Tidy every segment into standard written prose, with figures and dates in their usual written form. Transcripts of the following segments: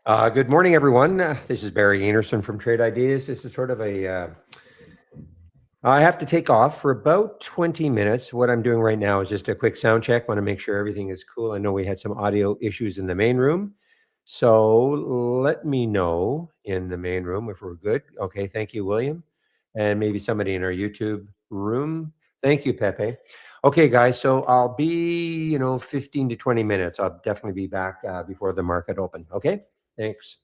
Good morning, everyone. This is Barry Anderson from Trade Ideas. This is sort of I have to take off for about 20 minutes. What I'm doing right now is just a quick sound check. Want to make sure everything is cool. I know we had some audio issues in the main room. So let me know in the main room if we're good. Okay, thank you, William. And maybe somebody in our YouTube room. Thank you, Pepe. Okay, guys, so I'll be, 15 to 20 minutes. I'll definitely be back before the market open. Okay, thanks.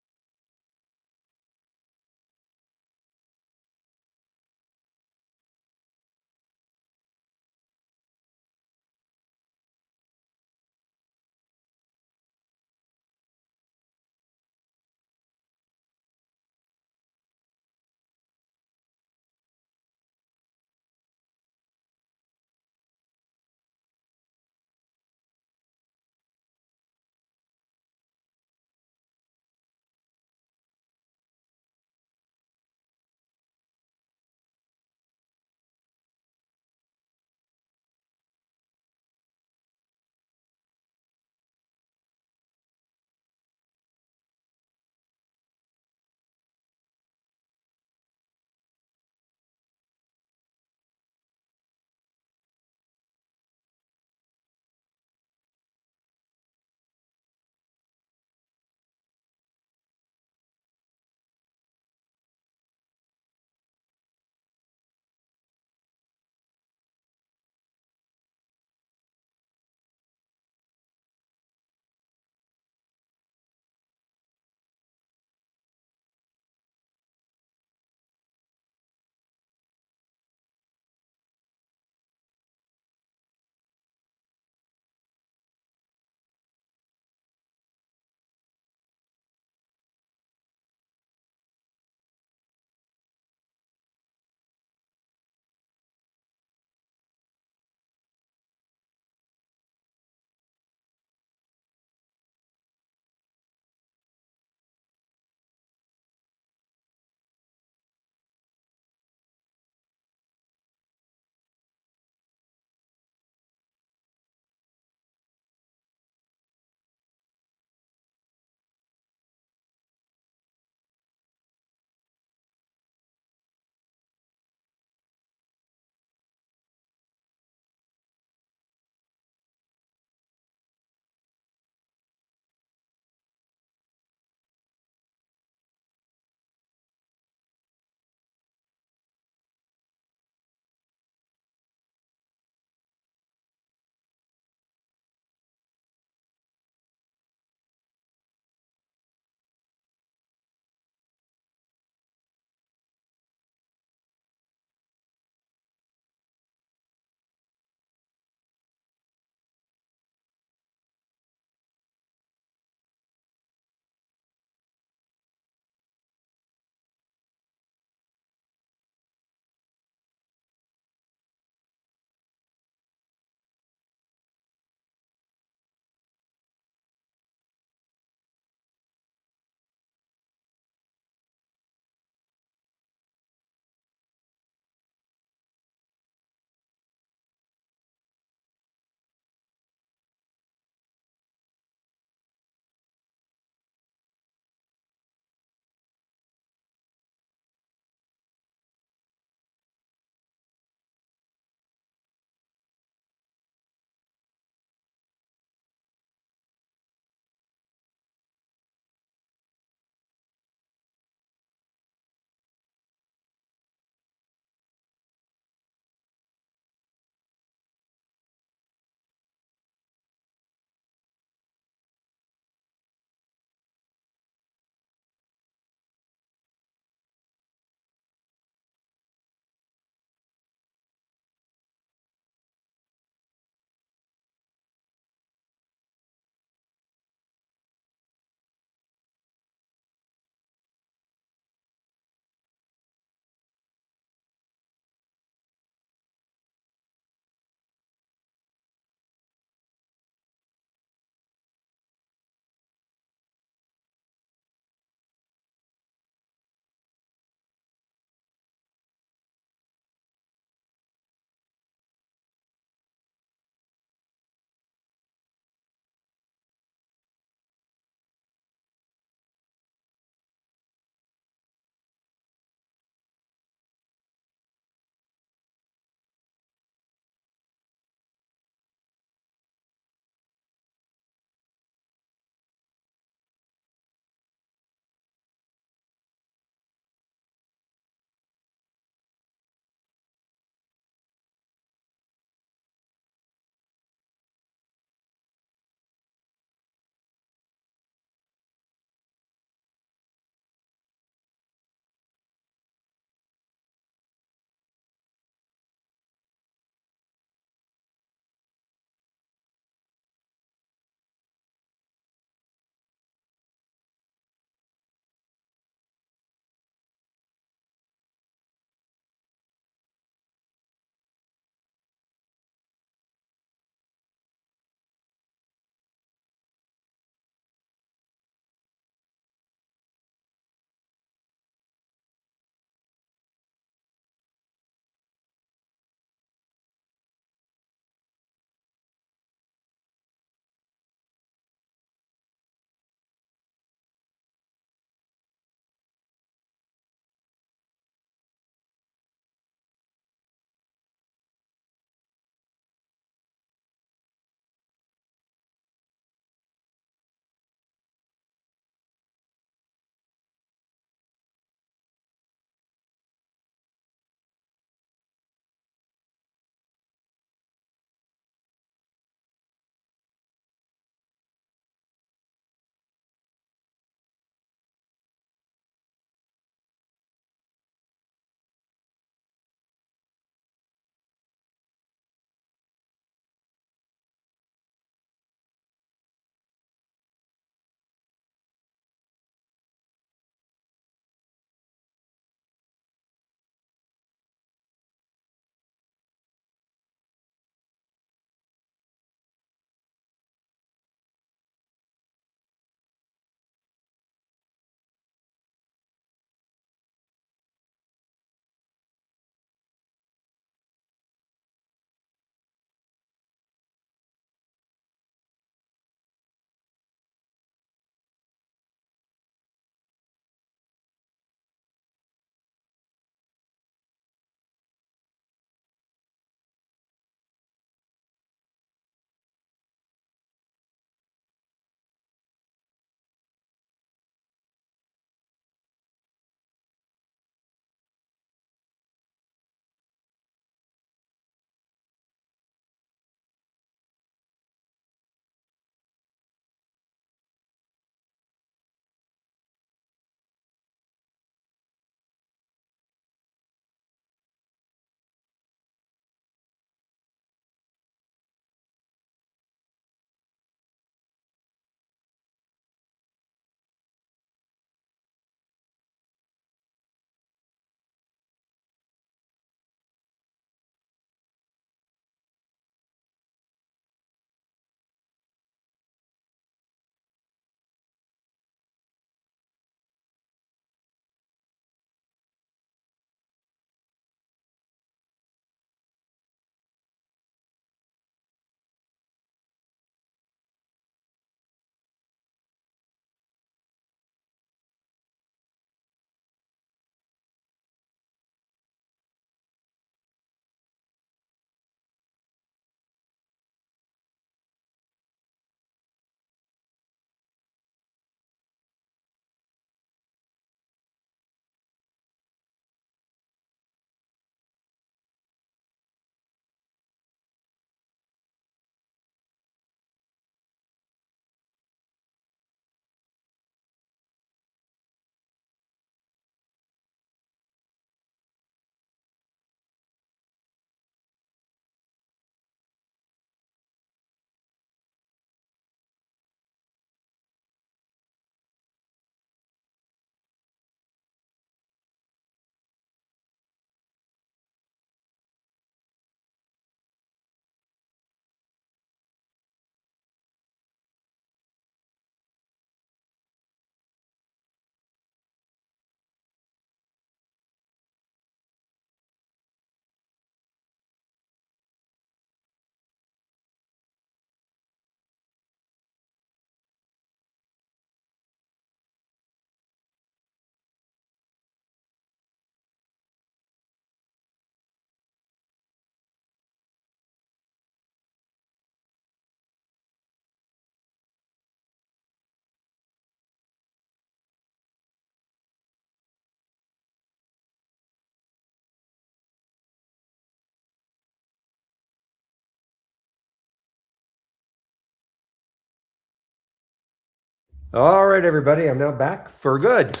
All right, everybody, I'm now back for good.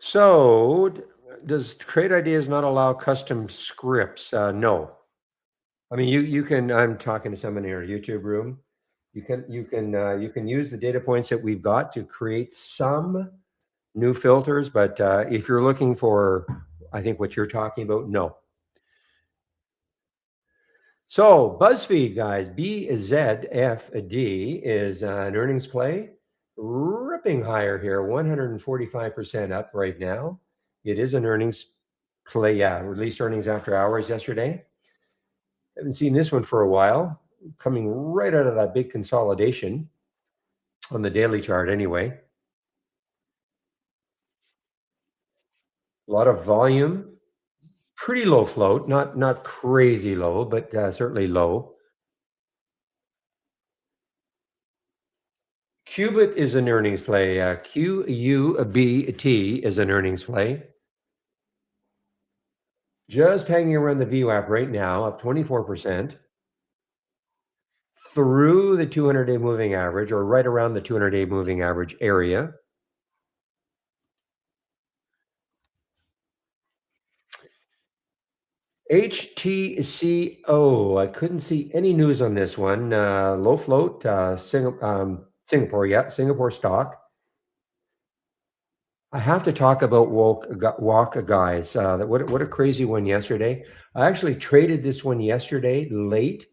So, does Trade Ideas not allow custom scripts? No. I mean, you can. I'm talking to someone in our YouTube room. You can use the data points that we've got to create some new filters, but if you're looking for, I think what you're talking about, no. So BuzzFeed, guys, BZFD is an earnings play, ripping higher here, 145% up right now. It is an earnings play, yeah, released earnings after hours yesterday. Haven't seen this one for a while, coming right out of that big consolidation on the daily chart anyway. A lot of volume, pretty low float, not crazy low, but certainly low. Qubit is an earnings play. QUBT is an earnings play. Just hanging around the VWAP right now, up 24%. Through the 200-day moving average, or right around the 200-day moving average area. HTCO, I couldn't see any news on this one. Low float, Singapore, yeah, Singapore stock. I have to talk about walk guys. What a crazy one yesterday. I actually traded this one yesterday late,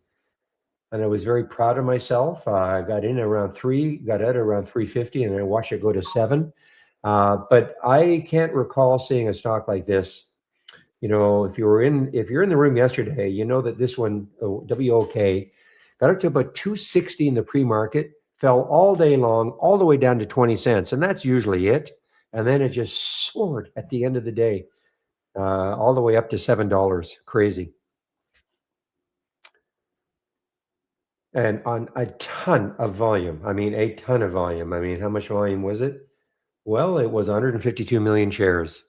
and I was very proud of myself. I got in around 3, got out around 350, and then I watched it go to 7. But I can't recall seeing a stock like this. You know, if you're in the room yesterday, you know that this one, WOK, got up to about 260 in the pre-market, fell all day long, all the way down to 20 cents, and that's usually it. And then it just soared at the end of the day, all the way up to $7. Crazy. And on a ton of volume. I mean, a ton of volume. I mean, how much volume was it? Well, it was 152 million shares.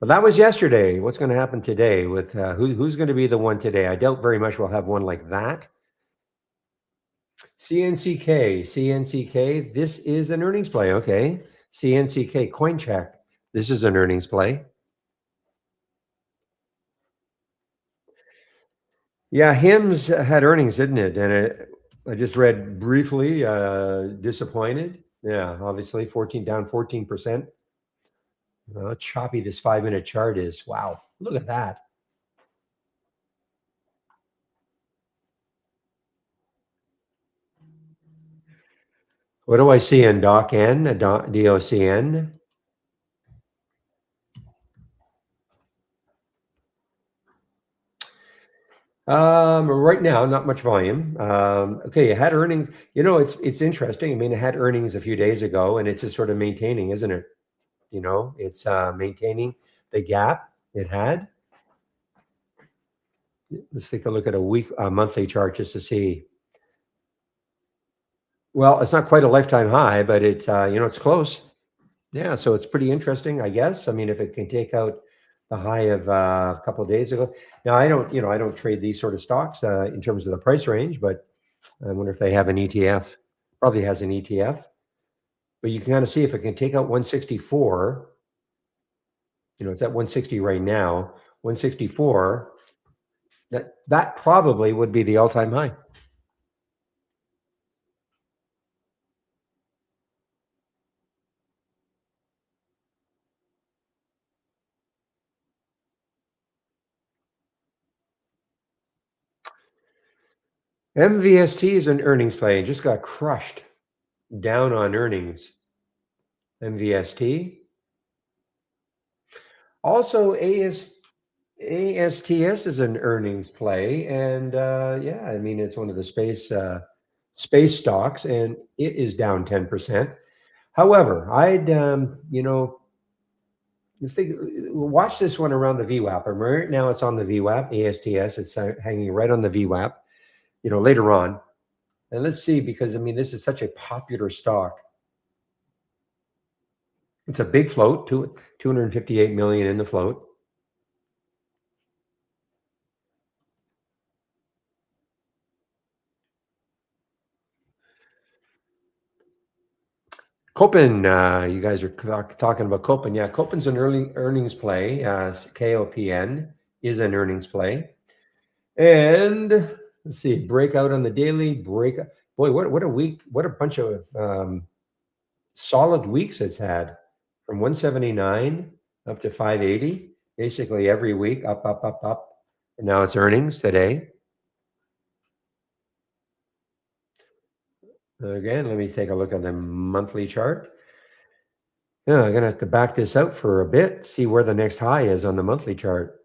But that was yesterday. What's going to happen today with who's going to be the one today? I doubt very much we'll have one like that. CNCK, this is an earnings play. Okay. CNCK, coin check. This is an earnings play. Yeah, HIMS had earnings, didn't it? And I just read briefly, disappointed. Yeah, obviously 14 down 14%. How choppy this 5-minute chart is. Wow, look at that. What do I see in DOCN, DOCN? Right now, not much volume. Okay, it had earnings. You know, it's interesting. I mean, it had earnings a few days ago, and it's just sort of maintaining, isn't it? You know, it's maintaining the gap it had. Let's take a look at a monthly chart just to see. Well, it's not quite a lifetime high, but it's it's close. Yeah, so it's pretty interesting, I guess. I mean, if it can take out the high of a couple of days ago. Now, I don't trade these sort of stocks in terms of the price range, but I wonder if they have an ETF. Probably has an ETF, but you can kind of see if it can take out 164. You know, it's at 160 right now. 164. That probably would be the all-time high. MVST is an earnings play and just got crushed down on earnings. MVST. Also, ASTS is an earnings play, and yeah, I mean it's one of the space stocks, and it is down 10%. However, I'd let's think, watch this one around the VWAP. Right now, it's on the VWAP. ASTS, it's hanging right on the VWAP. You know, later on, and let's see, because I mean this is such a popular stock. It's a big float, 258 million in the float. Copen, you guys are talking about Copen. Yeah, Copen's an early earnings play. KOPN is an earnings play. And let's see, breakout on the daily, breakout. Boy, what a week, what a bunch of solid weeks it's had, from 179 up to 580, basically every week, up, up, up, up. And now it's earnings today. Again, let me take a look at the monthly chart. Yeah, I'm gonna have to back this out for a bit, see where the next high is on the monthly chart.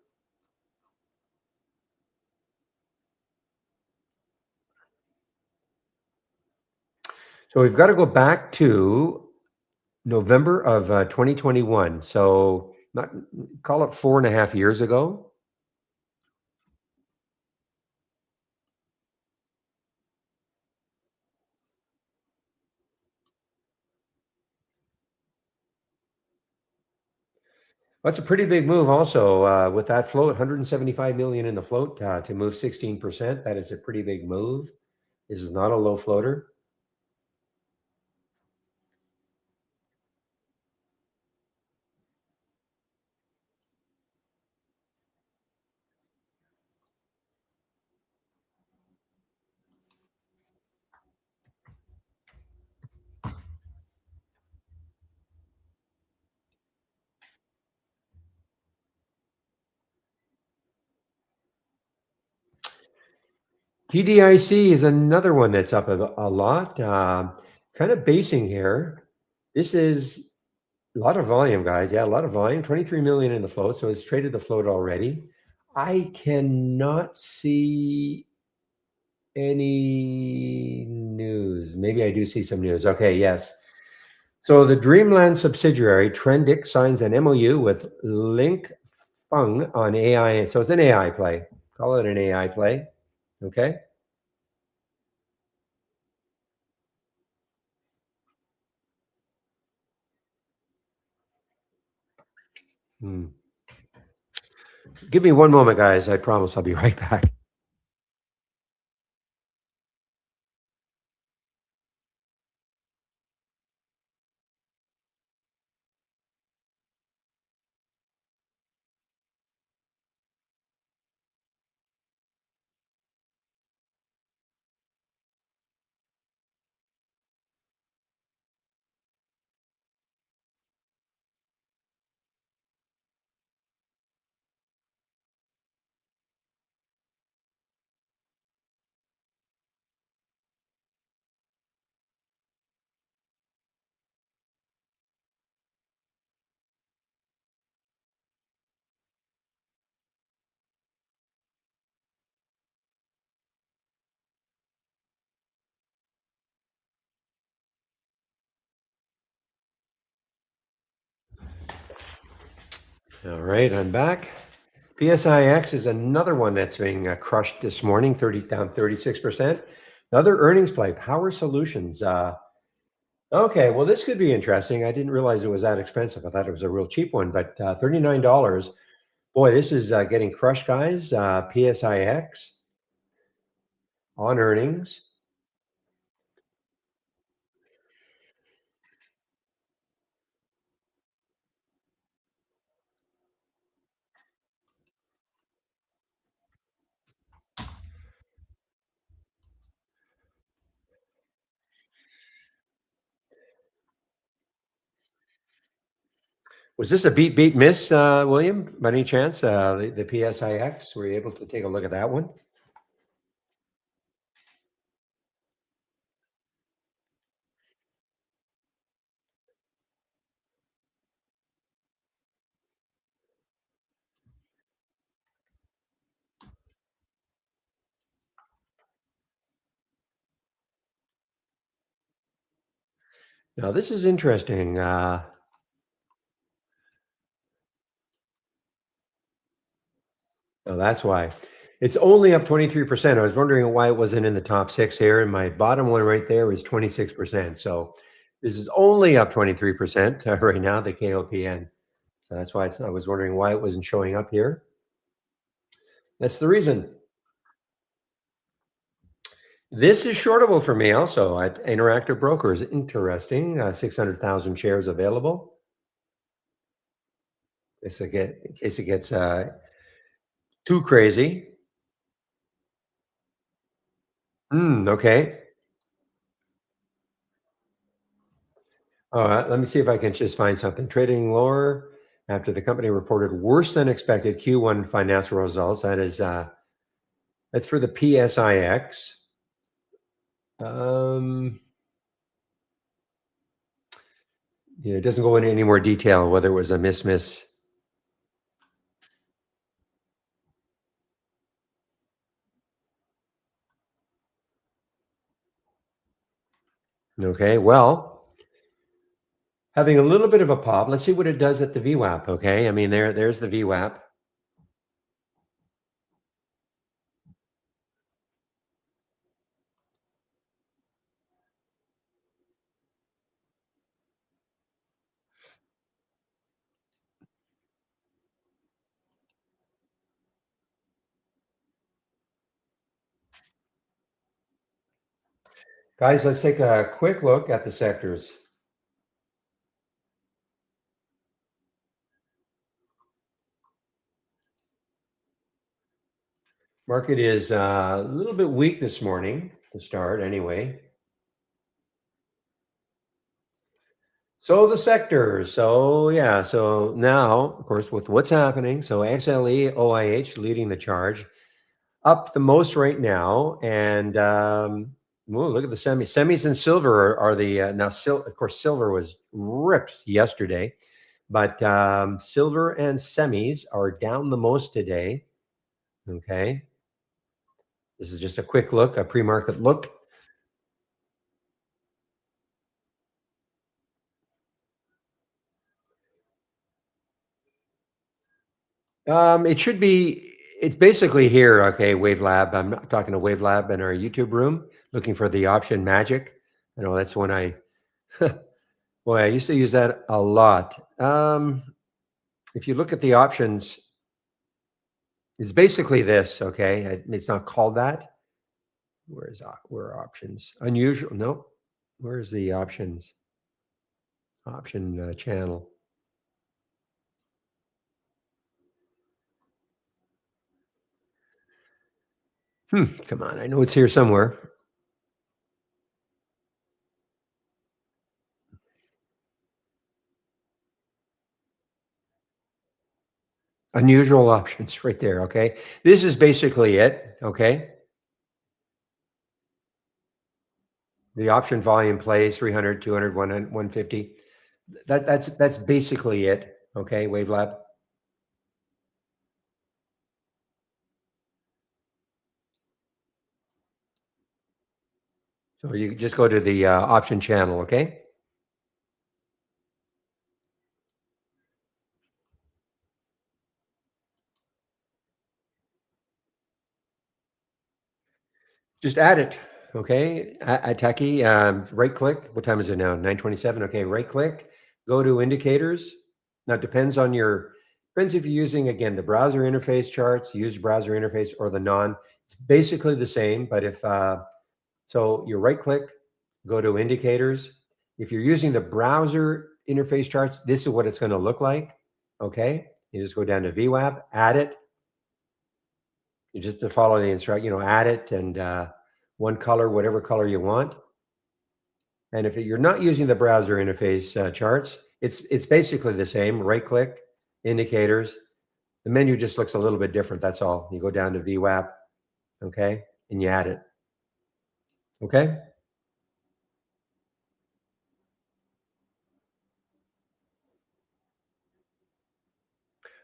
So we've got to go back to November of 2021. So not call it 4.5 years ago. That's a pretty big move also, with that float, 175 million in the float, to move 16%. That is a pretty big move. This is not a low floater. GDIC is another one that's up a lot. Kind of basing here. This is a lot of volume, guys. Yeah, a lot of volume. 23 million in the float, so it's traded the float already. I cannot see any news. Maybe I do see some news. Okay, yes. So the Dreamland subsidiary Trendic signs an MOU with Link Fung on AI. So it's an AI play. Call it an AI play. Okay. Hmm. Give me one moment, guys. I promise I'll be right back. All right, I'm back. PSIX is another one that's being crushed this morning, down 36%. Another earnings play, Power Solutions. Okay, well, this could be interesting. I didn't realize it was that expensive. I thought it was a real cheap one, but $39. Boy, this is getting crushed, guys. PSIX on earnings. Was this a beat miss, William, by any chance? The PSIX, were you able to take a look at that one? Now, this is interesting. Oh, that's why. It's only up 23%. I was wondering why it wasn't in the top six here, and my bottom one right there is 26%. So this is only up 23% right now, the KOPN. So that's why I was wondering why it wasn't showing up here. That's the reason. This is shortable for me also at Interactive Brokers. Interesting. 600,000 shares available. In case it gets too crazy. Okay. Let me see if I can just find something. Trading lower after the company reported worse than expected Q1 financial results. That's for the PSIX. Um, yeah, it doesn't go into any more detail whether it was a miss. Okay, well, having a little bit of a pop. Let's see what it does at the VWAP. Okay, I mean there's the VWAP. Guys, let's take a quick look at the sectors. Market is a little bit weak this morning to start, anyway. So the sectors. So yeah. So now, of course, with what's happening, so XLE, OIH leading the charge, up the most right now, and look at the semis. Semis and silver are the now. Of course, silver was ripped yesterday, but silver and semis are down the most today. Okay, this is just a quick look, a pre-market look. It should be. It's basically here. Okay, Wave Lab. I'm not talking to Wave Lab in our YouTube room, looking for the option magic. I know that's when I. Boy, I used to use that a lot. If you look at the options, it's basically this. Okay, it's not called that. Where are options? Unusual. No. Where's the options? Option channel. Come on, I know it's here somewhere. Unusual options right there. Okay. This is basically it. Okay. The option volume plays 300, 200, 100, 150. That's basically it. Okay. Wave Lab. So you just go to the option channel. Okay. Just add it. Okay. At Techie, right click. What time is it now? 9:27. Okay. Right click. Go to indicators. Now it depends if you're using, again, the browser interface charts, use browser interface, or the non. It's basically the same, but if so, you right click, go to indicators. If you're using the browser interface charts, this is what it's going to look like. Okay. You just go down to VWAP, add it. You just to follow the add it and one color, whatever color you want. And if you're not using the browser interface charts, it's basically the same. Right click, indicators. The menu just looks a little bit different. That's all. You go down to VWAP, okay, and you add it. Okay.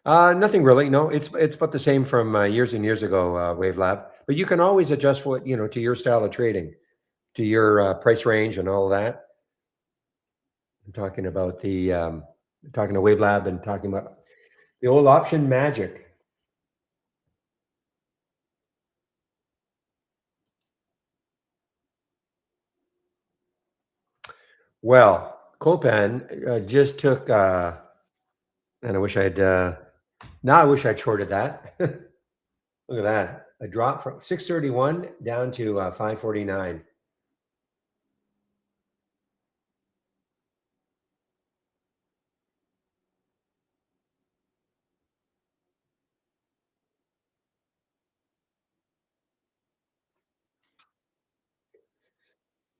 Nothing really. No, it's about the same from years and years ago, Wave Lab. But you can always adjust what to your style of trading, to your price range, and all of that. I'm talking about talking to Wave Lab and talking about the old option magic. Well, Copan just took, and I wish I'd. Now I wish I'd shorted that. Look at that. A drop from 631 down to 549.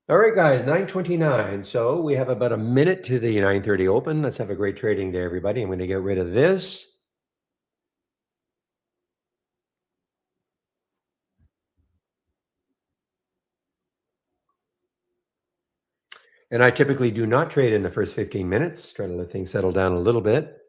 All right, guys, 9:29. So we have about a minute to the 9:30 open. Let's have a great trading day, everybody. I'm going to get rid of this. And I typically do not trade in the first 15 minutes. Try to let things settle down a little bit.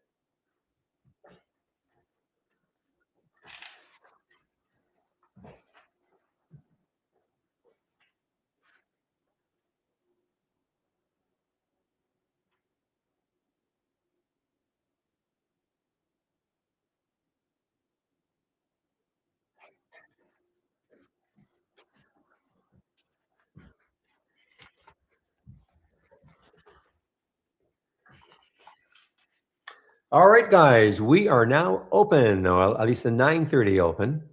All right, guys, we are now open. Well, at least the 9:30 open.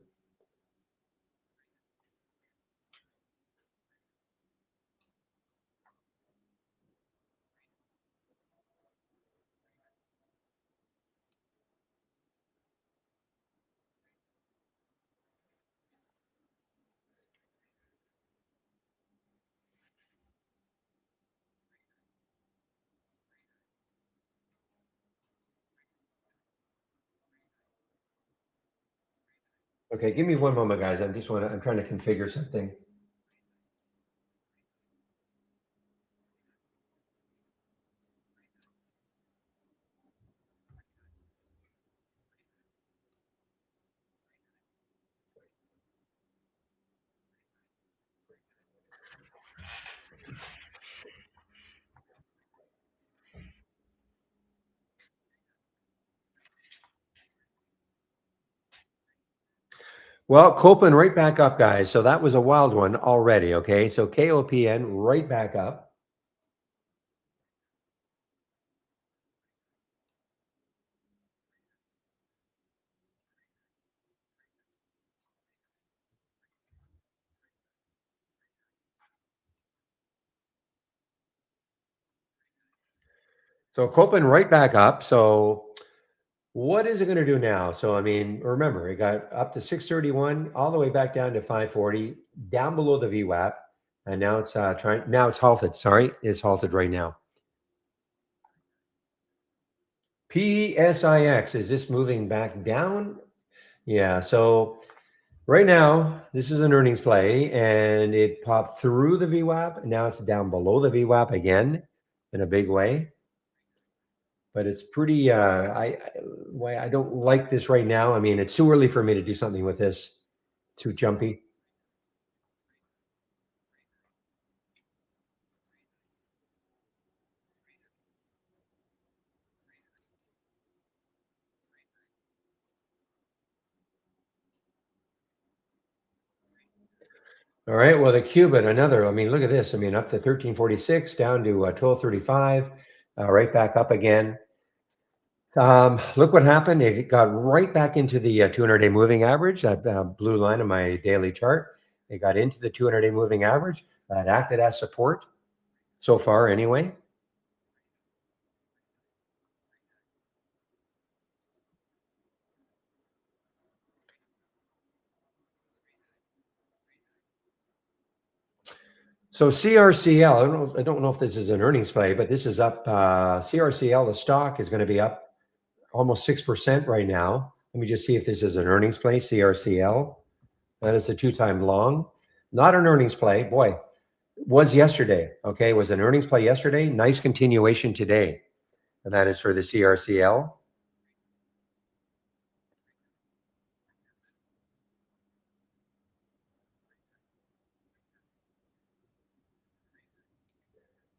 Okay, give me one moment, guys. I'm trying to configure something. Well, Copeland right back up, guys. So that was a wild one already. Okay, so KOPN right back up. So Copeland right back up. So what is it going to do now? So I mean, remember, it got up to 631, all the way back down to 540, down below the VWAP, and now it's trying. Now it's halted. Sorry, it's halted right now. PSIX, is this moving back down? Yeah. So right now, this is an earnings play, and it popped through the VWAP, and now it's down below the VWAP again in a big way. But it's pretty. Why I don't like this right now. I mean, it's too early for me to do something with this. Too jumpy. All right. Well, the Cuban, another. I mean, look at this. I mean, up to 1346, down to 1235, right back up again. Look what happened. It got right back into the 200-day moving average, that blue line on my daily chart. It got into the 200-day moving average. That acted as support so far, anyway. So CRCL, I don't know if this is an earnings play, but this is up. CRCL, the stock is going to be up almost 6% right now. Let me just see if this is an earnings play. CRCL, that is the two-time long, not an earnings play. Boy, was yesterday. Okay, was an earnings play yesterday. Nice continuation today, and that is for the CRCL.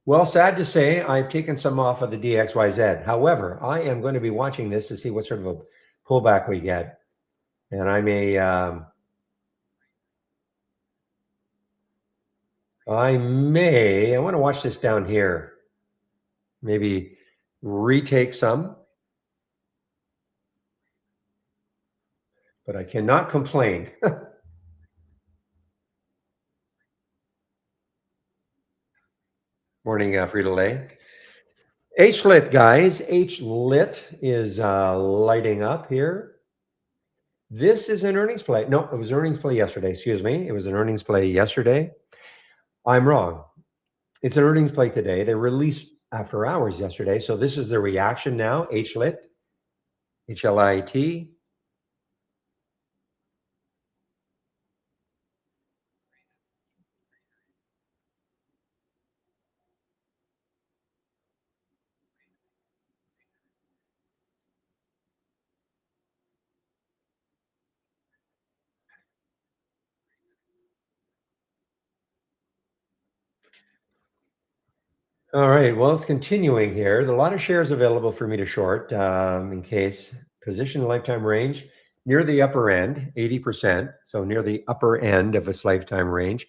Well, sad to say, I've taken some off of the DXYZ. However, I am going to be watching this to see what sort of a pullback we get, and I may. I want to watch this down here. Maybe retake some. but I cannot complain. Morning, Frito-Lay. H-lit, guys. H-lit is lighting up here. This is an earnings play. No, it was earnings play yesterday. Excuse me. It was an earnings play yesterday. I'm wrong. It's an earnings play today. They released after hours yesterday. So this is the reaction now. H-lit, H-L-I-T. All right. Well, it's continuing here. There are a lot of shares available for me to short in case. Position lifetime range near the upper end, 80%. So near the upper end of its lifetime range.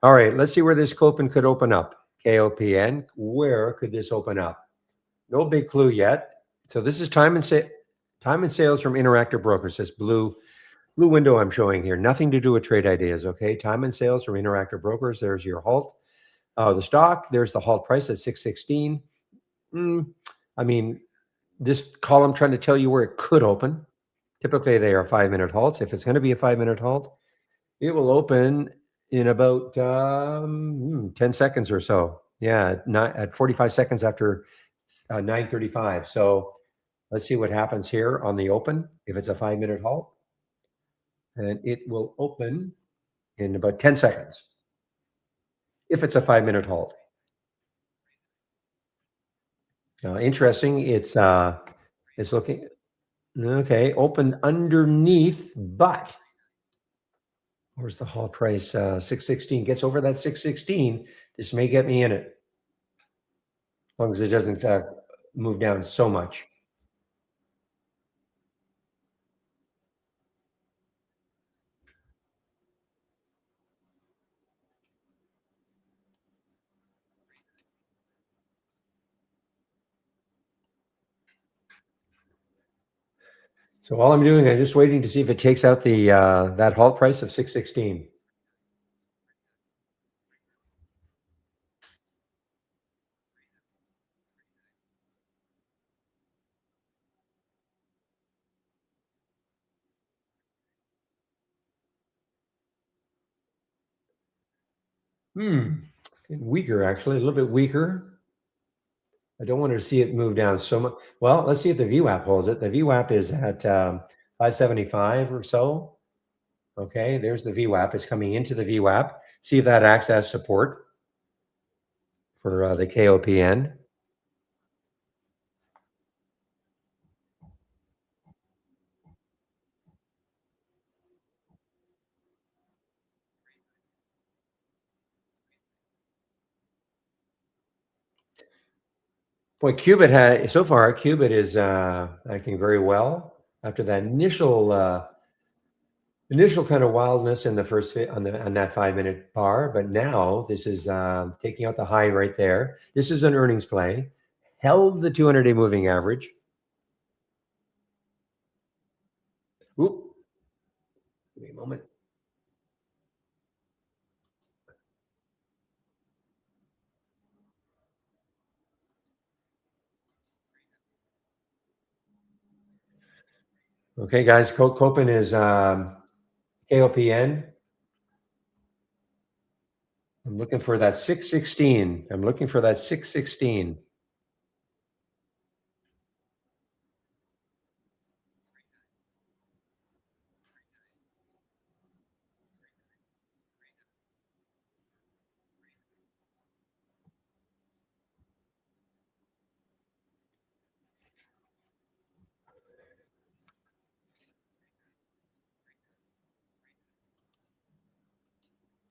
All right. Let's see where this Copen could open up. KOPN. Where could this open up? No big clue yet. So this is time and sales from Interactive Brokers. This blue window I'm showing here. Nothing to do with trade ideas. Okay. Time and sales from Interactive Brokers. There's your halt. The stock, there's the halt price at 616. I mean, this column trying to tell you where it could open. Typically, they are 5-minute halts. If it's going to be a 5-minute halt, it will open in about 10 seconds or so. Yeah, not at 45 seconds after 9:35. So let's see what happens here on the open. If it's a 5-minute halt, and it will open in about 10 seconds. If it's a 5-minute halt. Interesting. It's looking okay. Opened underneath, but where's the halt price? 616 gets over that 616. This may get me in it, as long as it doesn't move down so much. So all I'm doing, I'm just waiting to see if it takes out the that halt price of 616. Weaker actually, a little bit weaker. I don't want to see it move down so much. Well, let's see if the VWAP holds it. The VWAP is at 575 or so. Okay, there's the VWAP. It's coming into the VWAP. See if that acts as support for the KOPN. Boy, Qubit is acting very well after that initial kind of wildness in the first on that 5-minute bar, but now this is taking out the high right there. This is an earnings play. Held the 200-day moving average. Oop. Give me a moment. Okay, guys, Copen is KOPN. I'm looking for that 616. I'm looking for that 616.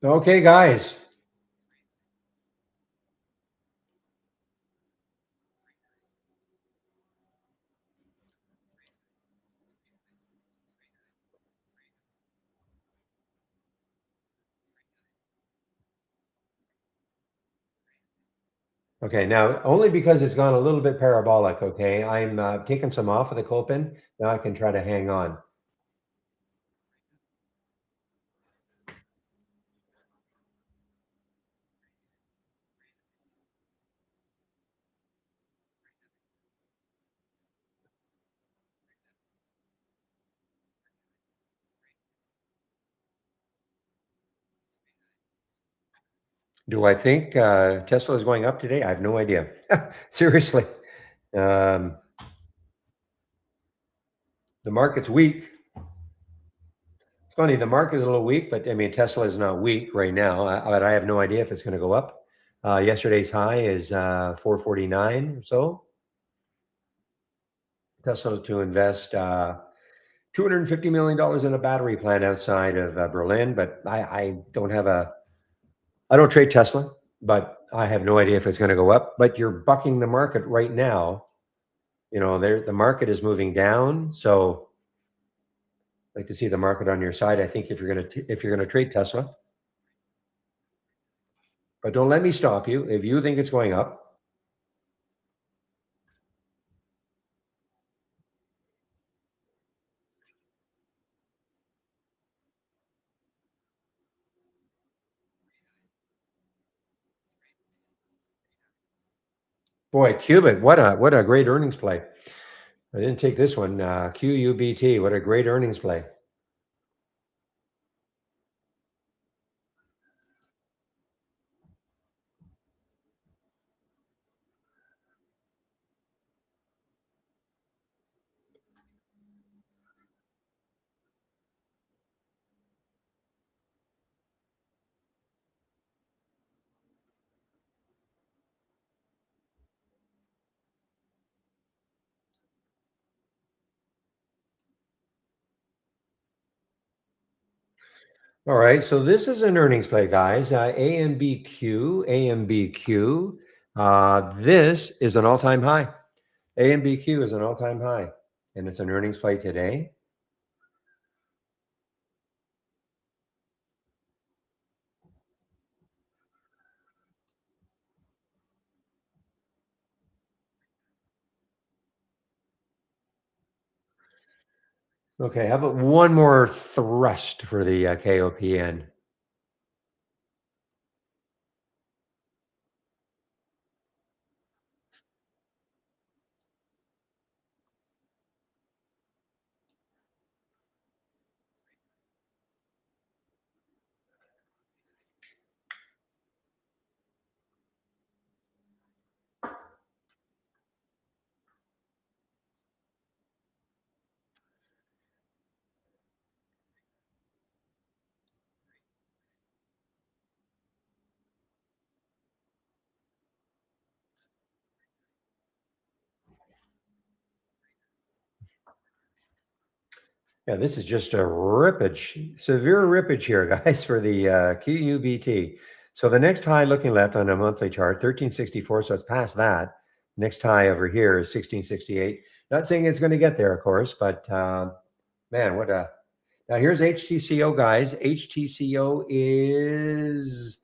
Okay, guys. Okay, now only because it's gone a little bit parabolic, okay? I'm taking some off of the Copen. Now I can try to hang on. Do I think Tesla is going up today? I have no idea. Seriously. Um, the market's weak. It's funny, the market is a little weak, but I mean, Tesla is not weak right now. But I have no idea if it's going to go up. Yesterday's high is 449 or so. Tesla to invest $250 million in a battery plant outside of Berlin, but I don't trade Tesla, but I have no idea if it's going to go up. But you're bucking the market right now. You know, the market is moving down, so I'd like to see the market on your side. I think if you're gonna trade Tesla, but don't let me stop you. If you think it's going up, boy, Qubit, what a great earnings play. I didn't take this one. QUBT, what a great earnings play. All right, so this is an earnings play, guys. AMBQ, AMBQ. This is an all-time high. AMBQ is an all-time high, and it's an earnings play today. Okay, how about one more thrust for the KOPN? Yeah, this is just a rippage, severe rippage here, guys, for the QUBT. So the next high looking left on a monthly chart, 1364. So it's past that. Next high over here is 1668. Not saying it's going to get there, of course, but man, what a. Now here's HTCO, guys. HTCO is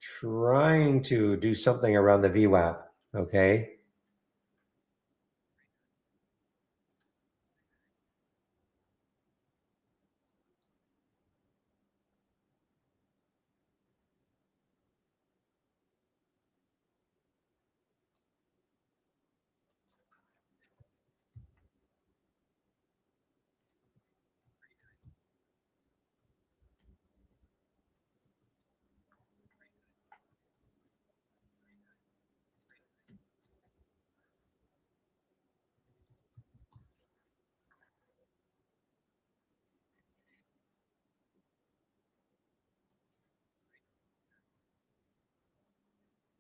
trying to do something around the VWAP. Okay.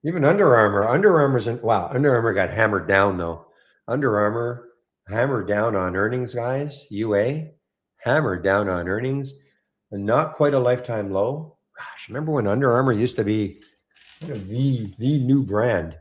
Even Under Armour's in, wow, Under Armour got hammered down though. Under Armour hammered down on earnings, guys. UA hammered down on earnings, and not quite a lifetime low. Gosh, remember when Under Armour used to be kind of the new brand?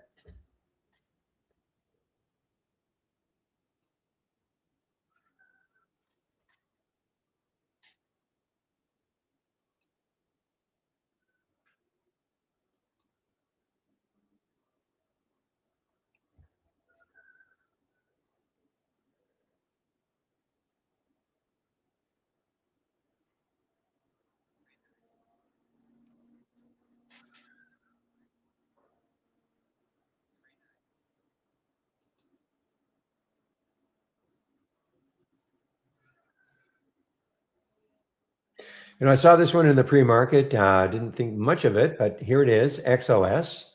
I saw this one in the pre-market. Didn't think much of it, but here it is. XOS.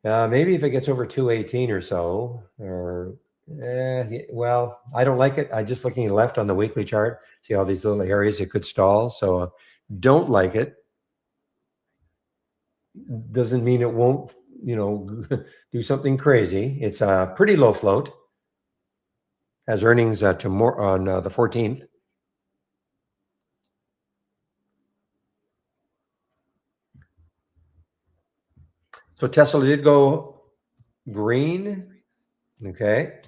Maybe if it gets over 218 or so, or well, I don't like it. I just looking left on the weekly chart, see all these little areas it could stall. So don't like it. Doesn't mean it won't, do something crazy. It's a pretty low float. Has earnings tomorrow on the 14th. So Tesla did go green. Okay.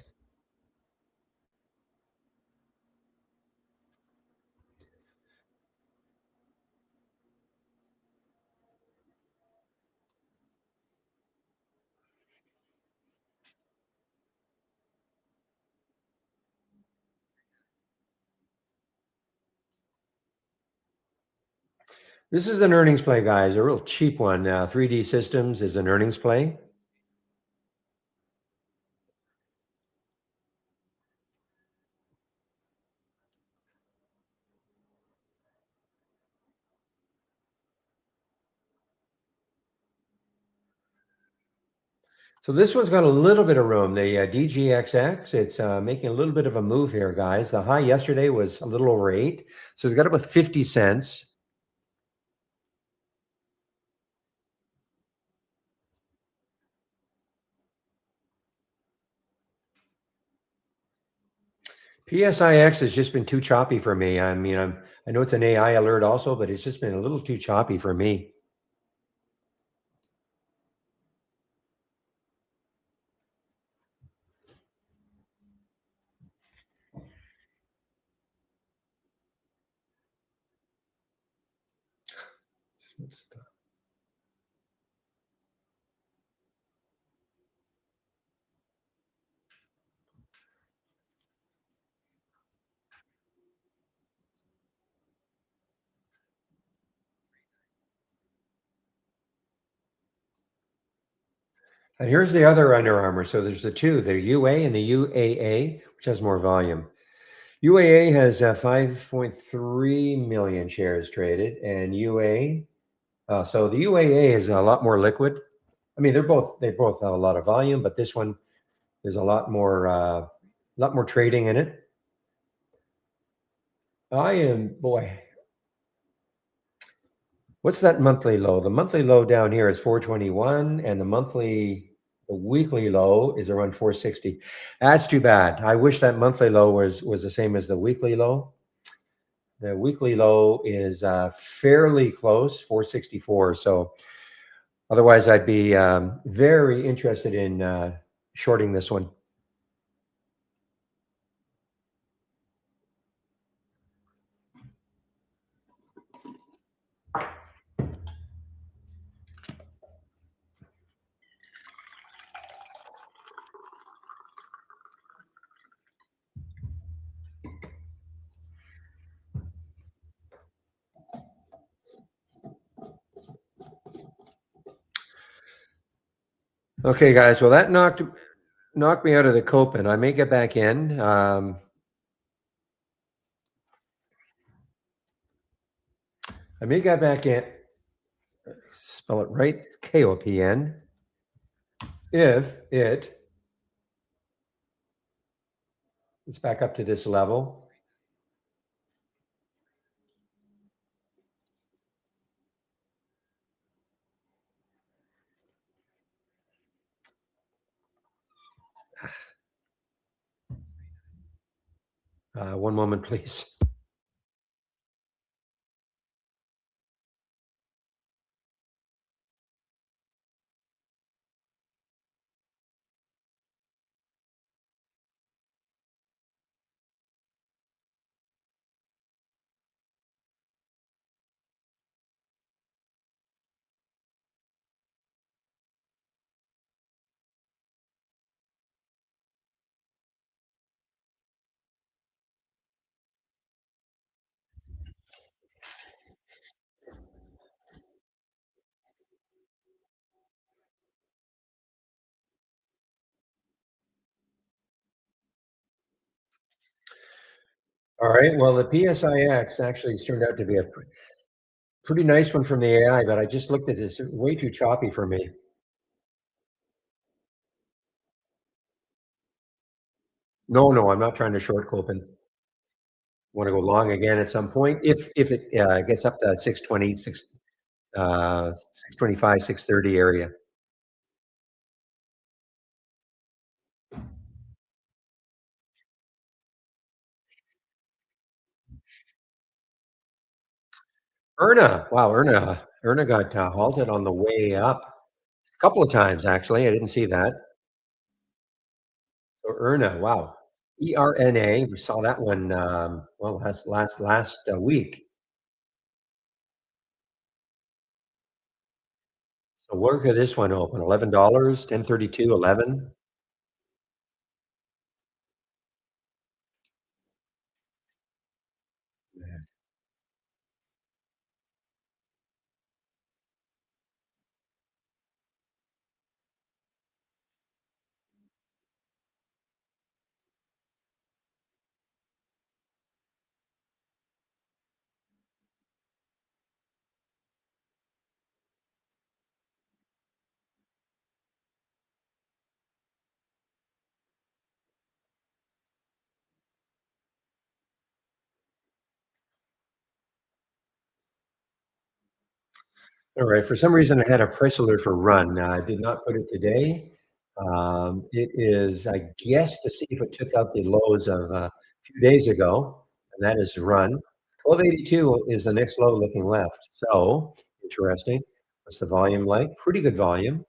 This is an earnings play, guys. A real cheap one. 3D Systems is an earnings play. So this one's got a little bit of room. The DGXX, it's making a little bit of a move here, guys. The high yesterday was a little over 8. So it's got about 50 cents. PSIX has just been too choppy for me. I mean, I know it's an AI alert also, but it's just been a little too choppy for me. And here's the other Under Armour. So there's the two, the UA and the UAA, which has more volume. UAA has 5.3 million shares traded, and UA. So the UAA is a lot more liquid. I mean, they both have a lot of volume, but this one there's a lot more trading in it. I am boy. What's that monthly low? The monthly low down here is 421, and the weekly low is around 460. That's too bad. I wish that monthly low was the same as the weekly low. The weekly low is fairly close, 464. So otherwise, I'd be very interested in shorting this one. Okay, guys. Well, that knocked me out of the Copen. I may get back in. I may get back in. Spell it right. KOPN. If it's back up to this level. One moment, please. All right. Well, the PSIX actually turned out to be a pretty nice one from the AI, but I just looked at this way too choppy for me. No, no, I'm not trying to short Copen. Want to go long again at some point if it gets up to 620, 625, 630 area. Erna got halted on the way up a couple of times actually. I didn't see that. So Erna, wow, ERNA. We saw that one. Well, last week. So where could this one open? $11, 1032, 11. All right. For some reason, I had a price alert for run. I did not put it today. It is, I guess, to see if it took out the lows of a few days ago, and that is run. 1282 is the next low looking left. So interesting. What's the volume like? Pretty good volume.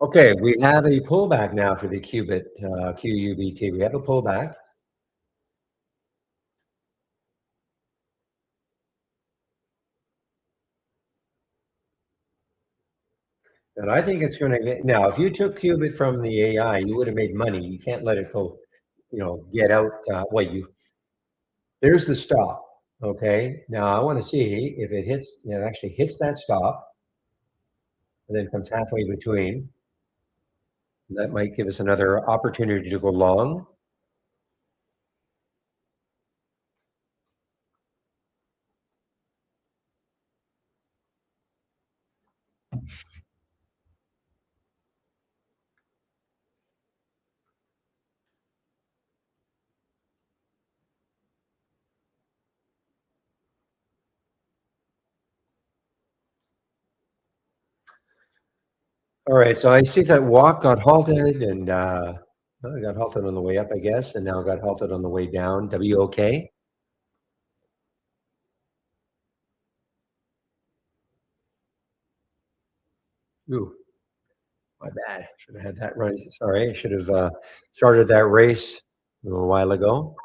Okay, we have a pullback now for the qubit QUBT. We have a pullback. And I think it's going to get now. If you took qubit from the AI, you would have made money. You can't let it go, get out. Wait, there's the stop. Okay, now I want to see if it actually hits that stop and then comes halfway between. That might give us another opportunity to go long. All right, so I see that walk got halted and well, it got halted on the way up, I guess, and now got halted on the way down. WOK. Ooh, my bad. Should have had that right. Sorry, I should have started that race a little while ago.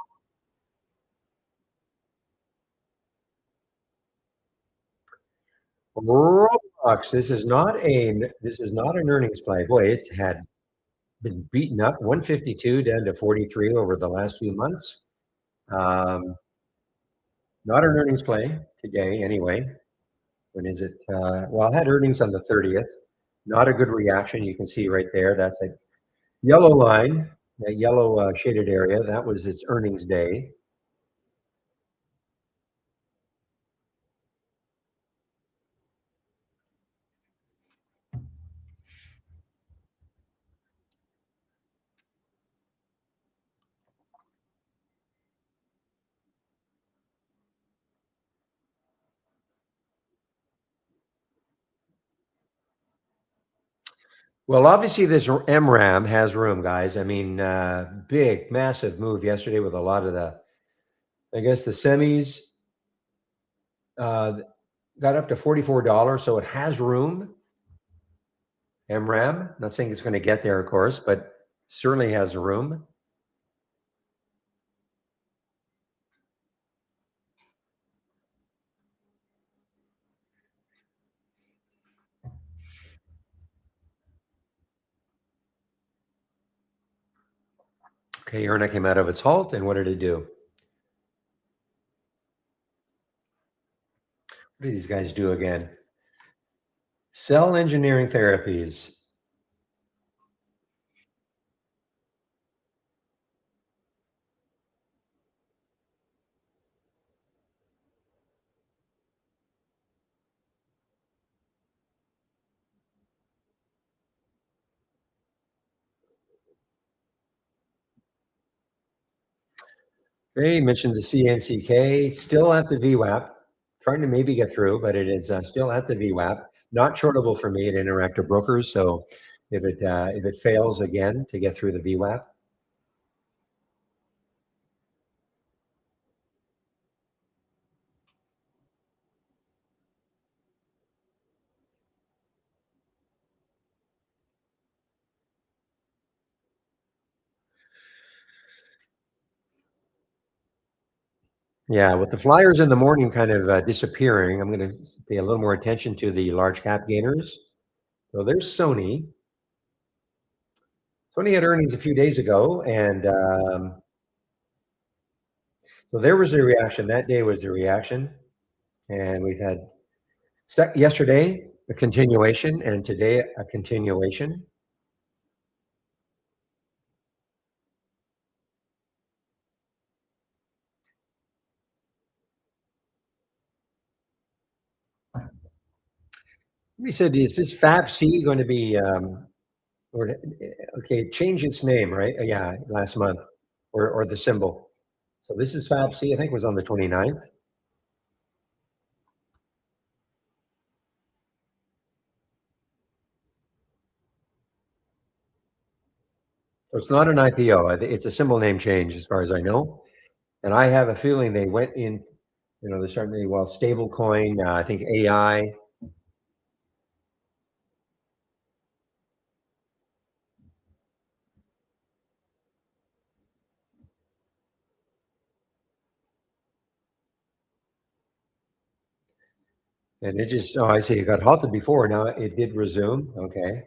Roblox. This is not an earnings play. Boy, it's had been beaten up 152 down to 43 over the last few months. Um, Not an earnings play today, anyway. When is it? Well, I had earnings on the 30th. Not a good reaction. You can see right there. That's a yellow line, that yellow shaded area. That was its earnings day. Well, obviously, this MRAM has room, guys. I mean, big, massive move yesterday with a lot of I guess, the semis. Uh, got up to $44, so it has room. MRAM. Not saying it's going to get there, of course, but certainly has room. Okay, Erna came out of its halt, and what did it do? What do these guys do again? Cell engineering therapies. They mentioned the CNCK, still at the VWAP, trying to maybe get through, but it is still at the VWAP. Not shortable for me at Interactive Brokers. So if it fails again to get through the VWAP, yeah, with the flyers in the morning kind of disappearing, I'm going to pay a little more attention to the large cap gainers. So there's Sony. Sony had earnings a few days ago, and so there was a reaction. That day was a reaction, and we've had yesterday a continuation, and today a continuation. We said, is this FABC going to be, or okay, change its name, right? Yeah, last month, or the symbol. So this is FABC. I think was on the 29th. So it's not an IPO. It's a symbol name change, as far as I know. And I have a feeling they went in. They're starting well, stable coin. I think AI. And it just, oh, I see. It got halted before. Now it did resume. Okay.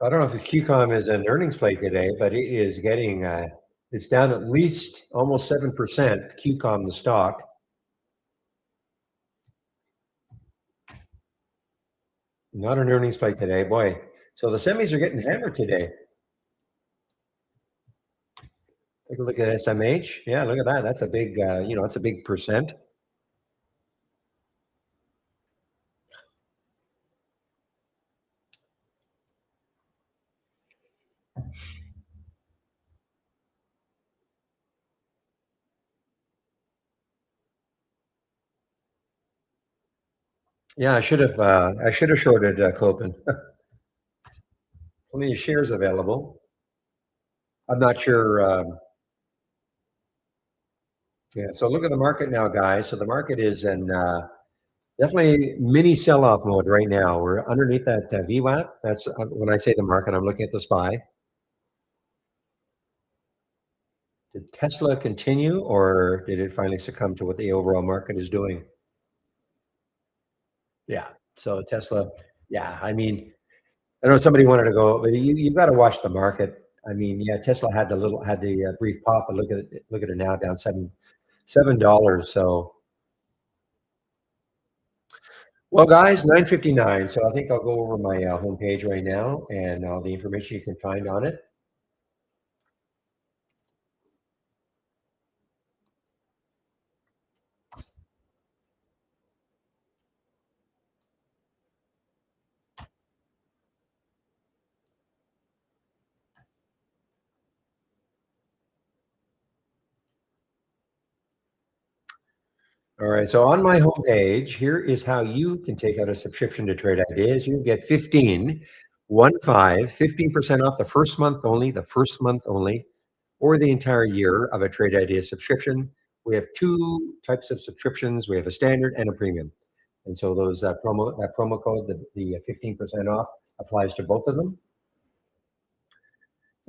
I don't know if the QCOM is an earnings play today, but it is getting, it's down at least almost 7%, QCOM, the stock. Not an earnings play today, boy. So the semis are getting hammered today. Take a look at SMH. Yeah, look at that. That's a big, that's a big percent. Yeah, I should have shorted Copen. Plenty of shares available. I'm not sure. Yeah, so look at the market now, guys. So the market is in definitely mini sell-off mode right now. We're underneath that VWAP. That's when I say the market, I'm looking at the SPY. Did Tesla continue, or did it finally succumb to what the overall market is doing? Yeah. So Tesla, yeah. I mean, I know somebody wanted to go, but you've got to watch the market. I mean, yeah, Tesla had the brief pop, but look at it now, down $7. So Well, guys, 9:59. So I think I'll go over my homepage right now and all the information you can find on it. All right. So on my homepage, here is how you can take out a subscription to Trade Ideas. You get 15% off the first month only, or the entire year of a Trade Ideas subscription. We have two types of subscriptions. We have a standard and a premium. And so those that promo code, the 15% off applies to both of them.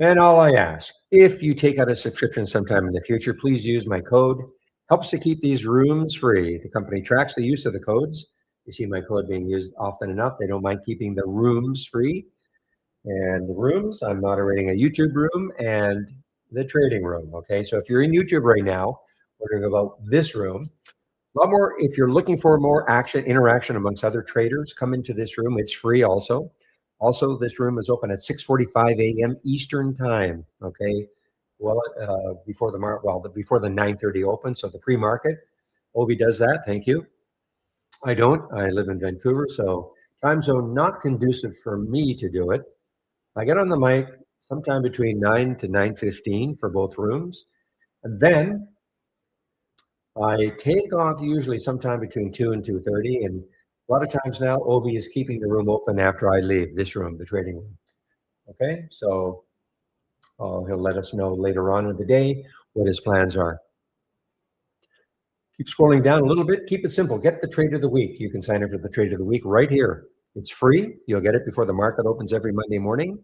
And all I ask, if you take out a subscription sometime in the future, please use my code. Helps to keep these rooms free. The company tracks the use of the codes. You see my code being used often enough. They don't mind keeping the rooms free. And the rooms, I'm moderating a YouTube room and the trading room. Okay, so if you're in YouTube right now, wondering about this room, a lot more. If you're looking for more interaction amongst other traders, come into this room. It's free also. Also, this room is open at 6:45 a.m. Eastern time. Okay, well, before the before the 9:30 open. So the pre-market, Obi does that. Thank you. I don't. I live in Vancouver, so time zone not conducive for me to do it. I get on the mic sometime between 9 to 9:15 for both rooms, and then I take off usually sometime between 2 and 2:30, and a lot of times now, Obi is keeping the room open after I leave this room, the trading room. Okay, so he'll let us know later on in the day what his plans are. Keep scrolling down a little bit. Keep it simple. Get the trade of the week. You can sign up for the trade of the week right here. It's free. You'll get it before the market opens every Monday morning.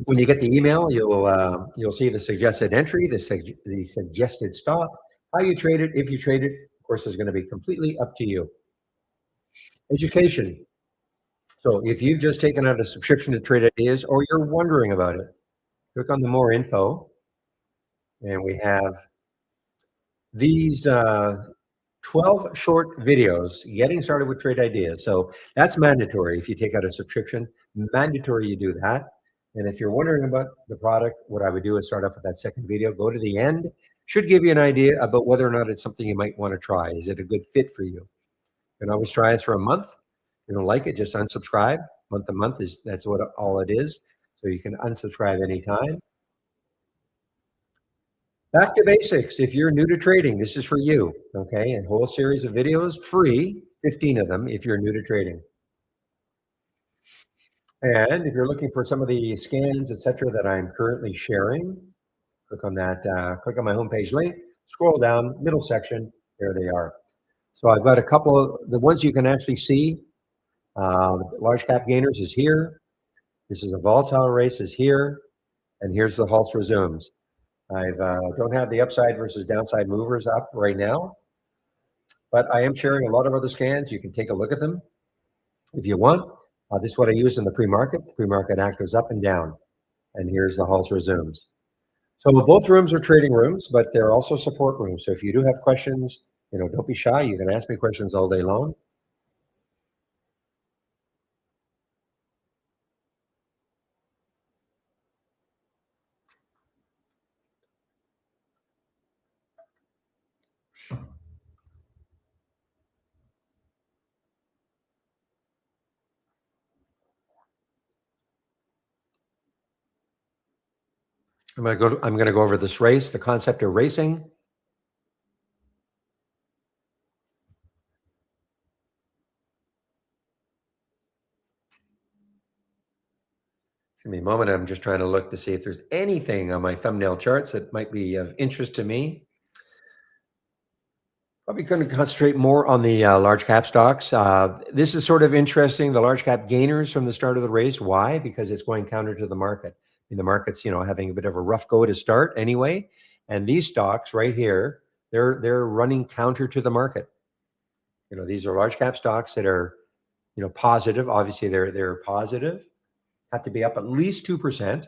When you get the email, you'll see the suggested entry, the suggested stop, how you trade it, if you trade it. Of course, is going to be completely up to you. Education. So if you've just taken out a subscription to Trade Ideas or you're wondering about it, click on the more info, and we have these 12 short videos getting started with Trade Ideas. So that's mandatory. If you take out a subscription, mandatory you do that. And if you're wondering about the product, what I would do is start off with that second video, go to the end. Should give you an idea about whether or not it's something you might want to try. Is it a good fit for you? You can always try this for a month. If you don't like it, just unsubscribe. Month to month that's what all it is. So you can unsubscribe anytime. Back to basics. If you're new to trading, this is for you. Okay, a whole series of videos, free, 15 of them if you're new to trading. And if you're looking for some of the scans, etc., that I'm currently sharing, click on that. Click on my homepage link. Scroll down, middle section. There they are. So I've got a couple of the ones you can actually see. Large cap gainers is here. This is a volatile race is here, and here's the Halts resumes. I don't have the upside versus downside movers up right now, but I am sharing a lot of other scans. You can take a look at them if you want. This is what I use in the pre-market. The pre-market act goes up and down, and here's the Halts resumes. So both rooms are trading rooms, but they're also support rooms. So if you do have questions, don't be shy. You can ask me questions all day long. I'm going to go over this race, the concept of racing. Give me a moment. I'm just trying to look to see if there's anything on my thumbnail charts that might be of interest to me. Probably going to concentrate more on the large cap stocks. This is sort of interesting. The large cap gainers from the start of the race. Why? Because it's going counter to the market. And the market's, having a bit of a rough go to start anyway. And these stocks right here, they're running counter to the market. These are large cap stocks that are, positive. Obviously, they're positive. Have to be up at least 2%.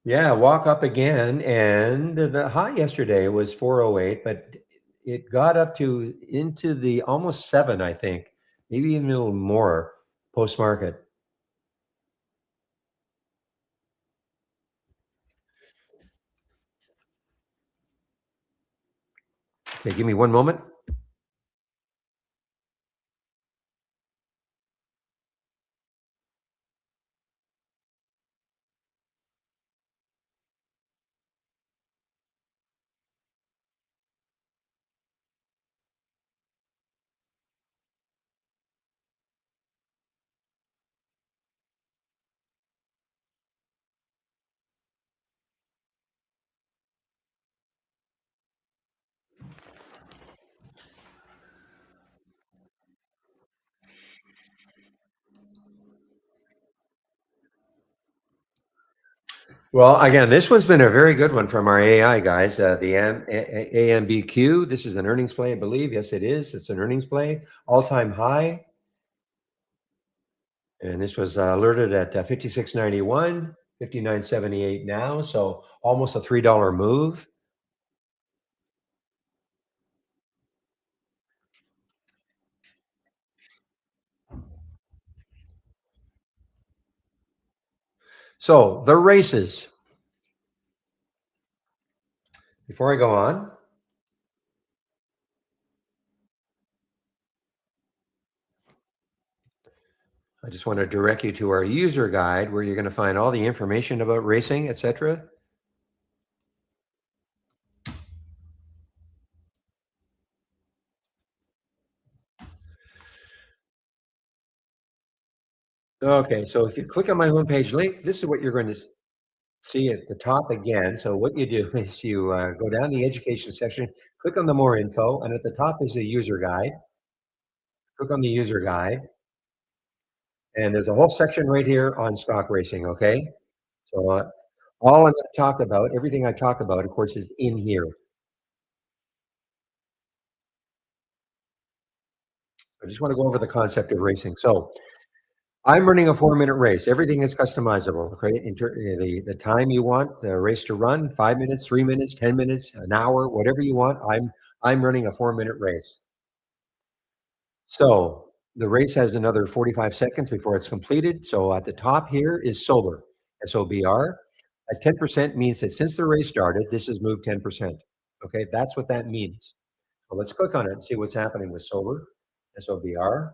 Yeah, walk up again, and the high yesterday was 408, but it got up to into the almost 7, I think, maybe even a little more post market. Okay, give me one moment. Well, again, this one's been a very good one from our AI guys. The AMBQ. This is an earnings play, I believe. Yes, it is. It's an earnings play, all time high. And this was alerted at 56.91, 59.78 now. So almost a $3 move. So the races, before I go on, I just want to direct you to our user guide where you're going to find all the information about racing, etc. Okay, so if you click on my homepage link, this is what you're going to see at the top again. So what you do is you go down the education section, click on the more info, and at the top is the user guide. Click on the user guide, and there's a whole section right here on stock racing. Okay, so all I'm going to talk about, everything I talk about, of course, is in here. I just want to go over the concept of racing. So I'm running a 4-minute race. Everything is customizable. Okay, the time you want the race to run, 5 minutes, 3 minutes, 10 minutes, an hour, whatever you want. I'm running a 4-minute race. So the race has another 45 seconds before it's completed. So at the top here is sober, SOBR. At 10% means that since the race started, this has moved 10%. Okay, that's what that means. So let's click on it and see what's happening with sober, SOBR.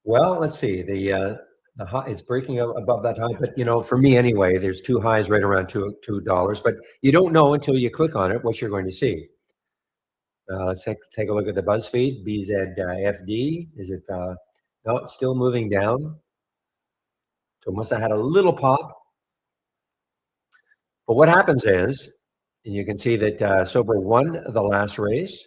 Well, let's see. The high is breaking above that high, but for me anyway, there's two highs right around $2. But you don't know until you click on it what you're going to see. Let's take a look at the BuzzFeed BZFD. Is it? No, it's still moving down. So it must have had a little pop. But what happens is, and you can see that Sober won the last race.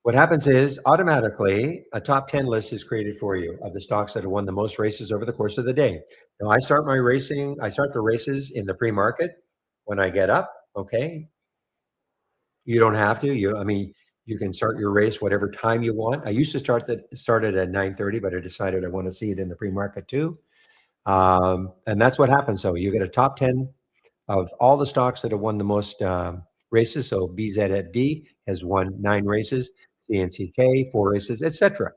What happens is automatically a top 10 list is created for you of the stocks that have won the most races over the course of the day. Now I start the races in the pre-market when I get up. Okay. You don't have to. You can start your race whatever time you want. I used to start it at 9:30, but I decided I want to see it in the pre-market too. And that's what happens. So you get a top 10 of all the stocks that have won the most races. So BZFD has won 9 races, CNCK 4 races, etc.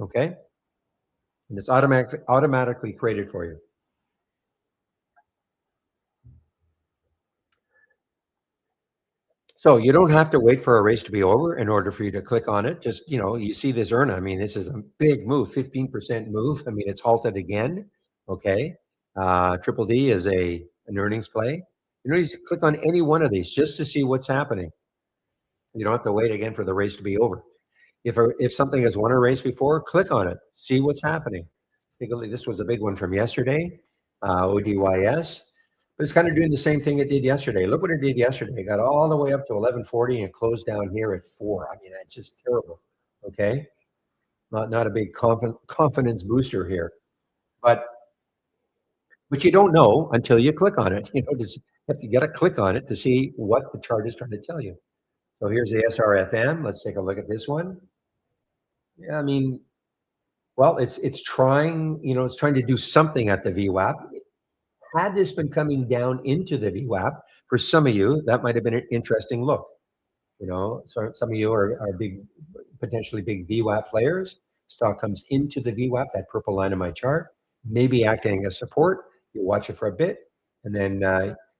Okay, and it's automatically created for you. So you don't have to wait for a race to be over in order for you to click on it. Just you see this earn. I mean, this is a big move, 15% move. I mean, it's halted again. Okay, Triple D is an earnings play. You just click on any one of these just to see what's happening. You don't have to wait again for the race to be over. If something has won a race before, click on it, see what's happening. This was a big one from yesterday, ODYS, but it's kind of doing the same thing it did yesterday. Look what it did yesterday. It got all the way up to 1140 and it closed down here at 4. I mean, that's just terrible. Okay, not a big confidence booster here, but you don't know until you click on it. Just have to get a click on it to see what the chart is trying to tell you. So here's the SRFM. Let's take a look at this one. Yeah, I mean, well, it's trying, it's trying to do something at the VWAP. Had this been coming down into the VWAP, for some of you, that might have been an interesting look. So some of you are big, potentially big VWAP players. Stock comes into the VWAP, that purple line on my chart, maybe acting as support. You watch it for a bit, and then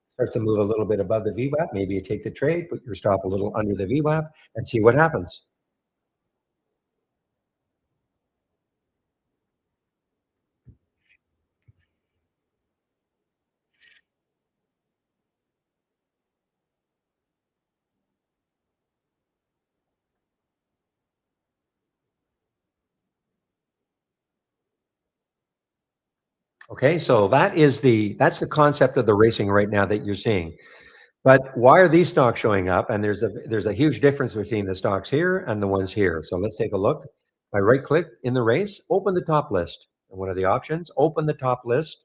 starts to move a little bit above the VWAP. Maybe you take the trade, put your stop a little under the VWAP, and see what happens. Okay, so that's the concept of the racing right now that you're seeing. But why are these stocks showing up? And there's a huge difference between the stocks here and the ones here. So let's take a look. I right click in the race, open the top list. And one of the options, open the top list.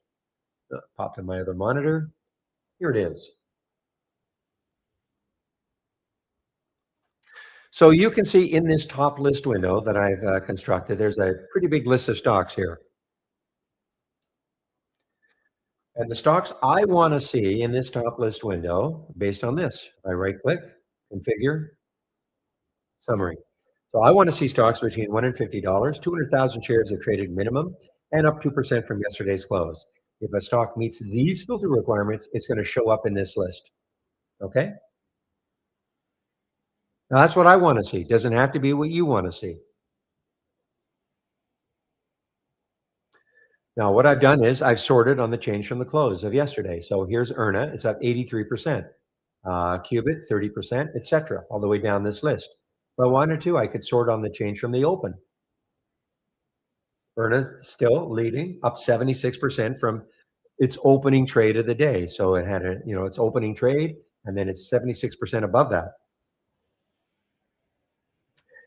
Pop to my other monitor. Here it is. So you can see in this top list window that I've constructed, there's a pretty big list of stocks here. And the stocks I want to see in this top list window, based on this, I right click, configure, summary. So I want to see stocks between $1 and $50. 200,000 shares are traded minimum and up 2% from yesterday's close. If a stock meets these filter requirements, it's going to show up in this list. Okay. Now that's what I want to see. Doesn't have to be what you want to see. Now what I've done is I've sorted on the change from the close of yesterday. So here's ERNA, it's up 83%, Qubit 30%, etc., all the way down this list. If I wanted to, I could sort on the change from the open. ERNA still leading, up 76% from its opening trade of the day. So it had its opening trade, and then it's 76% above that.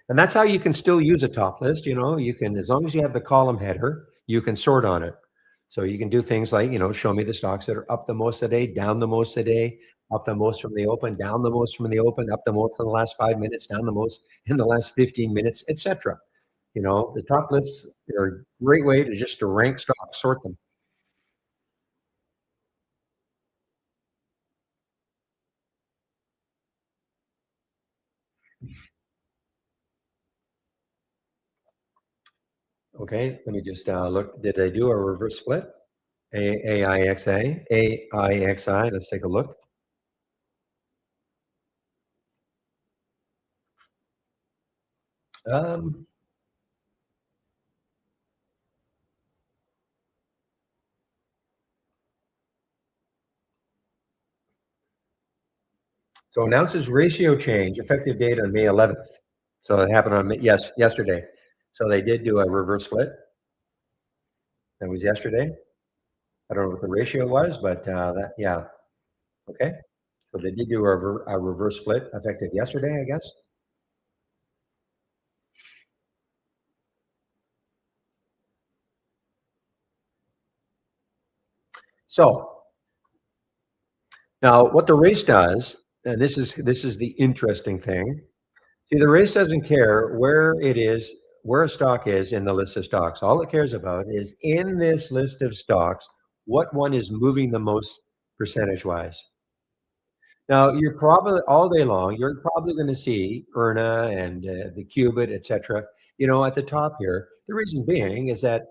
And that's how you can still use a top list. You can, as long as you have the column header, you can sort on it. So you can do things like, show me the stocks that are up the most today, down the most today, up the most from the open, down the most from the open, up the most in the last 5 minutes, down the most in the last 15 minutes, etc. The top lists are a great way to rank stocks, sort them. Okay, let me just look. Did they do a reverse split? AIXI. Let's take a look. Um, so announces ratio change, effective date on May 11th. So it happened on yesterday. So they did do a reverse split. That was yesterday. I don't know what the ratio was, but yeah. Okay. So they did do a reverse split effective yesterday, I guess. So now what the race does, and this is the interesting thing. See, the race doesn't care where a stock is in the list of stocks. All it cares about is in this list of stocks, what one is moving the most percentage wise. Now, you're probably all day long, you're probably going to see ERNA and the Qubit, et cetera, at the top here. The reason being is that,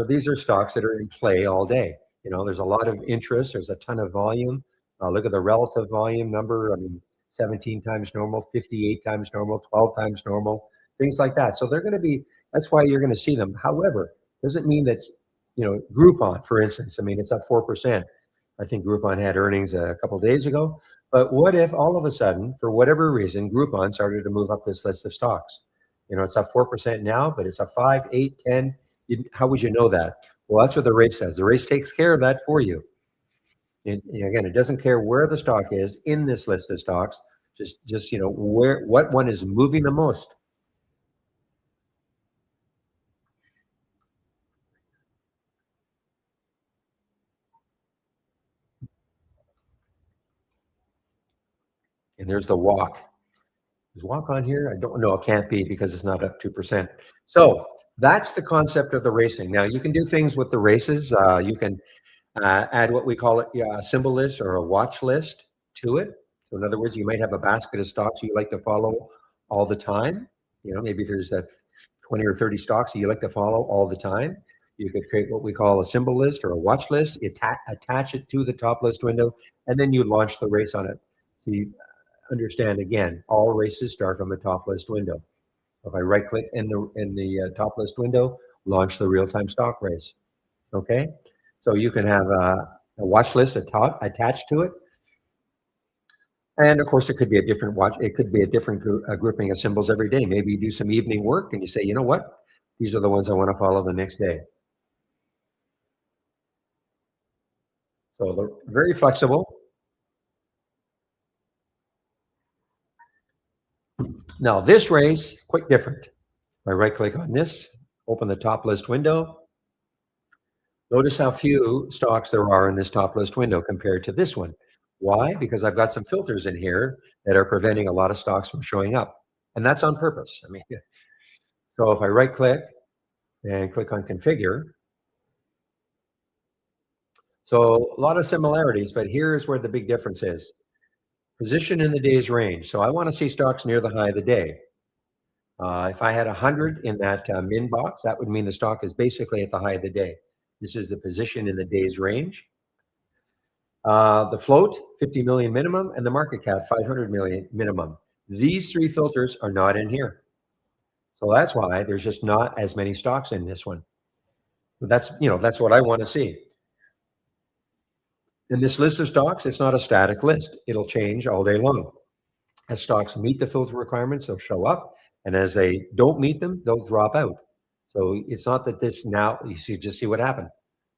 these are stocks that are in play all day. There's a lot of interest, there's a ton of volume. Look at the relative volume number. I mean, 17 times normal, 58 times normal, 12 times normal, things like that. So that's why you're going to see them. However, doesn't mean that's, Groupon, for instance, I mean, it's up 4%. I think Groupon had earnings a couple of days ago. But what if all of a sudden, for whatever reason, Groupon started to move up this list of stocks? It's up 4% now, but it's up 5, 8, 10. How would you know that? Well, that's what the race does. The race takes care of that for you. And again, it doesn't care where the stock is in this list of stocks. Just what one is moving the most. And there's the walk. Is walk on here? I don't know. It can't be because it's not up 2%. So that's the concept of the racing. Now you can do things with the races. You can add what we call it, yeah, a symbol list or a watch list to it. So in other words, you might have a basket of stocks you like to follow all the time. You know, maybe there's a 20 or 30 stocks that you like to follow all the time. You could create what we call a symbol list or a watch list, attach it to the top list window, and then you launch the race on it. So you understand again, all races start from the top list window. If I right click in the top list window, launch the real-time stock race. Okay, so you can have a watch list attached to it, and of course, it could be a different watch. It could be a different grouping of symbols every day. Maybe you do some evening work, and you say, you know what, these are the ones I want to follow the next day. So they're very flexible. Now this race, quite different. I right click on this, open the top list window. Notice how few stocks there are in this top list window compared to this one. Why? Because I've got some filters in here that are preventing a lot of stocks from showing up. And that's on purpose. I mean, so if I right click and click on configure, so a lot of similarities, but here's where the big difference is. Position in the day's range. So I want to see stocks near the high of the day. If I had 100 in that min box, that would mean the stock is basically at the high of the day. This is the position in the day's range. The float, 50 million minimum, and the market cap, 500 million minimum. These three filters are not in here. So that's why there's just not as many stocks in this one. But that's what I want to see. In this list of stocks, it's not a static list. It'll change all day long. As stocks meet the filter requirements, they'll show up. And as they don't meet them, they'll drop out. So it's not that this now, just see what happened.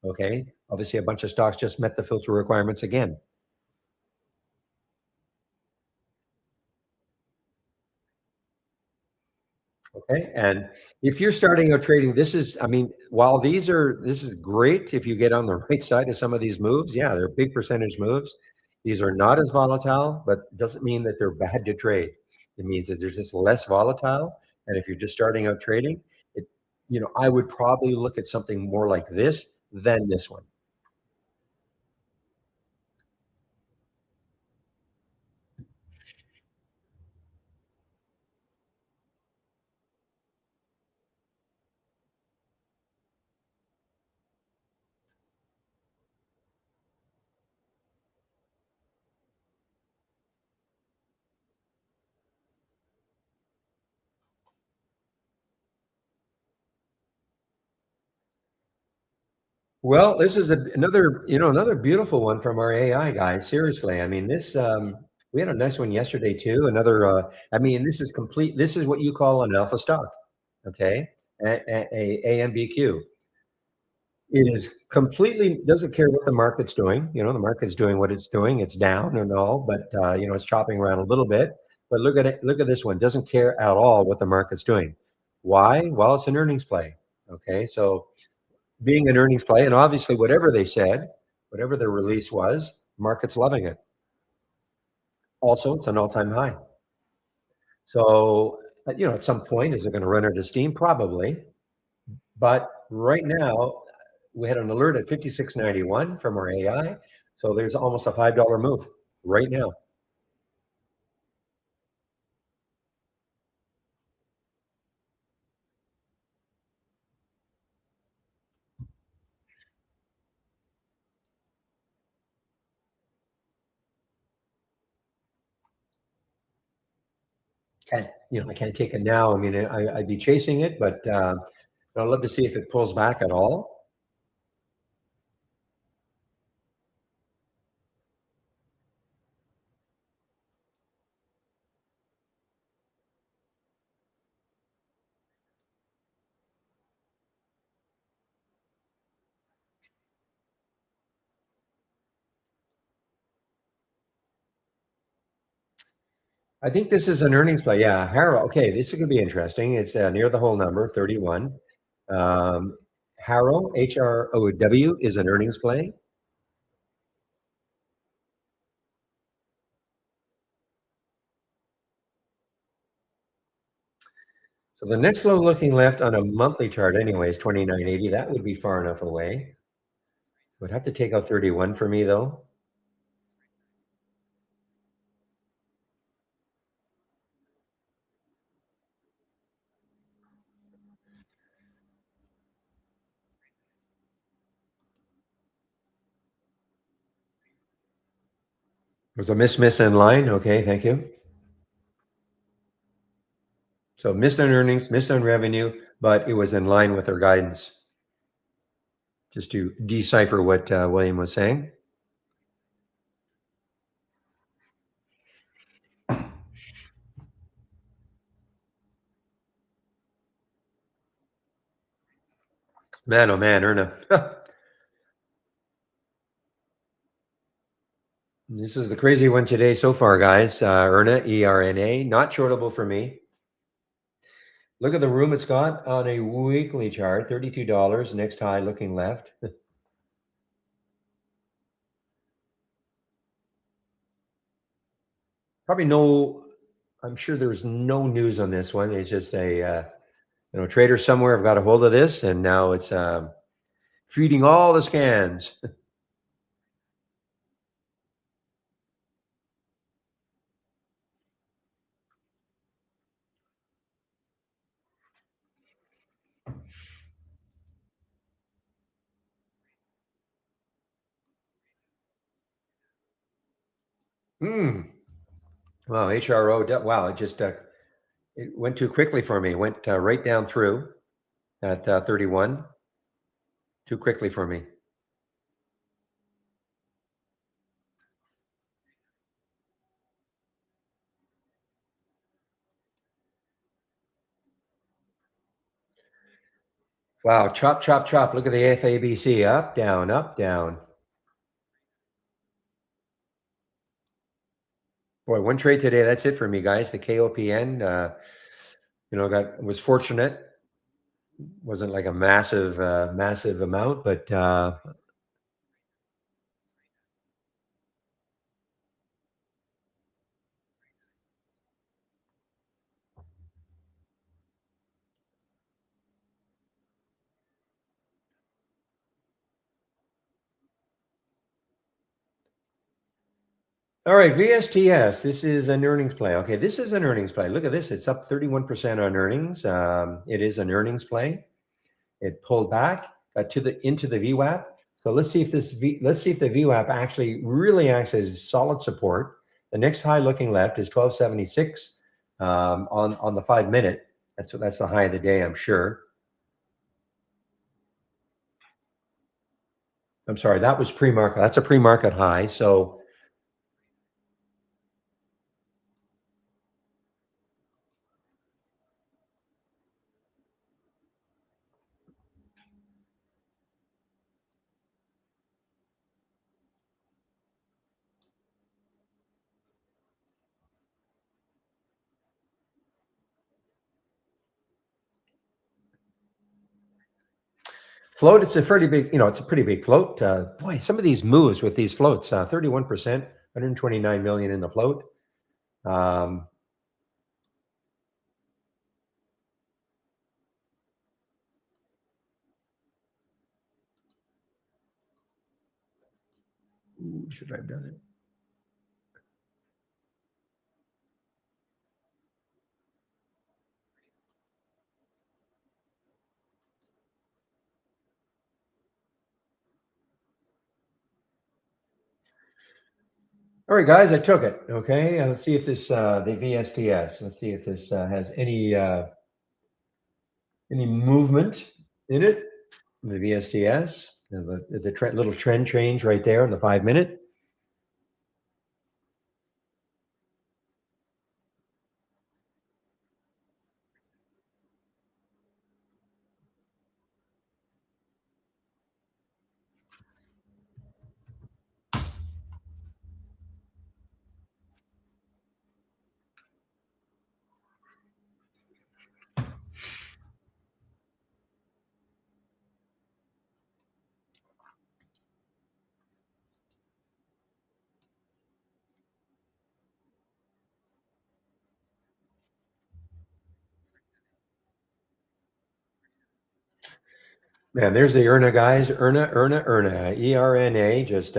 Okay. Obviously, a bunch of stocks just met the filter requirements again. Okay. And if you're starting out trading, while this is great if you get on the right side of some of these moves. Yeah, they're big percentage moves. These are not as volatile, but it doesn't mean that they're bad to trade. It means that they're just less volatile. And if you're just starting out trading, I would probably look at something more like this than this one. Well, this is another beautiful one from our AI guy. Seriously, I mean, we had a nice one yesterday too. This is complete. This is what you call an alpha stock, okay? A AMBQ. It is completely doesn't care what the market's doing. The market's doing what it's doing. It's down and all, but it's chopping around a little bit. But look at it. Look at this one. Doesn't care at all what the market's doing. Why? Well, it's an earnings play. Okay, so being an earnings play, and obviously whatever they said, whatever their release was, market's loving it. Also, it's an all-time high. So, at some point, is it going to run out of steam? Probably. But right now, we had an alert at 56.91 from our AI. So there's almost a $5 move right now. I can't take it now. I mean, I'd be chasing it, but I'd love to see if it pulls back at all. I think this is an earnings play. Yeah, Harrow. Okay, this is going to be interesting. It's near the whole number, 31. Harrow, HROW, is an earnings play. So the next low looking left on a monthly chart anyway is 29.80. That would be far enough away. Would have to take out 31 for me though. There's a miss in line. Okay, thank you. So missed on earnings, missed on revenue, but it was in line with our guidance. Just to decipher what William was saying. Man, oh man, Erna. This is the crazy one today so far, guys. Erna, ERNA, not shortable for me. Look at the room it's got on a weekly chart, $32, next high looking left. Probably no, I'm sure there's no news on this one. It's just a, trader somewhere have got a hold of this and now it's feeding all the scans. Hmm. Wow, HRO, wow, it went too quickly for me. It went right down through at 31. Too quickly for me. Wow, chop, chop, chop. Look at the FABC. Up, down, up, down. Boy, one trade today. That's it for me, guys. The KOPN, was fortunate. Wasn't like a massive amount, but all right, VSTS. This is an earnings play. Okay, this is an earnings play. Look at this. It's up 31% on earnings. It is an earnings play. It pulled back into the VWAP. So let's see if the VWAP actually really acts as solid support. The next high looking left is 1276 on the 5 minute. That's the high of the day, I'm sure. I'm sorry, that was pre-market. That's a pre-market high. So float, it's a pretty big, it's a pretty big float. Boy, some of these moves with these floats, 31%, 129 million in the float. Should I have done it? All right, guys, I took it. Okay, let's see if this the VSTS. Let's see if this has any movement in it. The VSTS, the little trend change right there in the 5 minute. Man, there's the Erna guys. Erna, ERNA. Just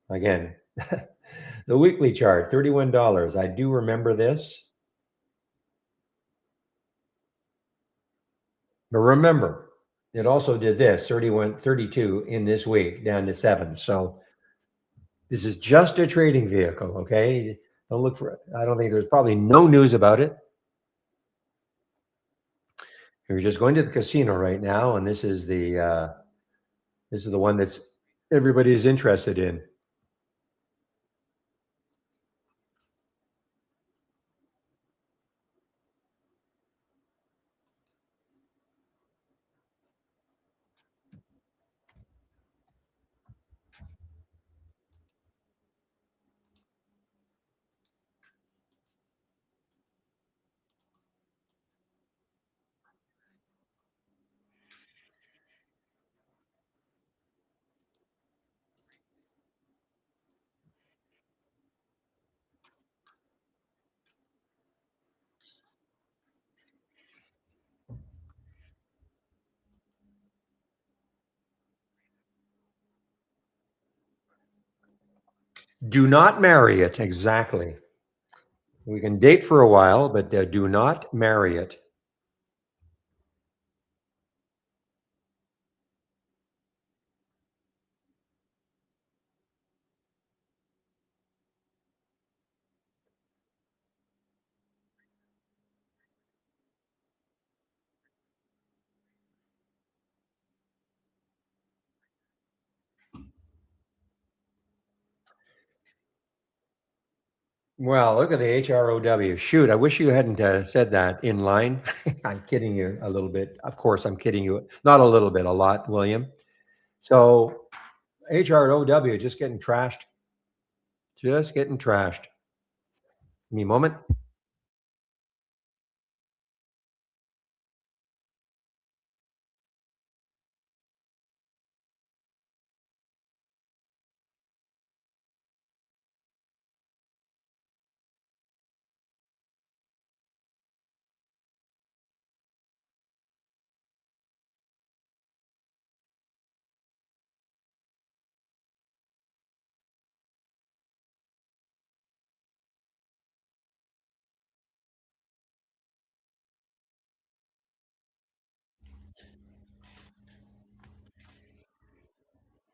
again, the weekly chart, $31. I do remember this, but remember, it also did this 31, 32 in this week down to seven. So this is just a trading vehicle. Okay, don't look for it. I don't think there's probably no news about it. You're just going to the casino right now, and this is the one that's everybody's interested in. Do not marry it. Exactly. We can date for a while, but do not marry it. Well, look at the HROW. Shoot, I wish you hadn't said that in line. I'm kidding you a little bit. Of course, I'm kidding you. Not a little bit, a lot, William. So, HROW just getting trashed. Just getting trashed. Give me a moment.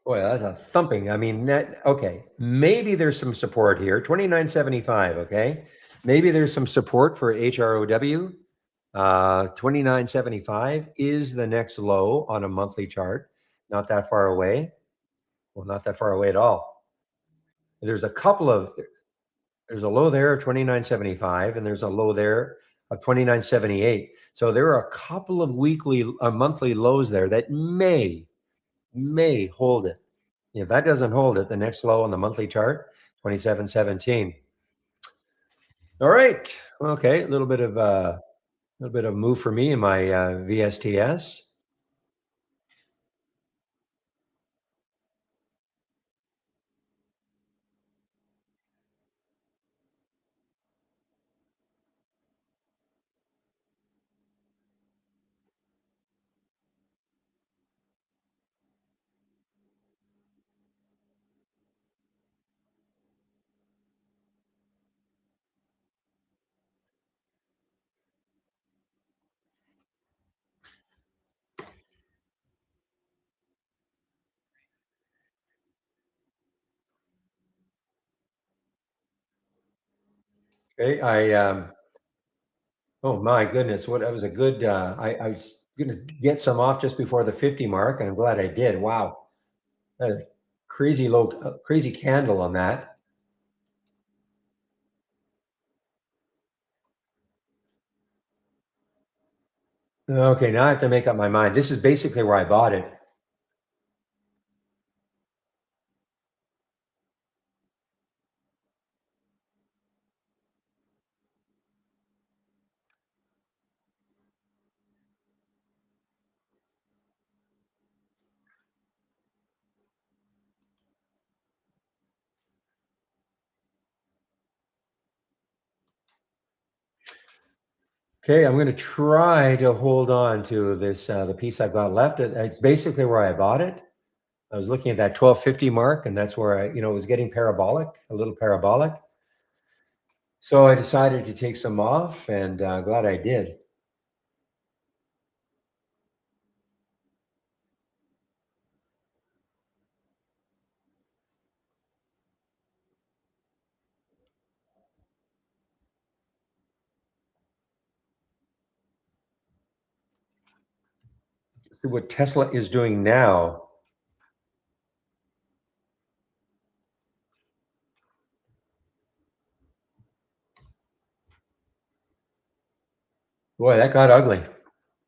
Boy, that's a thumping. I mean, okay. Maybe there's some support here. 29.75. Okay. Maybe there's some support for HROW. 29.75 is the next low on a monthly chart. Not that far away. Well, not that far away at all. There's a couple of there's a low there of 29.75 and there's a low there of 29.78. So there are a couple of monthly lows there that may hold it. If that doesn't hold it, the next low on the monthly chart, 27.17. All right. Okay, a little bit of move for me in my VSTS. Okay, oh my goodness, what that was a good. I was going to get some off just before the 50 mark, and I'm glad I did. Wow, a crazy low, crazy candle on that. Okay, now I have to make up my mind. This is basically where I bought it. Okay, I'm going to try to hold on to this the piece I've got left. It's basically where I bought it. I was looking at that 1250 mark, and that's where it was getting parabolic, a little parabolic. So I decided to take some off, and glad I did. See what Tesla is doing now. Boy, that got ugly.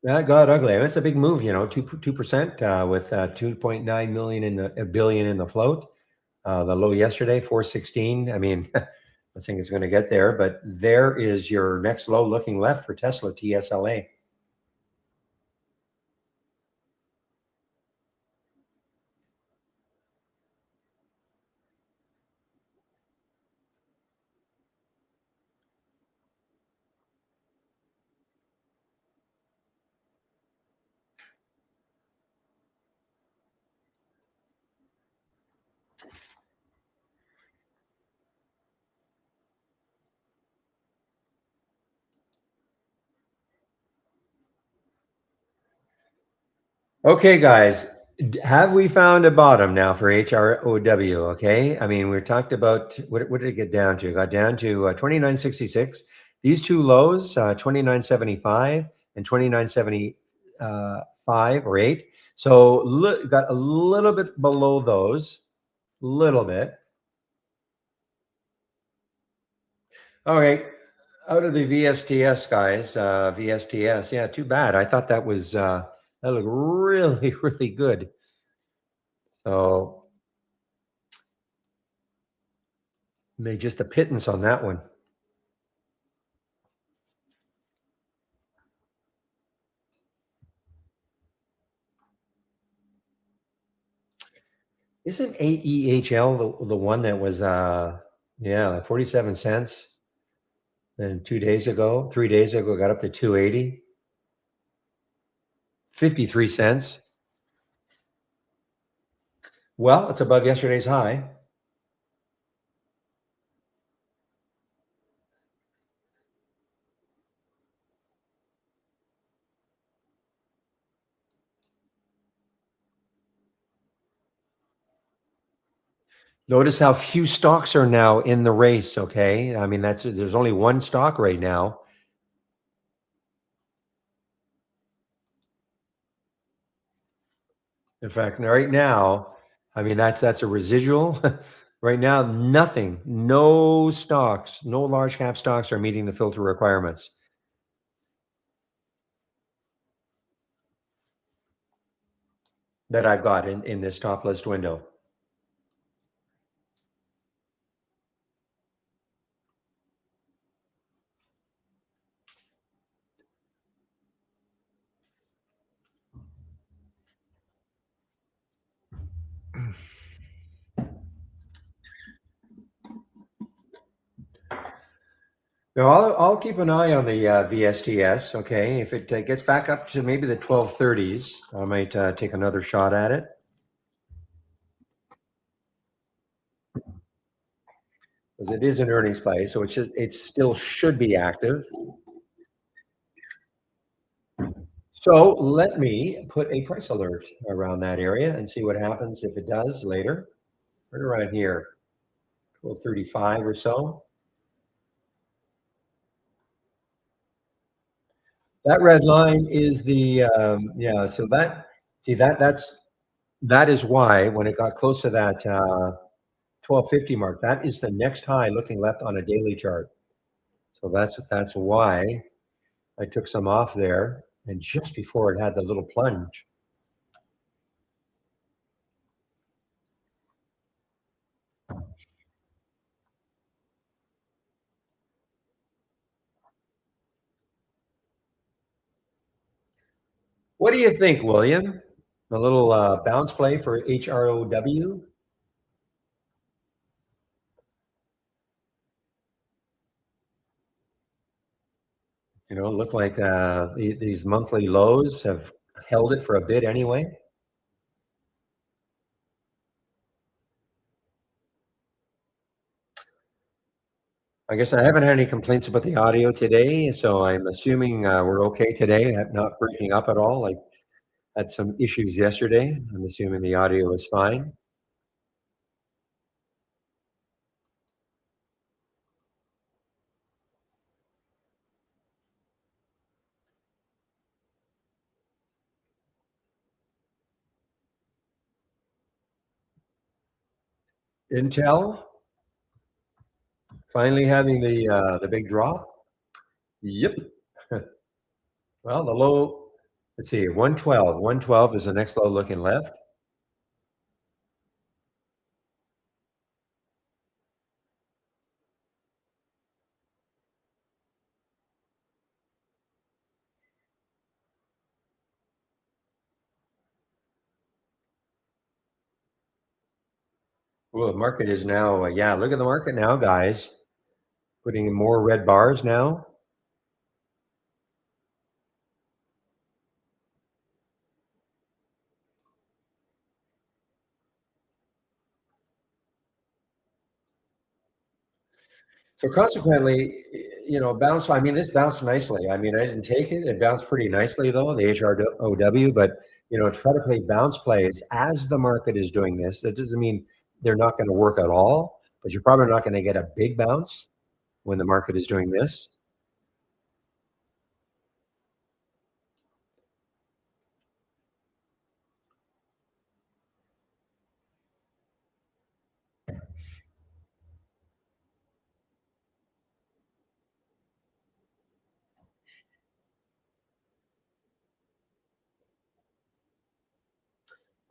That got ugly. That's a big move, 2% with 2.9 million in the a billion in the float. The low yesterday, 416. I mean, I think it's going to get there, but there is your next low looking left for Tesla TSLA. Okay, guys, have we found a bottom now for HROW? Okay, I mean, we talked about what did it get down to? It got down to 29.66. These two lows, 29.75 and 29.75 or 8. So got a little bit below those, little bit. All right, out of the VSTS guys, VSTS, yeah, too bad. I thought that was that looked really, really good. So made just a pittance on that one. Isn't AEHL the one that was yeah, like 47 cents? Then 2 days ago, 3 days ago, got up to 280, 53 cents. Well, it's above yesterday's high. Notice how few stocks are now in the race. Okay. I mean, there's only one stock right now. In fact, right now, I mean, that's a residual. Right now, nothing, no stocks, no large cap stocks are meeting the filter requirements that I've got in this top list window. Now, I'll keep an eye on the VSTS. Okay, if it gets back up to maybe the 1230s, I might take another shot at it, because it is an earnings play, so it still should be active. So let me put a price alert around that area and see what happens if it does later. Right around here, 1235 or so. That red line is the yeah. So that is why when it got close to that 1250 mark, that is the next high looking left on a daily chart. So that's why I took some off there, and just before it had the little plunge. What do you think, William? A little bounce play for HROW? Look like these monthly lows have held it for a bit anyway. I guess I haven't had any complaints about the audio today, so I'm assuming we're okay today, not breaking up at all. I had some issues yesterday. I'm assuming the audio is fine. Intel finally having the big drop. Yep. Well, the low, let's see, 112. 112 is the next low looking left. Well, the market is now, yeah, look at the market now, guys. Putting in more red bars now. So consequently, bounce. I mean, this bounced nicely. I mean, I didn't take it. It bounced pretty nicely though, the HROW. But try to play bounce plays as the market is doing this. That doesn't mean they're not going to work at all, but you're probably not going to get a big bounce when the market is doing this.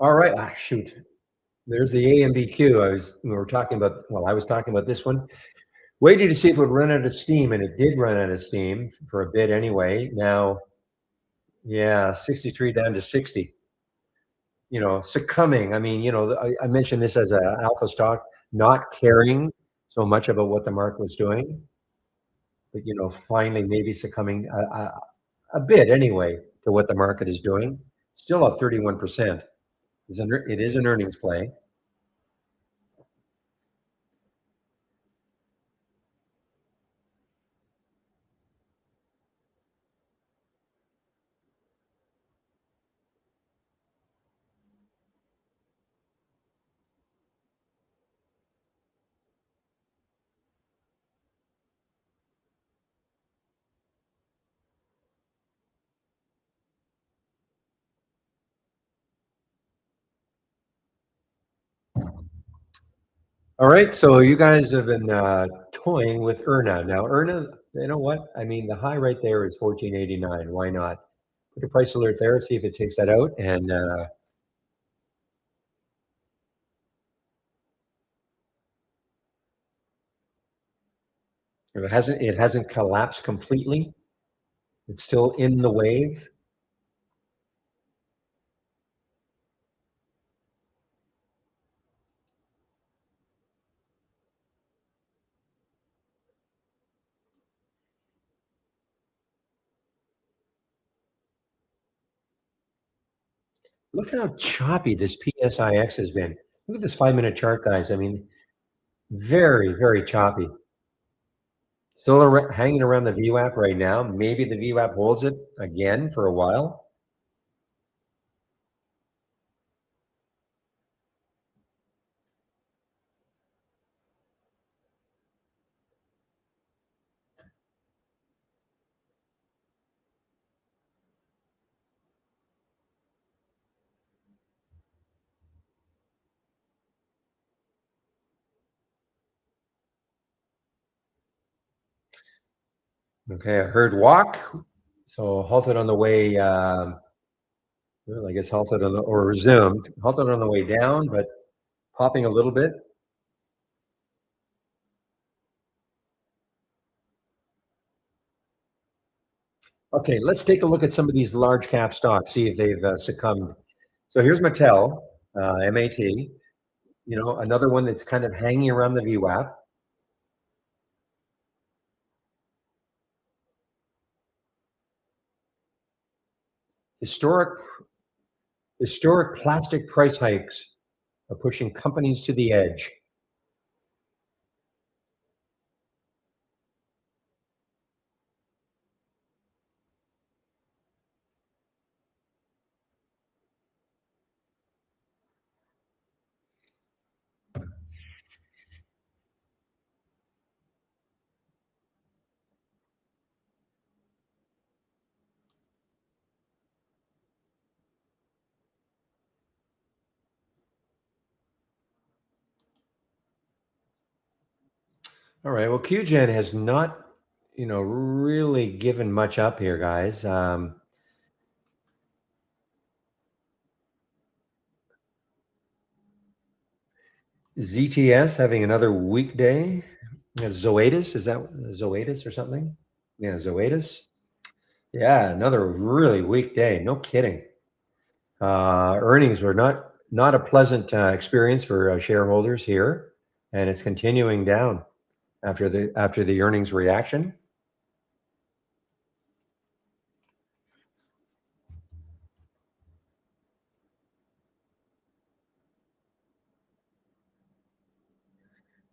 All right. Ah, shoot. There's the AMBQ. I was talking about this one. Waiting to see if it would run out of steam, and it did run out of steam for a bit anyway. Now, yeah, 63 down to 60. Succumbing. I mean, I mentioned this as a alpha stock, not caring so much about what the market was doing, but finally maybe succumbing a bit anyway to what the market is doing. Still up 31%. It is an earnings play. All right, so you guys have been toying with ERNA. Now, ERNA, you know what? I mean, the high right there is 14.89. Why not? Put a price alert there, see if it takes that out, and it hasn't collapsed completely. It's still in the wave. Look how choppy this PSIX has been. Look at this 5-minute chart, guys. I mean, very, very choppy. Still hanging around the VWAP right now. Maybe the VWAP holds it again for a while. Okay, I heard walk. So halted on the way, well, I guess halted on the, or resumed, halted on the way down, but popping a little bit. Okay, let's take a look at some of these large cap stocks, see if they've succumbed. So here's Mattel, MAT, another one that's kind of hanging around the VWAP. Historic historic plastic price hikes are pushing companies to the edge. All right. Well, QGen has not, really given much up here, guys. ZTS having another weekday. Zoetis, is that Zoetis or something? Yeah, Zoetis. Yeah, another really weak day. No kidding. Earnings were not a pleasant experience for shareholders here, and it's continuing down after the earnings reaction.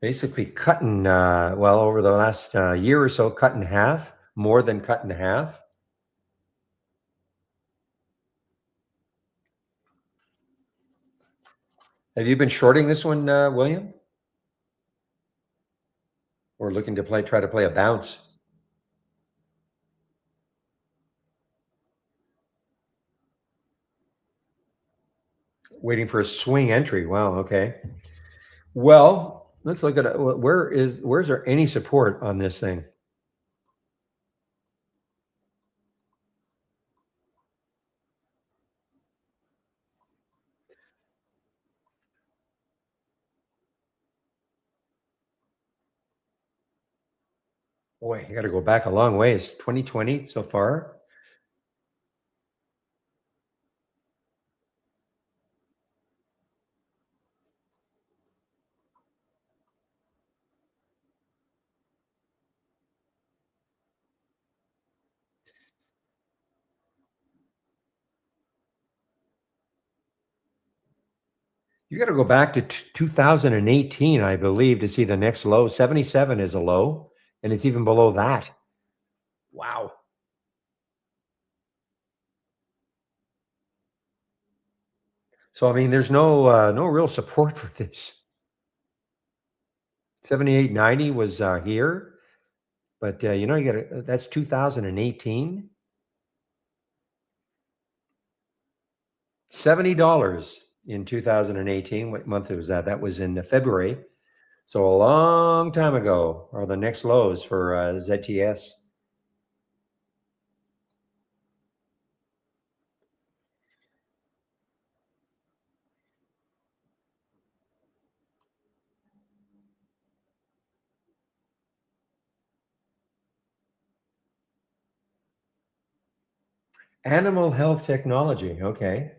Basically, cutting well over the last year or so, cut in half, more than cut in half. Have you been shorting this one, William, or looking to try to play a bounce, waiting for a swing entry? Wow. Okay. Well, let's look at where's there any support on this thing? Boy, you got to go back a long ways. 2020 so far. You got to go back to 2018, I believe, to see the next low. 77 is a low, and it's even below that. Wow. So I mean, there's no real support for this. 78.90 was here, but you got to that's 2018. $70 in 2018. What month was that? That was in February. So a long time ago are the next lows for ZTS. Animal health technology. Okay.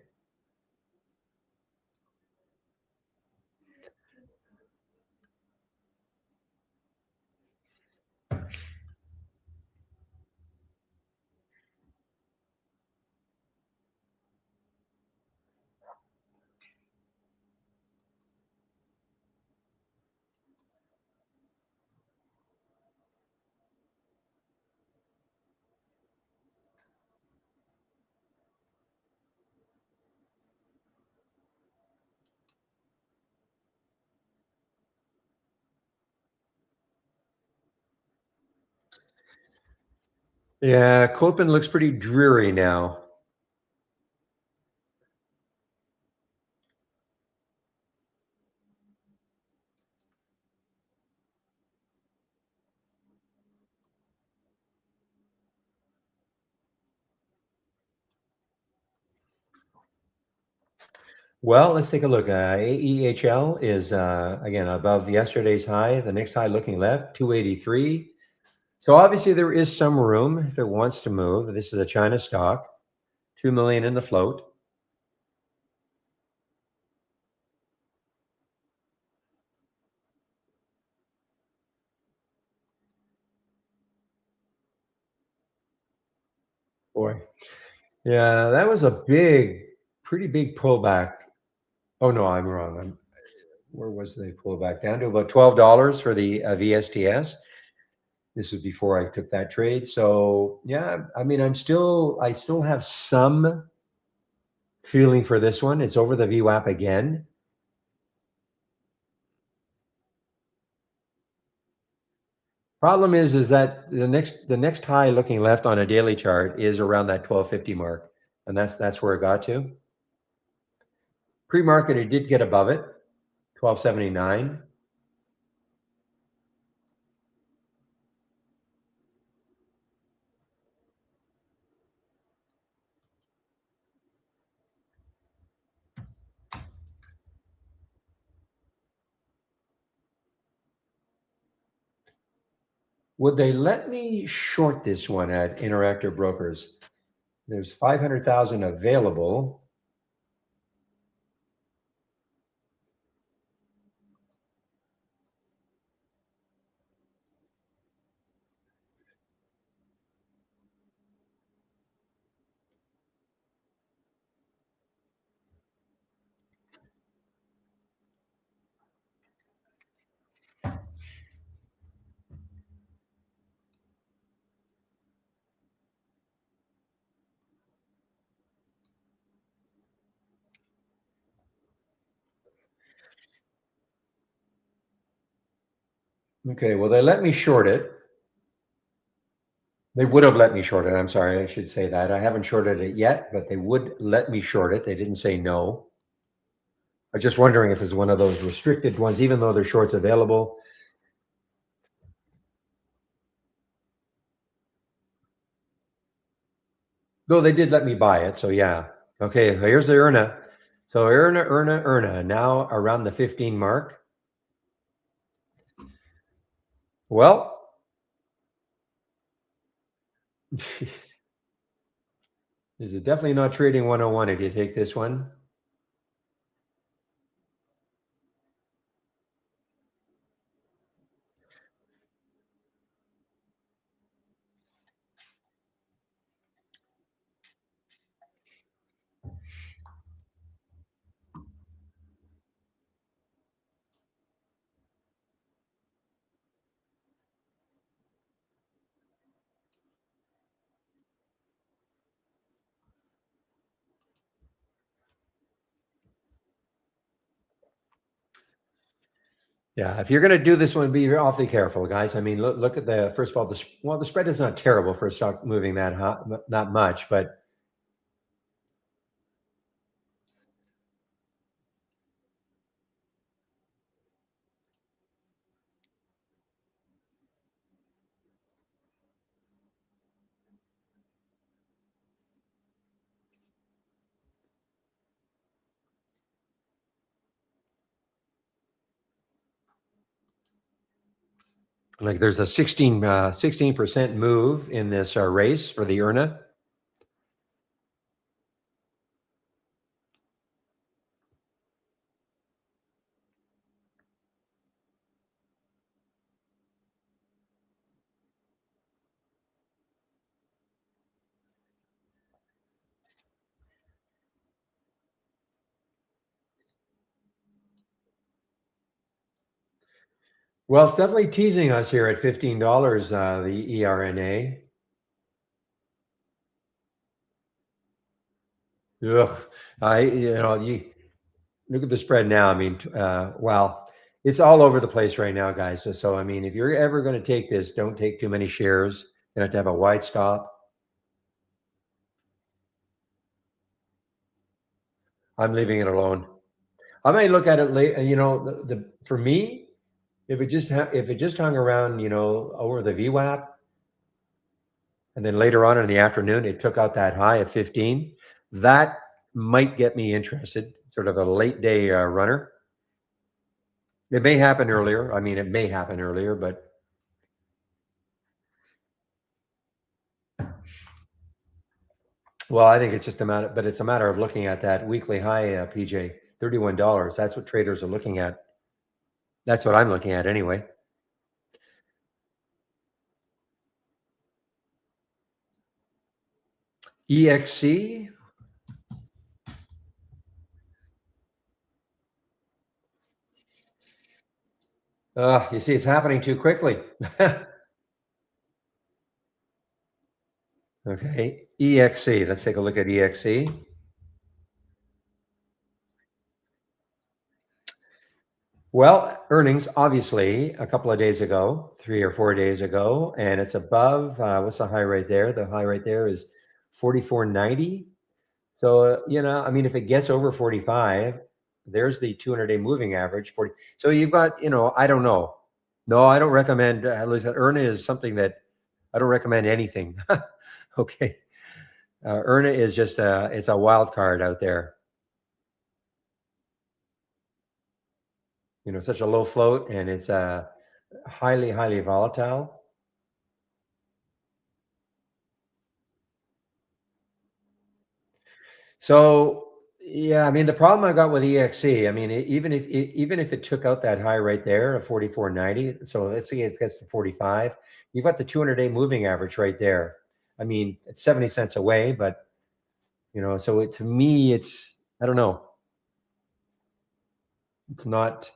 Yeah, Copen looks pretty dreary now. Well, let's take a look. AEHL is again above yesterday's high. The next high looking left, 283. So obviously there is some room if it wants to move. This is a China stock, 2 million in the float. Boy, Yeah, that was a big, pretty big pullback. Oh no, I'm wrong. Where was the pullback? Down to about $12 for the VSTS. This is before I took that trade. So yeah, I mean, I still have some feeling for this one. It's over the VWAP again. Problem is that the next high looking left on a daily chart is around that 1250 mark, and that's where it got to. Pre-market, it did get above it, 1279. Would they let me short this one at Interactive Brokers? There's 500,000 available. Okay, well, they let me short it. They would have let me short it. I'm sorry, I should say that. I haven't shorted it yet, but they would let me short it. They didn't say no. I was just wondering if it's one of those restricted ones, even though there's shorts available. No, they did let me buy it. So yeah. Okay, here's the ERNA. So ERNA, now around the 15 mark. Well, this is definitely not trading 101 if you take this one. Yeah, if you're going to do this one, be awfully careful, guys. I mean, look at the first of all, the spread is not terrible for a stock moving that hot, not much, but like there's a 16% move in this race for the ERNA. Well, it's definitely teasing us here at $15, the ERNA. Ugh, you look at the spread now. I mean, well, it's all over the place right now, guys. So I mean, if you're ever going to take this, don't take too many shares. You have to have a wide stop. I'm leaving it alone. I might look at it late. The for me, if it just hung around, over the VWAP, and then later on in the afternoon, it took out that high of 15. That might get me interested. Sort of a late day runner. It may happen earlier. I mean, it may happen earlier, but well, I think it's just a matter. But it's a matter of looking at that weekly high, PJ, $31. That's what traders are looking at. That's what I'm looking at anyway. EXC. You see, it's happening too quickly. Okay, EXC. Let's take a look at EXC. Well, earnings obviously a couple of days ago, 3 or 4 days ago, and it's above. What's the high right there? The high right there is 44.90. So I mean, if it gets over 45, there's the 200-day moving average. 40. So you've got, I don't know. No, I don't recommend. At least Earna is something that I don't recommend anything. Okay, Earna is just it's a wild card out there. Such a low float, and it's highly, highly volatile. So yeah, I mean, the problem I got with EXC, I mean, even if it took out that high right there of 44.90, so let's say it gets to 45, you've got the 200-day moving average right there. I mean, it's 70 cents away, but so to me, it's, I don't know, it's not,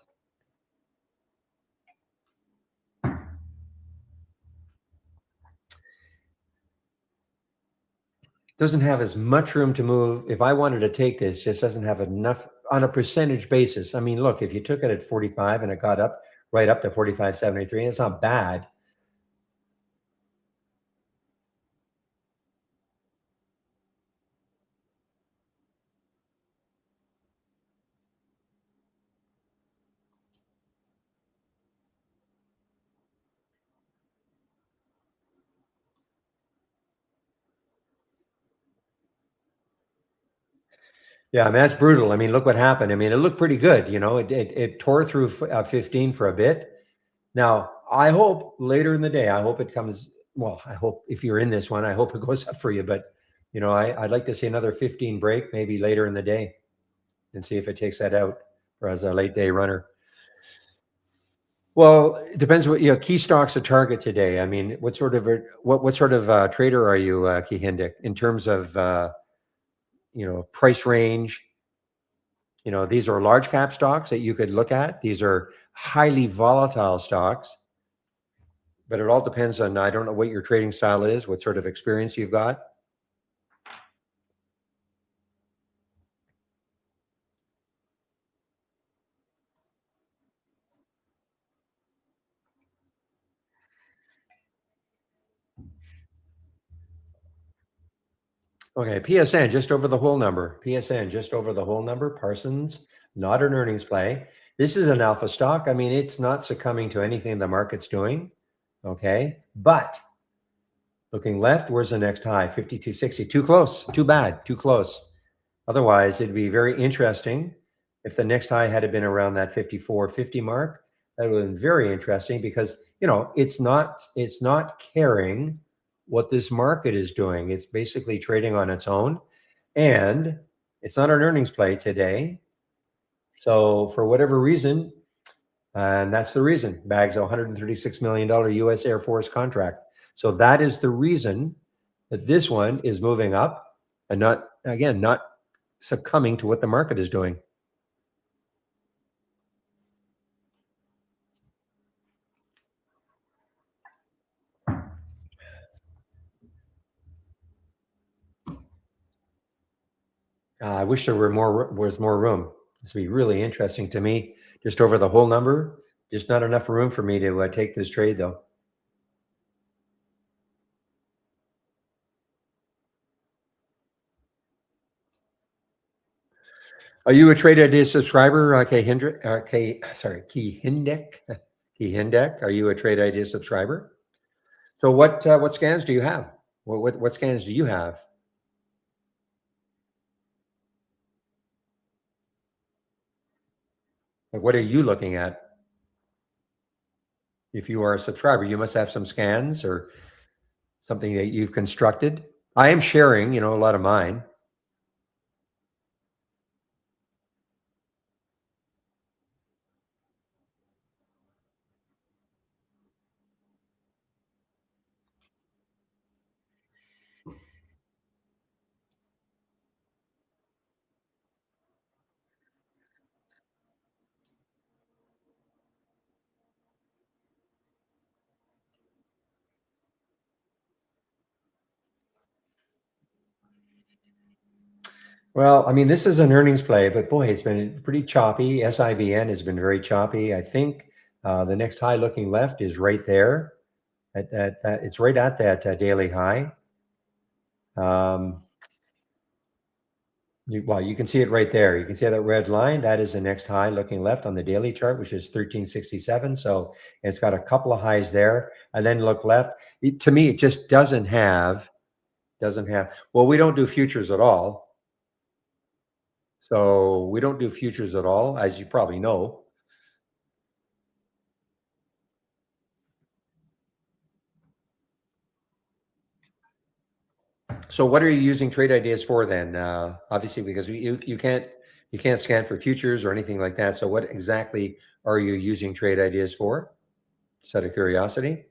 doesn't have as much room to move. If I wanted to take this, just doesn't have enough on a percentage basis. I mean, look, if you took it at 45 and it got up right up to 45.73, it's not bad. Yeah, I mean, that's brutal. I mean, look what happened. I mean, it looked pretty good. It tore through 15 for a bit. Now, I hope later in the day, I hope it comes. Well, I hope if you're in this one, I hope it goes up for you. But I'd like to see another 15 break maybe later in the day and see if it takes that out for as a late day runner. Well, it depends what key stocks to target today. I mean, what sort of trader are you, Key Hindick, in terms of price range? These are large cap stocks that you could look at. These are highly volatile stocks, but it all depends on, I don't know what your trading style is, what sort of experience you've got. Okay, PSN just over the whole number. PSN just over the whole number. Parsons, not an earnings play. This is an alpha stock. I mean, it's not succumbing to anything the market's doing. Okay, but looking left, where's the next high? 52.60. Too close. Too bad. Too close. Otherwise, it'd be very interesting if the next high had been around that 54.50 mark. That would have been very interesting because it's not caring what this market is doing. It's basically trading on its own, and it's not an earnings play today. So for whatever reason, and that's the reason, bags a $136 million US Air Force contract. So that is the reason that this one is moving up and not succumbing to what the market is doing. I wish there was more room. This would be really interesting to me. Just over the whole number, just not enough room for me to take this trade, though. Are you a Trade Idea subscriber, Key Hindeck? Key Hindeck, are you a Trade Idea subscriber? So what scans do you have? What scans do you have? Like, what are you looking at? If you are a subscriber, you must have some scans or something that you've constructed. I am sharing, a lot of mine. Well, I mean, this is an earnings play, but boy, it's been pretty choppy. SIBN has been very choppy. I think the next high looking left is right there. It's right at that daily high. Um, well, you can see it right there. You can see that red line. That is the next high looking left on the daily chart, which is 1367. So it's got a couple of highs there. And then look left. To me, it just doesn't have. Well, we don't do futures at all. So we don't do futures at all, as you probably know. So what are you using trade ideas for then? Obviously, because you can't scan for futures or anything like that. So what exactly are you using trade ideas for? Just out of curiosity.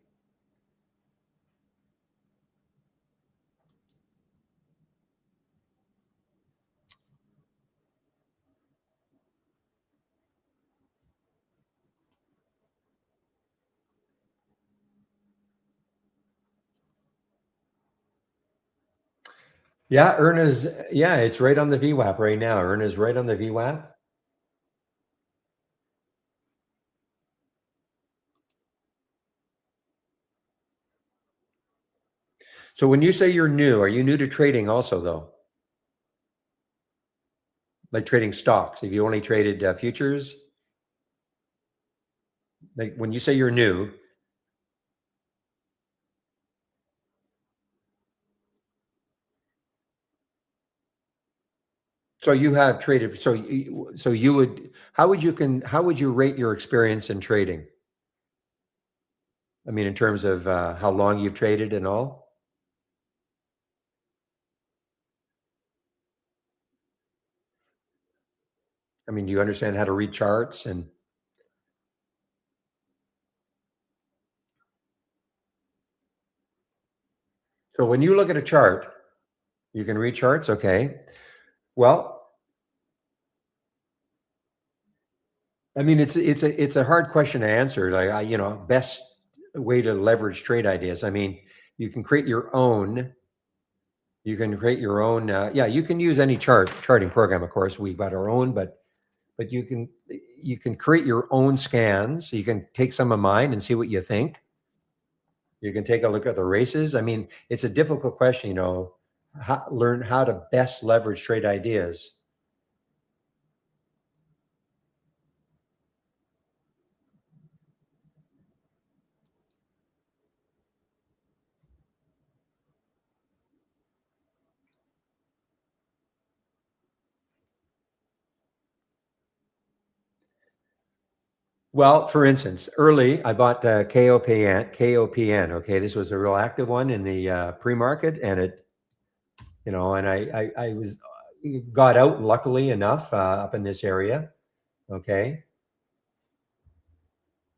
Yeah, Erna's. Yeah, it's right on the VWAP right now. Erna's right on the VWAP. So when you say you're new, are you new to trading also though? Like trading stocks? Have you only traded futures? Like when you say you're new, so you have traded. So you would. How would you rate your experience in trading? I mean, in terms of how long you've traded and all. I mean, do you understand how to read charts? And so when you look at a chart, you can read charts. Okay. Well, I mean, it's a hard question to answer. Like, best way to leverage trade ideas. I mean, you can create your own. You can create your own. Yeah, you can use any charting program. Of course, we've got our own, but you can create your own scans. You can take some of mine and see what you think. You can take a look at the races. I mean, it's a difficult question. Learn how to best leverage trade ideas. Well, for instance, early I bought KOPN. KOPN. Okay, this was a real active one in the pre-market, and I was got out luckily enough up in this area. Okay,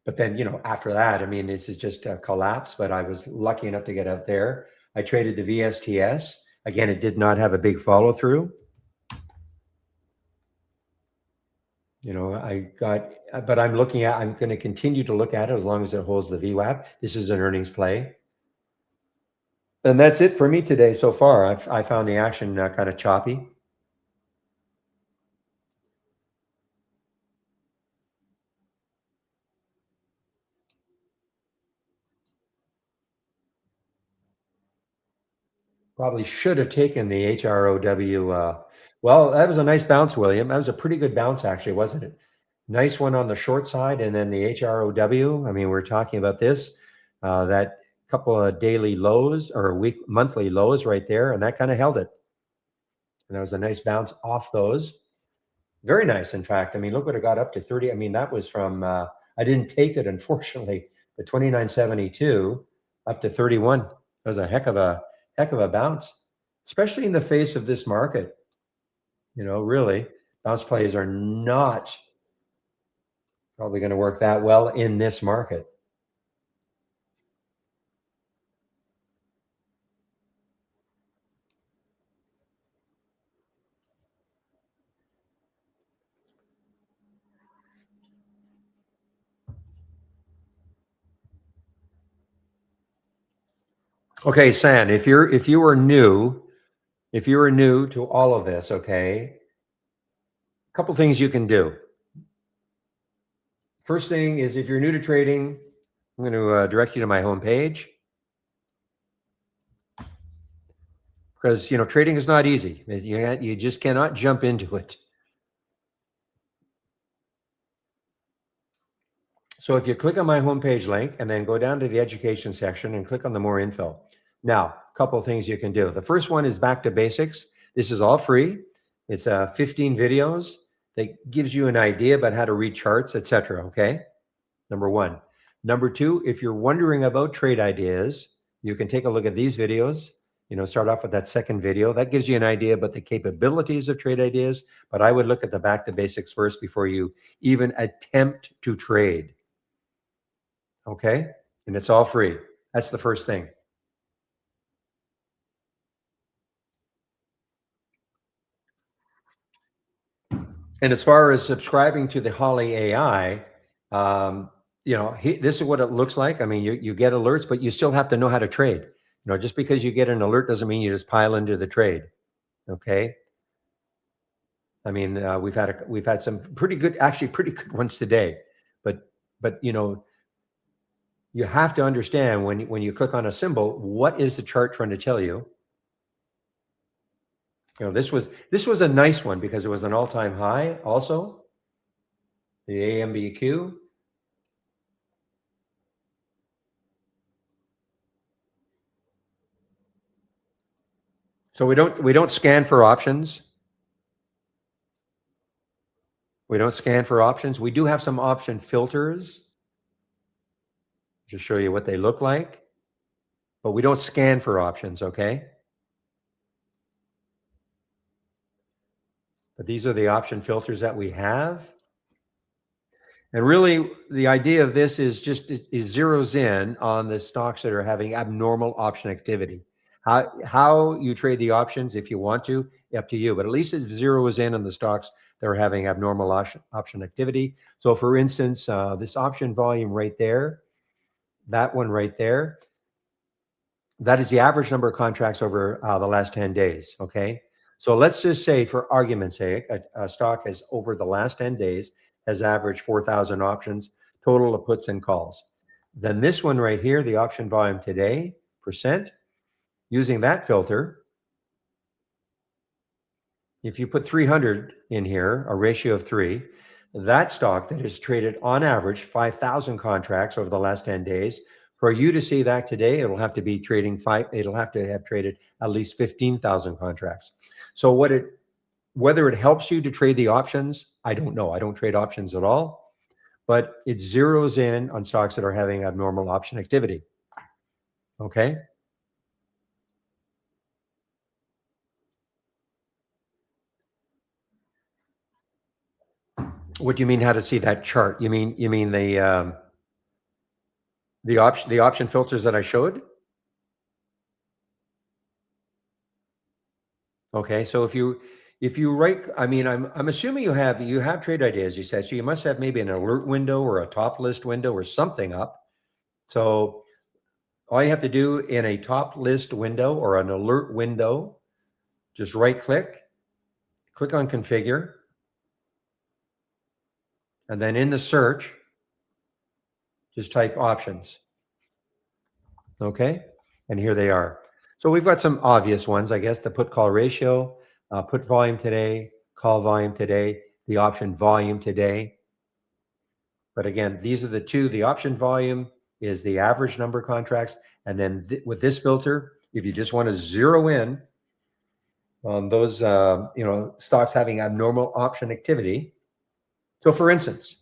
but then after that, I mean, this is just a collapse. But I was lucky enough to get out there. I traded the VSTS. Again, it did not have a big follow through. But I'm going to continue to look at it as long as it holds the VWAP. This is an earnings play. And that's it for me today so far. I found the action kind of choppy. Probably should have taken the HROW. Well, that was a nice bounce, William. That was a pretty good bounce, actually, wasn't it? Nice one on the short side, and then the HROW. I mean, we're talking about this, that couple of daily lows or monthly lows right there, and that kind of held it. And that was a nice bounce off those. Very nice, in fact. I mean, look what it got up to 30. I mean, that was from I didn't take it, unfortunately, but 29.72 up to 31. That was a heck of a bounce, especially in the face of this market. Really, bounce plays are not probably going to work that well in this market. Okay, San, if you are new, if you're new to all of this, okay, a couple things you can do. First thing is, if you're new to trading, I'm going to direct you to my homepage, because trading is not easy. You just cannot jump into it. So if you click on my homepage link and then go down to the education section and click on the more info. Now, a couple of things you can do. The first one is back to basics. This is all free. It's 15 videos that gives you an idea about how to read charts, etc. Okay, number one. Number two, if you're wondering about trade ideas, you can take a look at these videos. Start off with that second video. That gives you an idea about the capabilities of trade ideas, but I would look at the back to basics first before you even attempt to trade. Okay, and it's all free. That's the first thing. And as far as subscribing to the Holly AI, this is what it looks like. I mean, you get alerts, but you still have to know how to trade. Just because you get an alert doesn't mean you just pile into the trade. Okay. I mean, we've had some pretty good ones today, but you have to understand when you click on a symbol, what is the chart trying to tell you? This was a nice one because it was an all-time high also, the AMBQ. So we don't scan for options. We don't scan for options. We do have some option filters to show you what they look like, but we don't scan for options, okay? But these are the option filters that we have. And really, the idea of this is zeroes in on the stocks that are having abnormal option activity. How you trade the options, if you want to, up to you. But at least it zeroes in on the stocks that are having abnormal option activity. So, for instance, this option volume right there, that one right there, that is the average number of contracts over the last 10 days. Okay. So let's just say, for argument's sake, a stock has, over the last 10 days, has averaged 4,000 options, total of puts and calls. Then this one right here, the option volume today, percent, using that filter, if you put 300 in here, a ratio of 3, that stock that has traded on average 5,000 contracts over the last 10 days, for you to see that today, it'll have to be trading it'll have to have traded at least 15,000 contracts. So whether it helps you to trade the options, I don't know. I don't trade options at all, but it zeroes in on stocks that are having abnormal option activity. Okay. What do you mean, how to see that chart? You mean the option filters that I showed? Okay, so if you write, I mean, I'm assuming you have trade ideas, you said, so you must have maybe an alert window or a top list window or something up. So all you have to do in a top list window or an alert window, just right click on configure, and then in the search, just type options. Okay, and here they are. So we've got some obvious ones, I guess: the put call ratio, put volume today, call volume today, the option volume today. But again, these are the two. The option volume is the average number of contracts. And then with this filter, if you just want to zero in on those stocks having abnormal option activity. So for instance,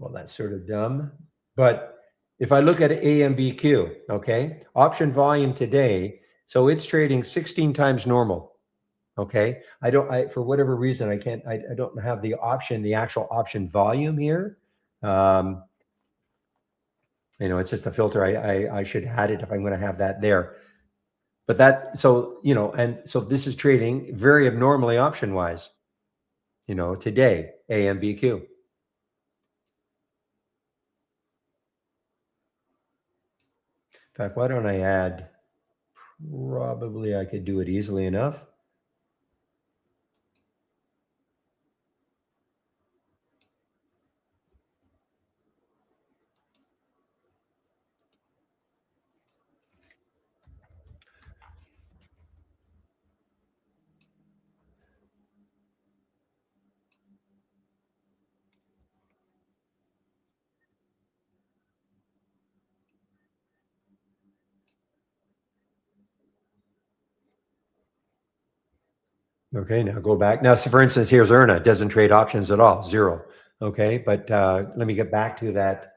well, that's sort of dumb, but if I look at AMBQ, okay, option volume today, so it's trading 16 times normal. Okay, for whatever reason, I don't have the actual option volume here. It's just a filter. I should add it if I'm going to have that there. But so this is trading very abnormally option wise, today, AMBQ. In fact, why don't I add, probably I could do it easily enough. Okay, now go back. Now, so for instance, here's Erna, doesn't trade options at all, zero. Okay, but let me get back to that.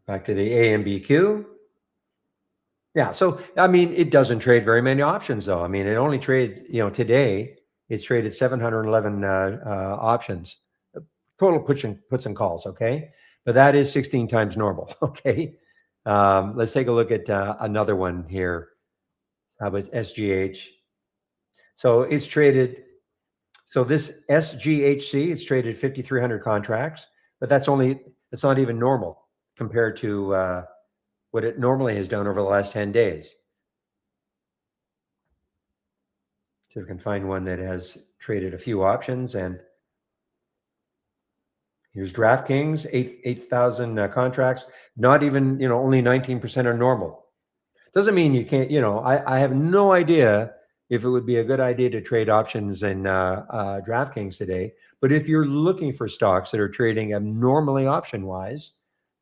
Back to the AMBQ. Yeah, so I mean, it doesn't trade very many options, though. I mean, it only trades, today it's traded 711 options, total puts and calls. Okay, but that is 16 times normal. Okay, let's take a look at another one here. How about SGH? So it's traded. So this SGHC, it's traded 5,300 contracts, but it's not even normal compared to what it normally has done over the last 10 days. So we can find one that has traded a few options, and here's DraftKings, 8,000 contracts, not even, only 19% are normal. Doesn't mean you can't, I have no idea if it would be a good idea to trade options in DraftKings today. But if you're looking for stocks that are trading abnormally option wise,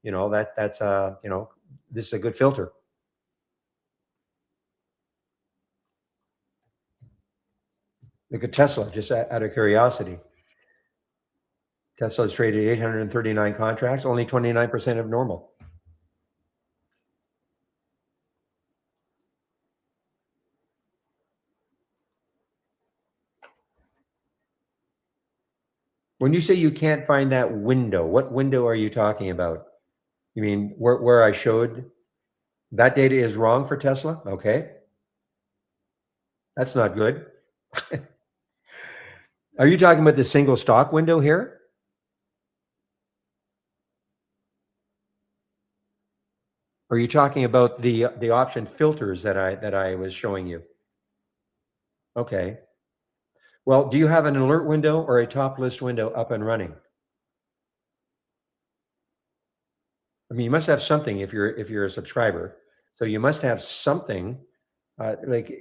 that's this is a good filter. Look at Tesla, just out of curiosity. Tesla's traded 839 contracts, only 29% of normal. When you say you can't find that window, what window are you talking about? You mean where I showed that data is wrong for Tesla? Okay. That's not good. Are you talking about the single stock window here? Or are you talking about the option filters that I was showing you? Okay. Well, do you have an alert window or a top list window up and running? I mean, you must have something if you're a subscriber. So you must have something like like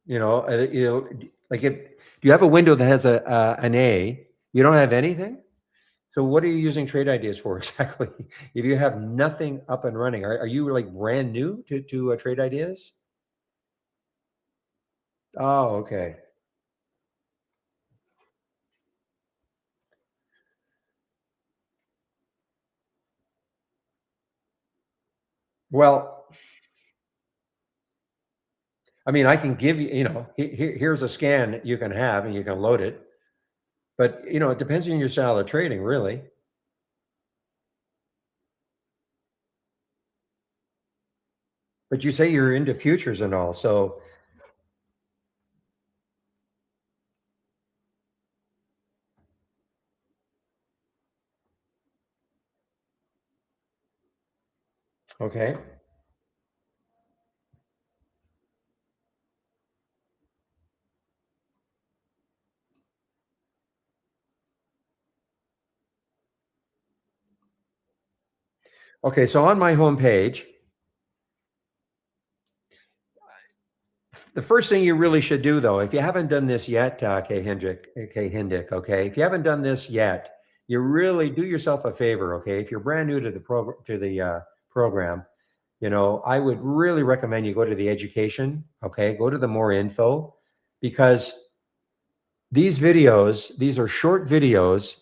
if do you have a window that has an A? You don't have anything. So what are you using trade ideas for exactly? If you have nothing up and running, are you like brand new to trade ideas? Oh, okay. Well, I mean, I can give you, here's a scan you can have and you can load it. But, it depends on your style of trading, really. But you say you're into futures and all. So, okay. Okay. So on my homepage, the first thing you really should do, though, if you haven't done this yet, K. Hindick, okay, if you haven't done this yet, you really do yourself a favor, okay? If you're brand new to the program, I would really recommend you go to the education, okay? Go to the more info, because these are short videos,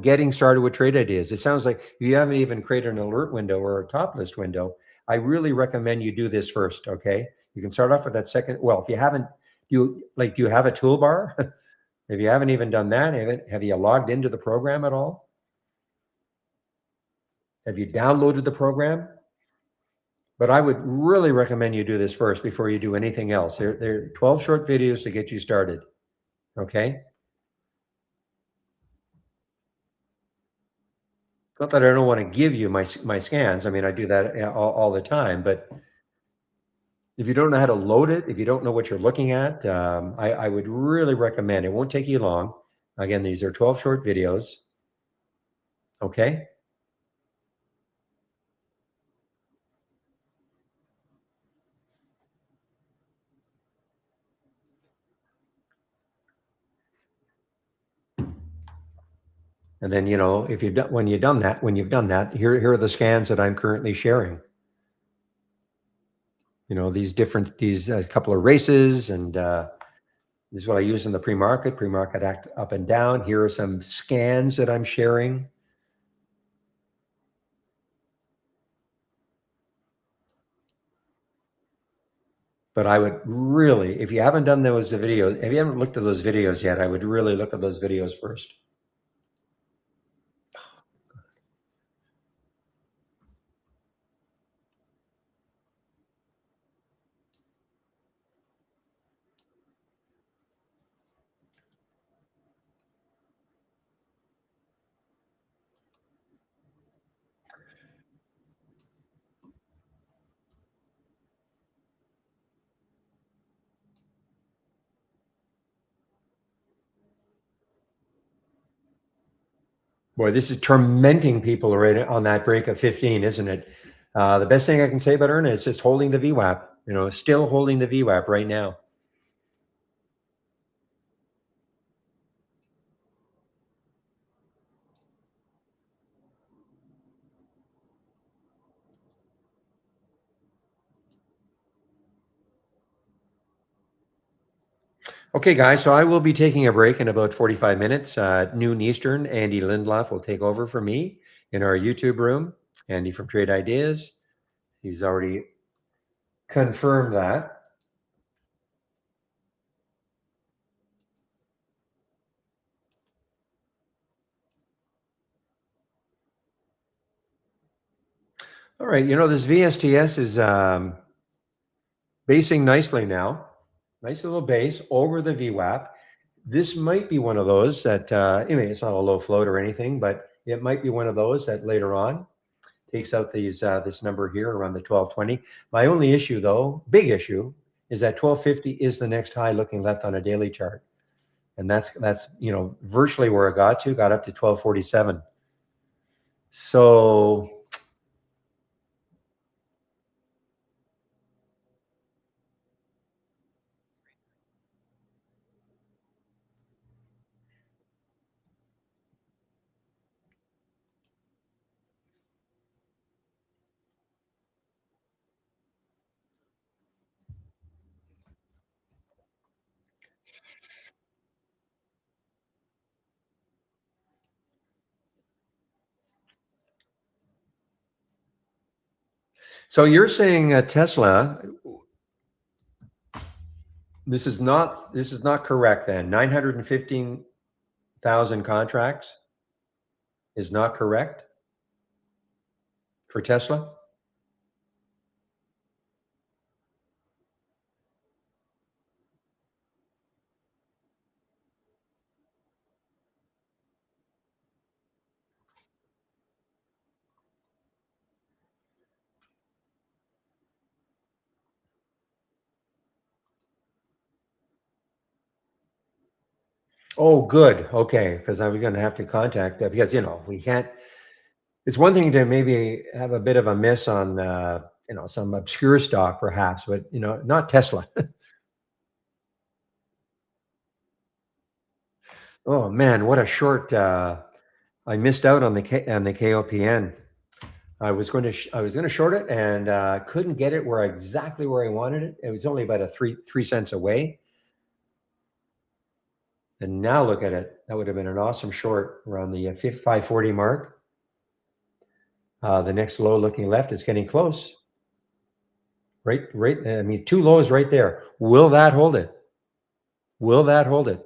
getting started with trade ideas. It sounds like you haven't even created an alert window or a top list window. I really recommend you do this first, okay? You can start off with that second. Well, if you haven't, do you have a toolbar? If you haven't even done that, have you logged into the program at all? Have you downloaded the program? But I would really recommend you do this first before you do anything else. There are 12 short videos to get you started. Okay. Not that I don't want to give you my scans. I mean, I do that all the time. But if you don't know how to load it, if you don't know what you're looking at, I would really recommend. It won't take you long. Again, these are 12 short videos. Okay. And then, if you've done when you've done that, here are the scans that I'm currently sharing. These couple of races, and this is what I use in the pre-market act up and down. Here are some scans that I'm sharing. But I would really, if you haven't done those videos, if you haven't looked at those videos yet, I would really look at those videos first. Boy, this is tormenting people right on that break of 15, isn't it? The best thing I can say about Erna is just holding the VWAP, still holding the VWAP right now. Okay, guys, so I will be taking a break in about 45 minutes. Noon Eastern, Andy Lindloff will take over for me in our YouTube room. Andy from Trade Ideas. He's already confirmed that. All right, this VSTS is basing nicely now. Nice little base over the VWAP. This might be one of those that, it's not a low float or anything, but it might be one of those that later on takes out this number here around the 1220. My only issue, though, big issue, is that 1250 is the next high looking left on a daily chart. And that's virtually where it got up to 1247. So you're saying Tesla, this is not correct then. 915,000 contracts is not correct for Tesla? Oh, good. Okay, because I was going to have to contact that because we can't. It's one thing to maybe have a bit of a miss on some obscure stock perhaps, but not Tesla. Oh man, what a short! I missed out on the KOPN. I was going to short it and couldn't get it exactly where I wanted it. It was only about a three cents away. And now look at it. That would have been an awesome short around the 540 mark. The next low looking left is getting close. Right. I mean, two lows right there. Will that hold it? Will that hold it?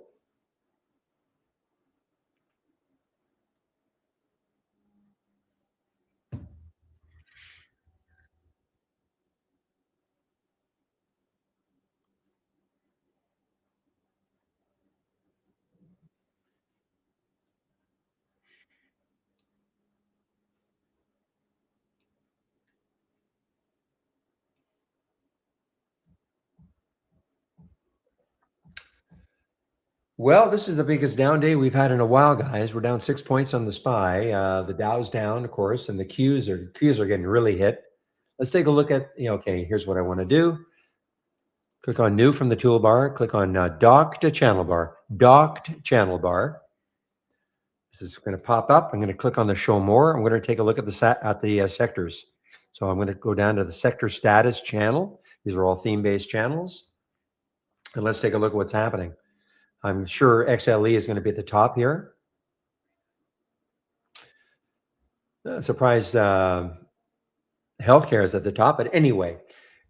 Well, this is the biggest down day we've had in a while, guys. We're down 6 points on the SPY. The Dow's down, of course, and the Qs are getting really hit. Let's take a look at, okay, here's what I want to do. Click on New from the toolbar. Click on Docked Channel Bar. Docked Channel Bar. This is going to pop up. I'm going to click on the Show More. I'm going to take a look at the sectors. So I'm going to go down to the sector status channel. These are all theme-based channels. And let's take a look at what's happening. I'm sure XLE is going to be at the top here. Surprised healthcare is at the top, but anyway,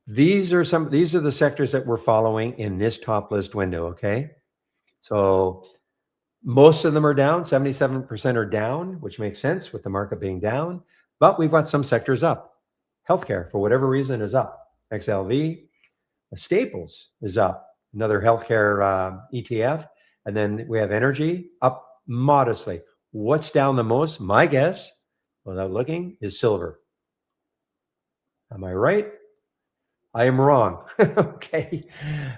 these are the sectors that we're following in this top list window. Okay, so most of them are down. 77% are down, which makes sense with the market being down. But we've got some sectors up. Healthcare, for whatever reason, is up. XLV, Staples is up. Another healthcare ETF. And then we have energy up modestly. What's down the most? My guess, without looking, is silver. Am I right? I am wrong. Okay.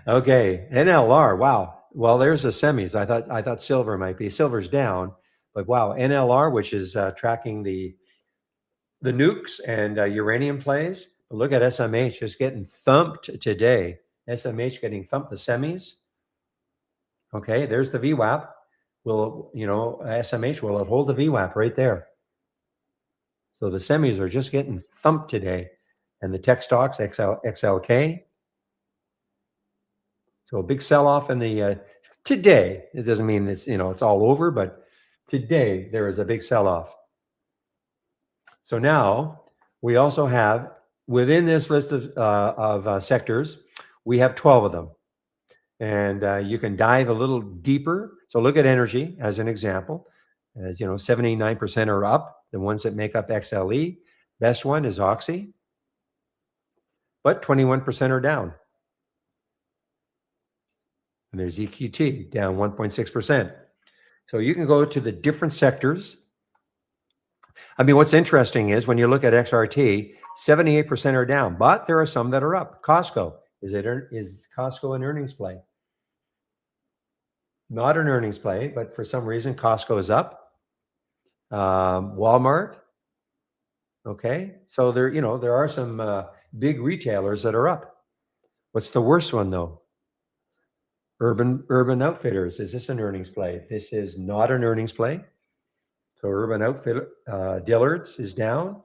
NLR. Wow. Well, there's the semis. I thought silver might be. Silver's down, but wow, NLR, which is tracking the nukes and uranium plays. But look at SMH just getting thumped today. SMH getting thumped, the semis. Okay, there's the VWAP. Will, SMH, will it hold the VWAP right there? So the semis are just getting thumped today. And the tech stocks, XLK. So a big sell-off in the today. It doesn't mean it's it's all over, but today there is a big sell-off. So now we also have within this list of sectors, we have 12 of them, and you can dive a little deeper. So look at energy as an example. As 79% are up. The ones that make up XLE. Best one is Oxy, but 21% are down. And there's EQT down 1.6%. So you can go to the different sectors. I mean, what's interesting is when you look at XRT, 78% are down, but there are some that are up. Costco, is Costco an earnings play? Not an earnings play, but for some reason Costco is up. Walmart. Okay, so there are some big retailers that are up. What's the worst one though? Urban Outfitters. Is this an earnings play? This is not an earnings play. So Urban Outfitters, Dillard's is down.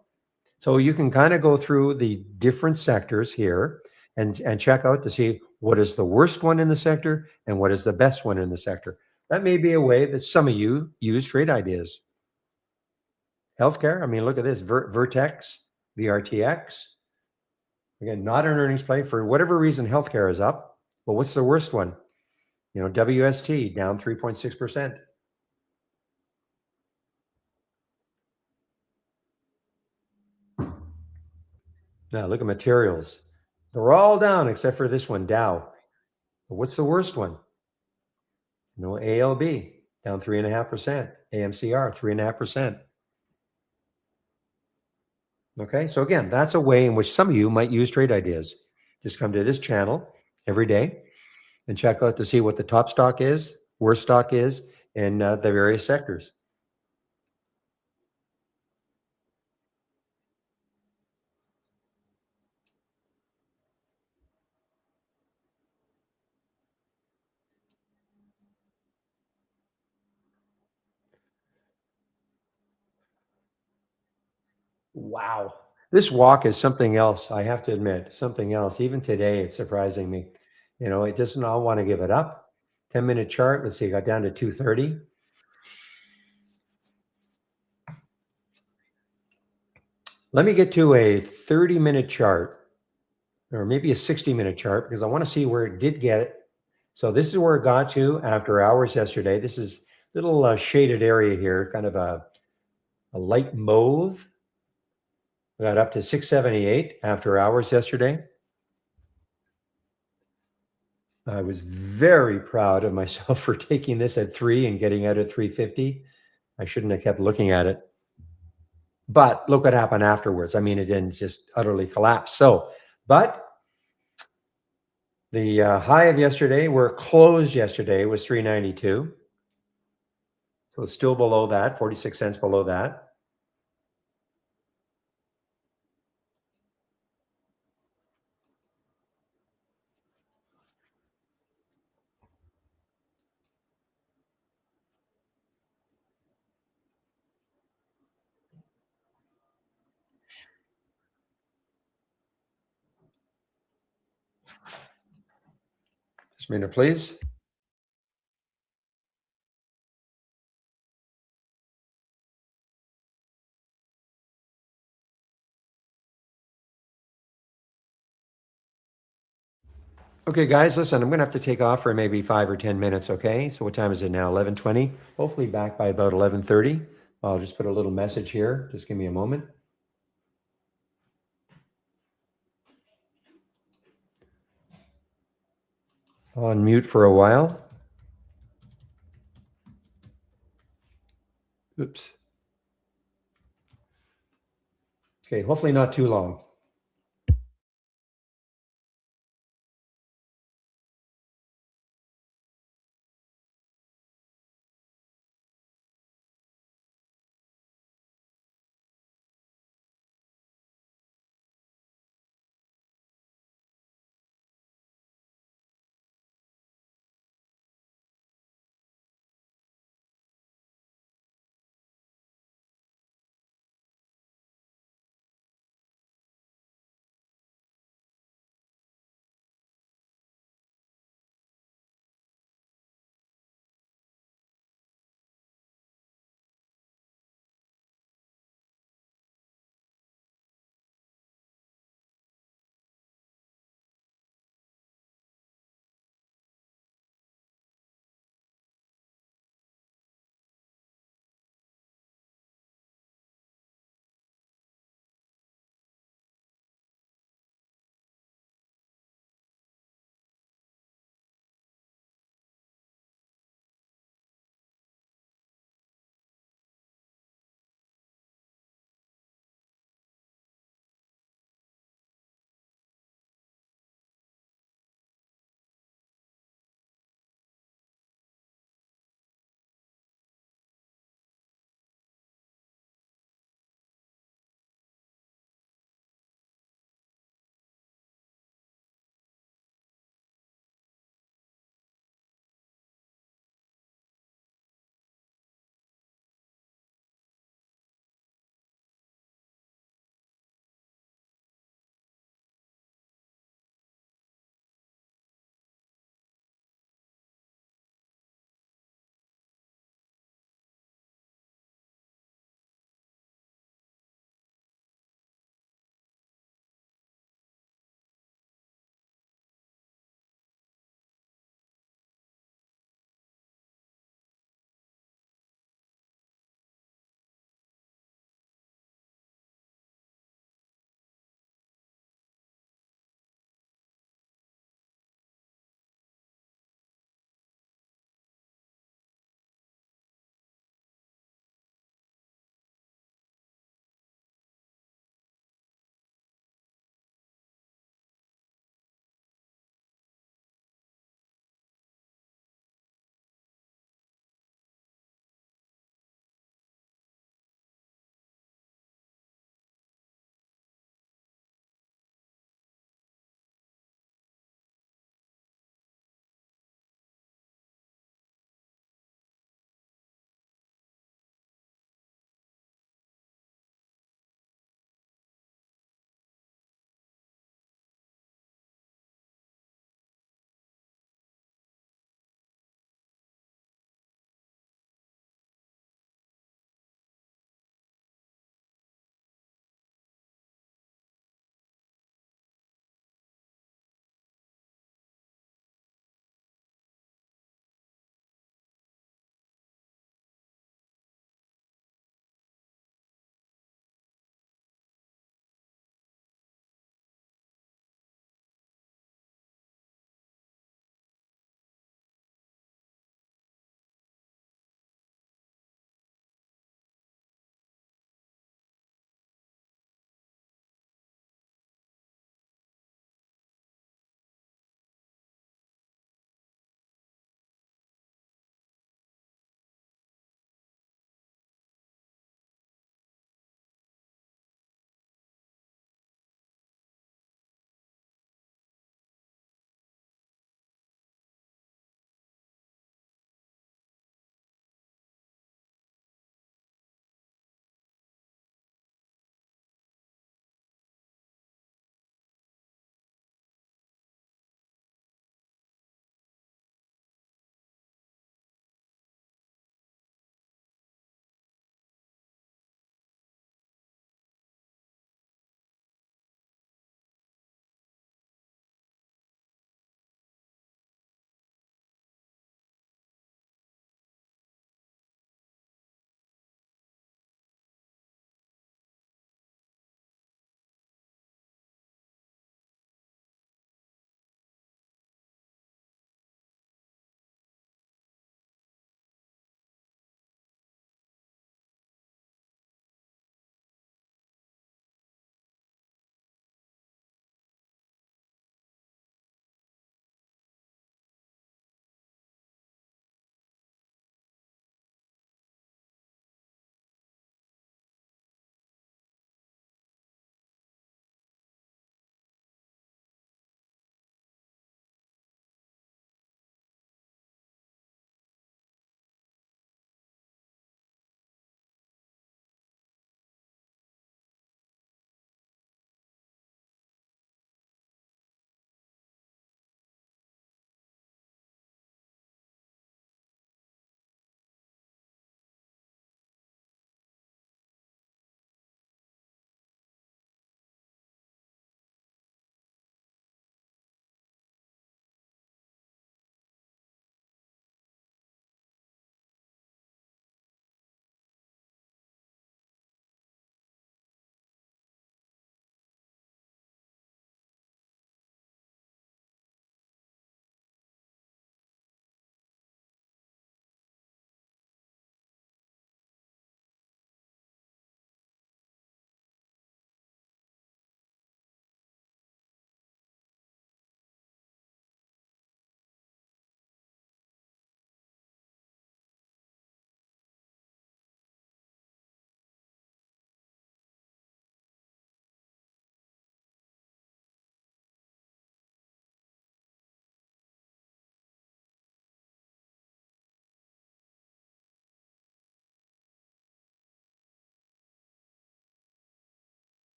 So you can kind of go through the different sectors here and check out to see what is the worst one in the sector and what is the best one in the sector. That may be a way that some of you use trade ideas. Healthcare, I mean, look at this, Vertex, VRTX. Again, not an earnings play. For whatever reason, healthcare is up. But what's the worst one? WST down 3.6%. Now look at materials. They're all down except for this one, Dow. But what's the worst one? ALB down 3.5%. AMCR 3.5%. Okay, so again, that's a way in which some of you might use trade ideas. Just come to this channel every day and check out to see what the top stock is, worst stock is, in the various sectors. Wow. This walk is something else, I have to admit, something else. Even today, it's surprising me. It does not want to give it up. 10-minute chart, let's see, it got down to 230. Let me get to a 30-minute chart, or maybe a 60-minute chart, because I want to see where it did get it. So this is where it got to after hours yesterday. This is a little shaded area here, kind of a light mauve. We got up to 678 after hours yesterday. I was very proud of myself for taking this at 3 and getting out at 350. I shouldn't have kept looking at it. But look what happened afterwards. I mean, it didn't just utterly collapse. So, but The high of yesterday, we're closed yesterday, was 392. So it's still below that, 46 cents below that. Just a minute, please. Okay, guys, listen, I'm going to have to take off for maybe 5 or 10 minutes, okay? So what time is it now? 11:20. Hopefully back by about 11:30. I'll just put a little message here. Just give me a moment. On mute for a while. Oops. Okay, hopefully not too long.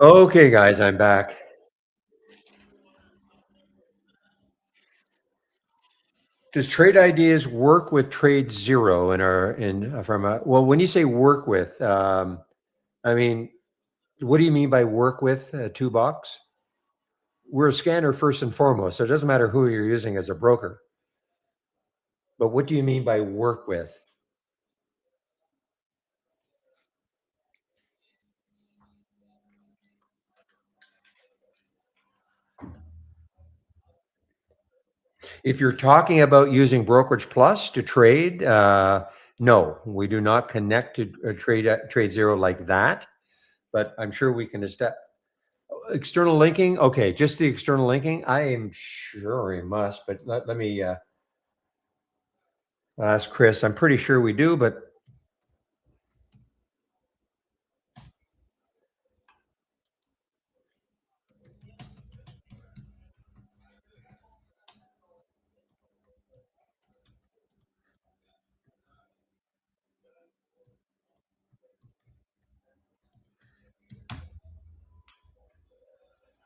Okay, guys, I'm back. Does Trade Ideas work with Trade Zero in our in from a well? When you say work with, I mean, what do you mean by work with two bucks? We're a scanner first and foremost, so it doesn't matter who you're using as a broker. But what do you mean by work with? If you're talking about using Brokerage Plus to trade, no, we do not connect to Trade Zero like that. But I'm sure we can establish external linking. Okay, just the external linking. I am sure we must, but let me ask Chris. I'm pretty sure we do, but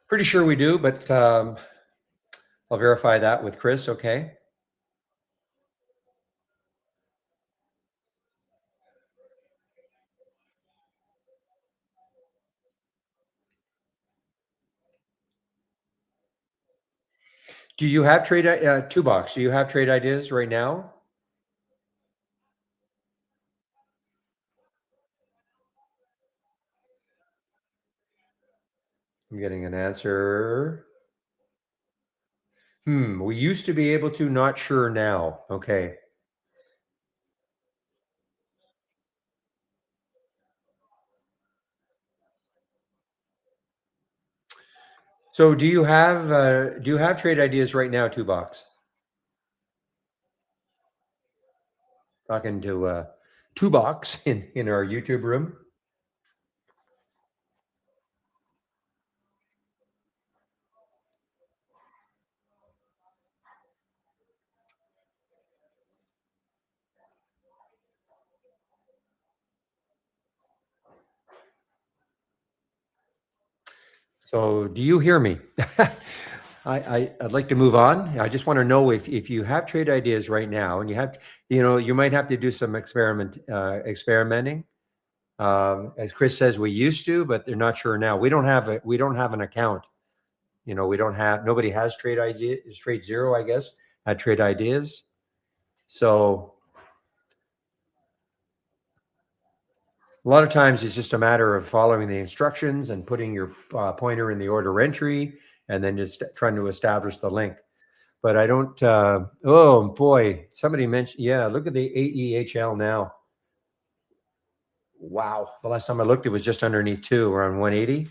pretty sure we do. But I'll verify that with Chris. Okay. Do you have two box? Do you have trade ideas right now? I'm getting an answer. We used to be able to, not sure now. Okay. So do you have trade ideas right now, two box? Talking to two box in our YouTube room. So do you hear me? I'd like to move on. I just want to know if you have trade ideas right now and you have, you might have to do some experimenting. As Chris says, we used to, but they're not sure now. We don't have an account. We don't have, nobody has trade ideas, trade zero, I guess, had trade ideas. So a lot of times it's just a matter of following the instructions and putting your pointer in the order entry and then just trying to establish the link. But I don't, oh boy, somebody mentioned, yeah, look at the AEHL now. Wow. The last time I looked, it was just underneath two. We're on 180.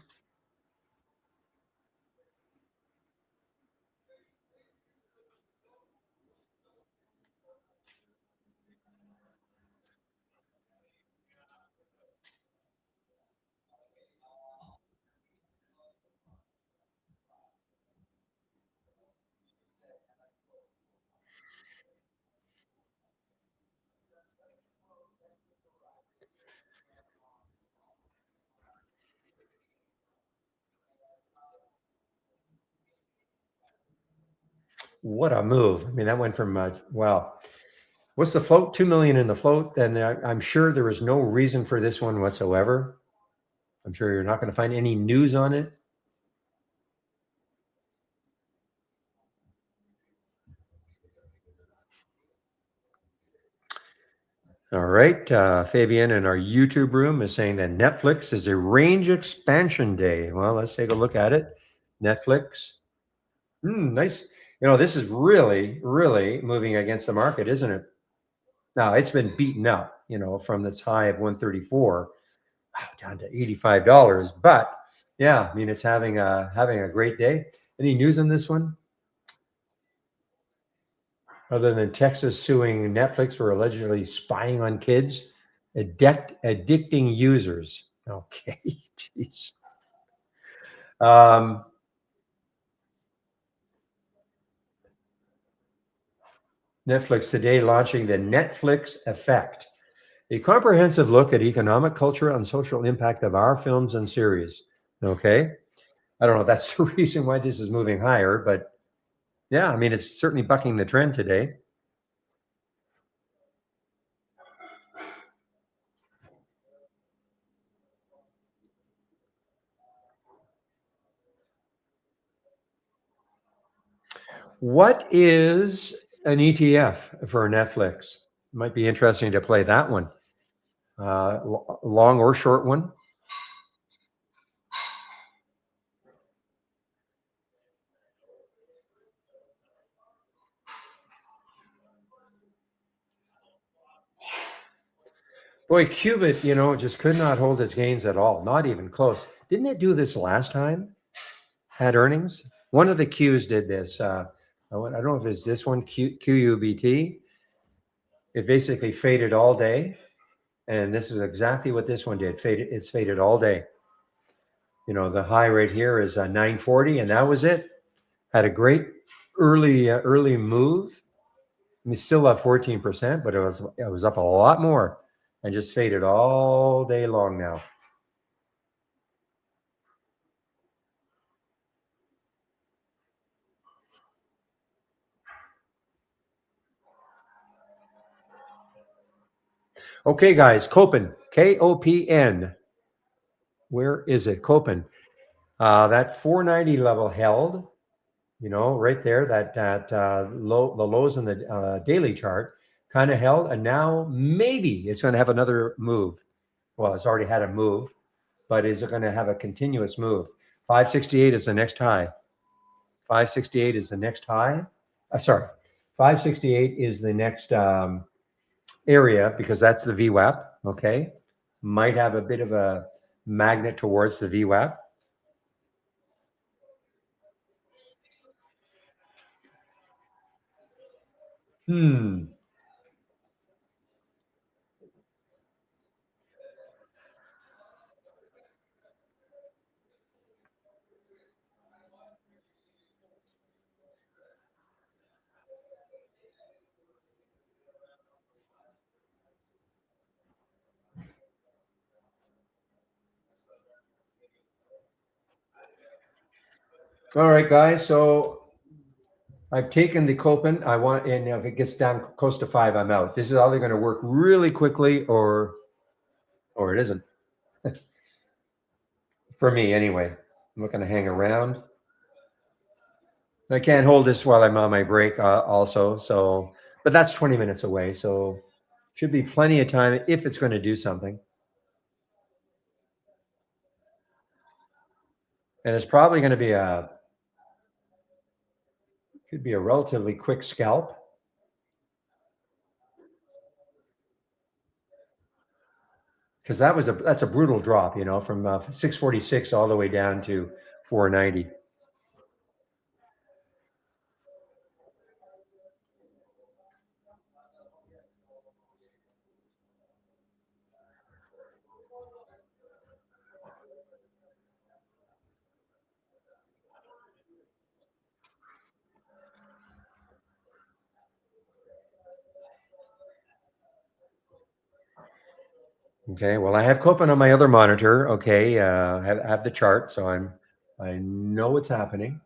What a move. I mean, that went from, well, what's the float? 2 million in the float. Then I'm sure there is no reason for this one whatsoever. I'm sure you're not going to find any news on it. All right. Fabian in our YouTube room is saying that Netflix is a range expansion day. Well, let's take a look at it. Netflix. Nice. This is really, really moving against the market, isn't it? Now, it's been beaten up, from this high of 134 down to $85. But yeah, I mean, it's having a great day. Any news on this one? Other than Texas suing Netflix for allegedly spying on kids, addicting users. Okay, jeez. Um, Netflix today launching the Netflix Effect, a comprehensive look at economic, cultural, and social impact of our films and series. Okay. I don't know if that's the reason why this is moving higher, but yeah, I mean, it's certainly bucking the trend today. What is an ETF for Netflix? Might be interesting to play that one. Long or short one. Boy, Qubit, just could not hold its gains at all. Not even close. Didn't it do this last time? Had earnings. One of the Qs did this. I don't know if it's this one, QUBT. It basically faded all day, and this is exactly what this one did. It's faded all day. The high right here is 940, and that was it. Had a great early move. I mean, still up 14%, but it was up a lot more, and just faded all day long now. Okay, guys, Copen, KOPN. Where is it? Copen. That 490 level held, right there. That low, the lows in the daily chart kind of held, and now maybe it's going to have another move. Well, it's already had a move, but is it going to have a continuous move? 568 is the next high. 568 is the next high. Sorry, 568 is the next area because that's the VWAP. Okay, might have a bit of a magnet towards the VWAP. Hmm. All right, guys. So I've taken the Copen. I want, and if it gets down close to 5, I'm out. This is either going to work really quickly or it isn't. For me, anyway. I'm not going to hang around. I can't hold this while I'm on my break, also. So, but that's 20 minutes away. So, should be plenty of time if it's going to do something. And it's probably going to be could be a relatively quick scalp. Because that's a brutal drop, from 646 all the way down to 490. Okay, well, I have Copen on my other monitor. Okay, have the chart, so I know what's happening.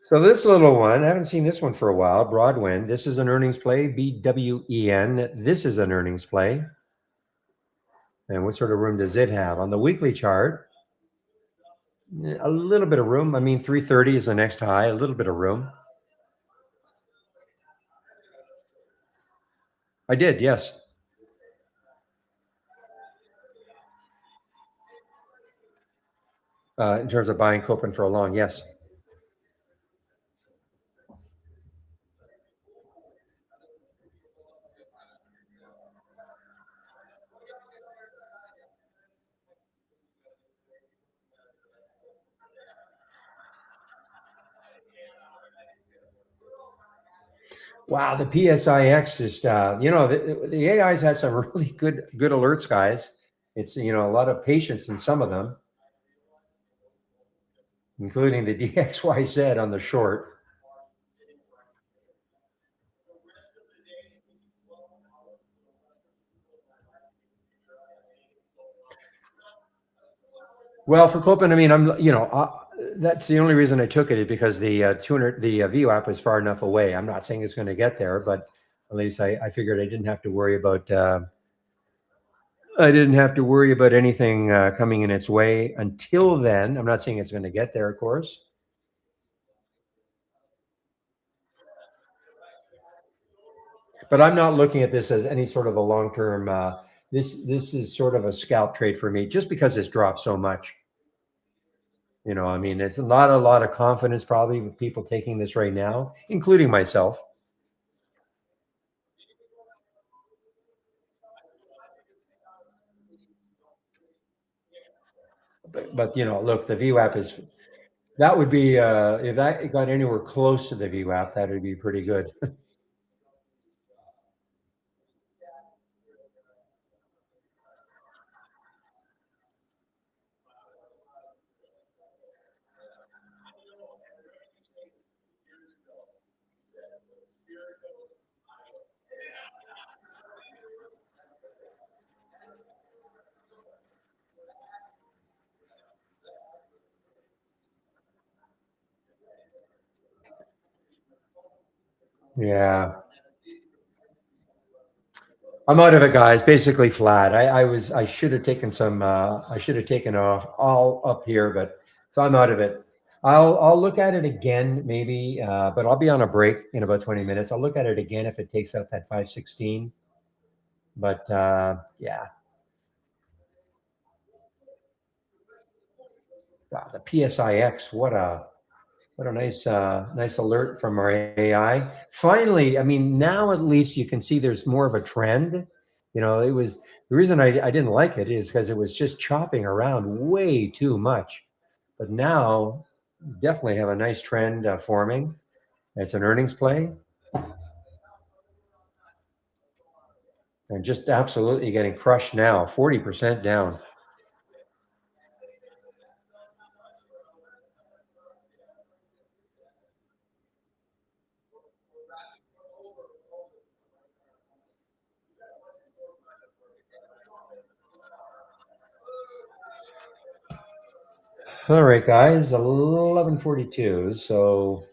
So this little one, I haven't seen this one for a while. Broadwind. This is an earnings play. BWEN. This is an earnings play. And what sort of room does it have on the weekly chart? A little bit of room. I mean, 330 is the next high. A little bit of room. I did, yes. In terms of buying Copen for a long, yes. Wow, the PSIX just the AI's had some really good alerts, guys. It's a lot of patience in some of them, including the DXYZ on the short. Well, for Copen, I mean, that's the only reason I took it is because the 200, the VWAP was far enough away. I'm not saying it's going to get there, but at least I figured I didn't have to worry about. I didn't have to worry about anything coming in its way until then. I'm not saying it's going to get there, of course, but I'm not looking at this as any sort of a long term. This is sort of a scalp trade for me, just because it's dropped so much. I mean, it's not a lot of confidence probably with people taking this right now, including myself. But look, the VWAP is that would be if that got anywhere close to the VWAP, that would be pretty good. Yeah, I'm out of it, guys. Basically flat. I should have taken some. I should have taken off all up here, but so I'm out of it. I'll look at it again maybe, but I'll be on a break in about 20 minutes. I'll look at it again if it takes out that 516. But yeah, wow, the PSIX. What a nice alert from our AI. Finally, I mean, now at least you can see there's more of a trend. It was the reason I didn't like it is because it was just chopping around way too much. But now, you definitely have a nice trend forming. It's an earnings play, and just absolutely getting crushed now. 40% down. All right, guys, 11:42. So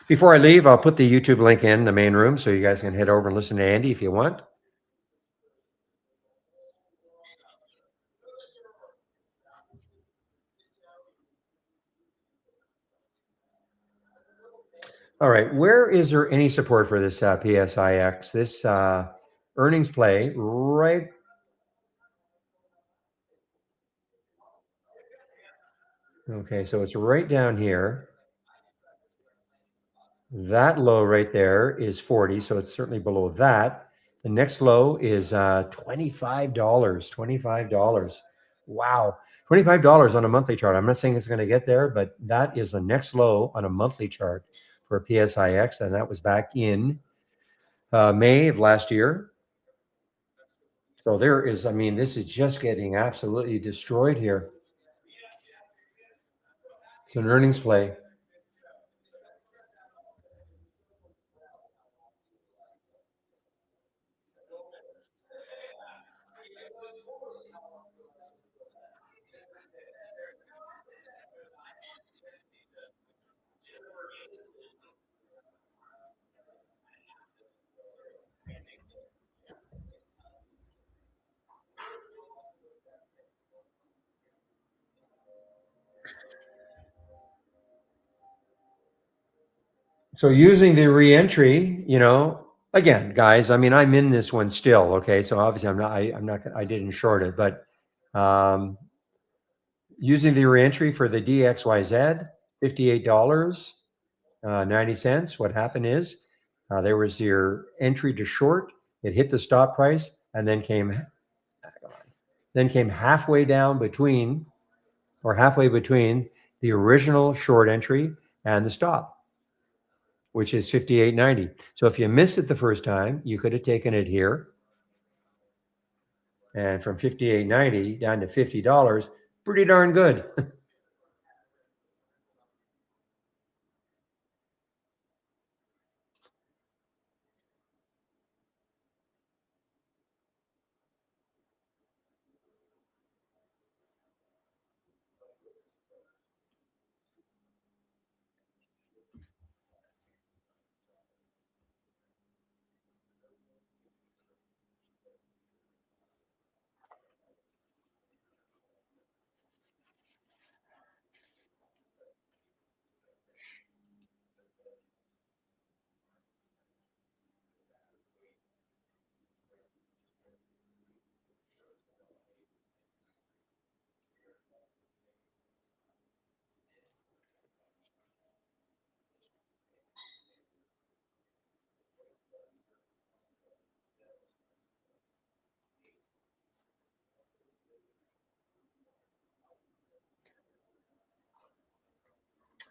before I leave, I'll put the YouTube link in the main room so you guys can head over and listen to Andy if you want. All right. Where is there any support for this PSIX? This earnings play, right? Okay, so it's right down here. That low right there is 40, so it's certainly below that. The next low is $25. $25. Wow. $25 on a monthly chart. I'm not saying it's going to get there, but that is the next low on a monthly chart for PSIX, and that was back in May of last year. So there is, I mean, this is just getting absolutely destroyed here. It's an earnings play. So using the reentry, again, guys, I mean, I'm in this one still. Okay. So obviously I'm not, I didn't short it, but um, using the reentry for the DXYZ, $58, 90 cents. What happened is there was your entry to short, it hit the stop price and then came halfway down between or halfway between the original short entry and the stop, which is 58.90. So if you missed it the first time, you could have taken it here. And from 58.90 down to $50, pretty darn good.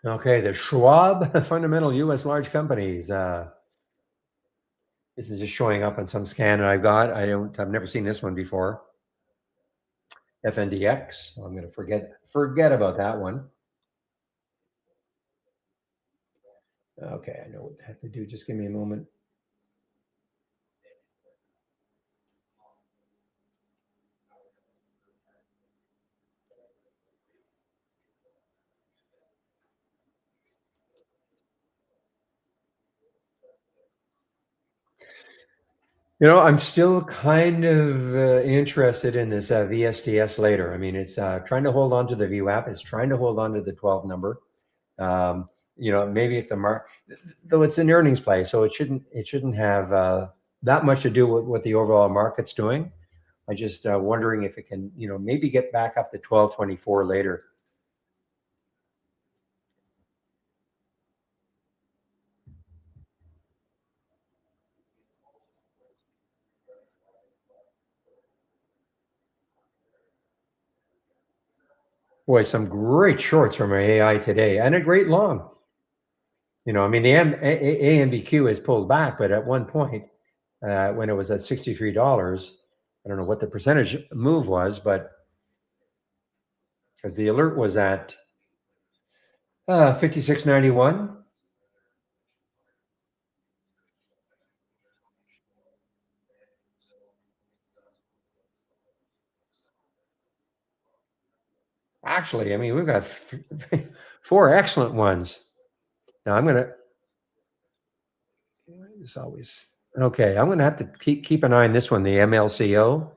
Okay, the Schwab Fundamental U.S. Large Companies. This is just showing up on some scan that I've got. I've never seen this one before. FNDX. I'm going to forget about that one. Okay, I know what I have to do. Just give me a moment. I'm still kind of interested in this VSTS later. I mean, it's trying to hold on to the VWAP. It's trying to hold on to the 12 number. Maybe if the mark, though it's an earnings play, so it shouldn't have that much to do with what the overall market's doing. I just wondering if it can, maybe get back up to 12.24 later. Boy, some great shorts from our AI today and a great long. I mean, the AMBQ has pulled back, but at one point, when it was at $63, I don't know what the percentage move was, but because the alert was at 56.91. Actually, I mean, we've got four excellent ones. Now I'm gonna. It's always okay. I'm gonna have to keep an eye on this one. The MLCO.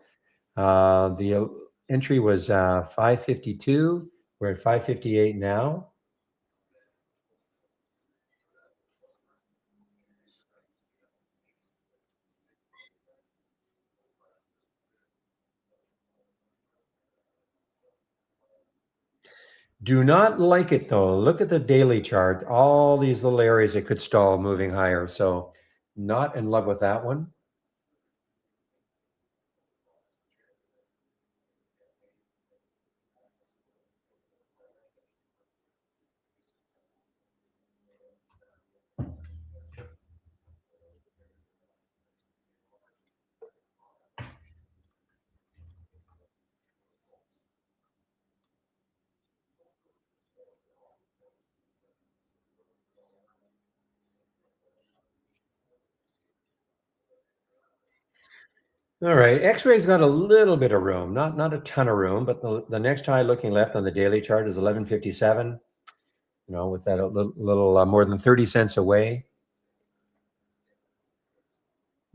The entry was 552. We're at 558 now. Do not like it though. Look at the daily chart. All these little areas it could stall moving higher. So not in love with that one. All right. X-ray's got a little bit of room, not a ton of room, but the next high looking left on the daily chart is 1157. With that a little more than 30 cents away.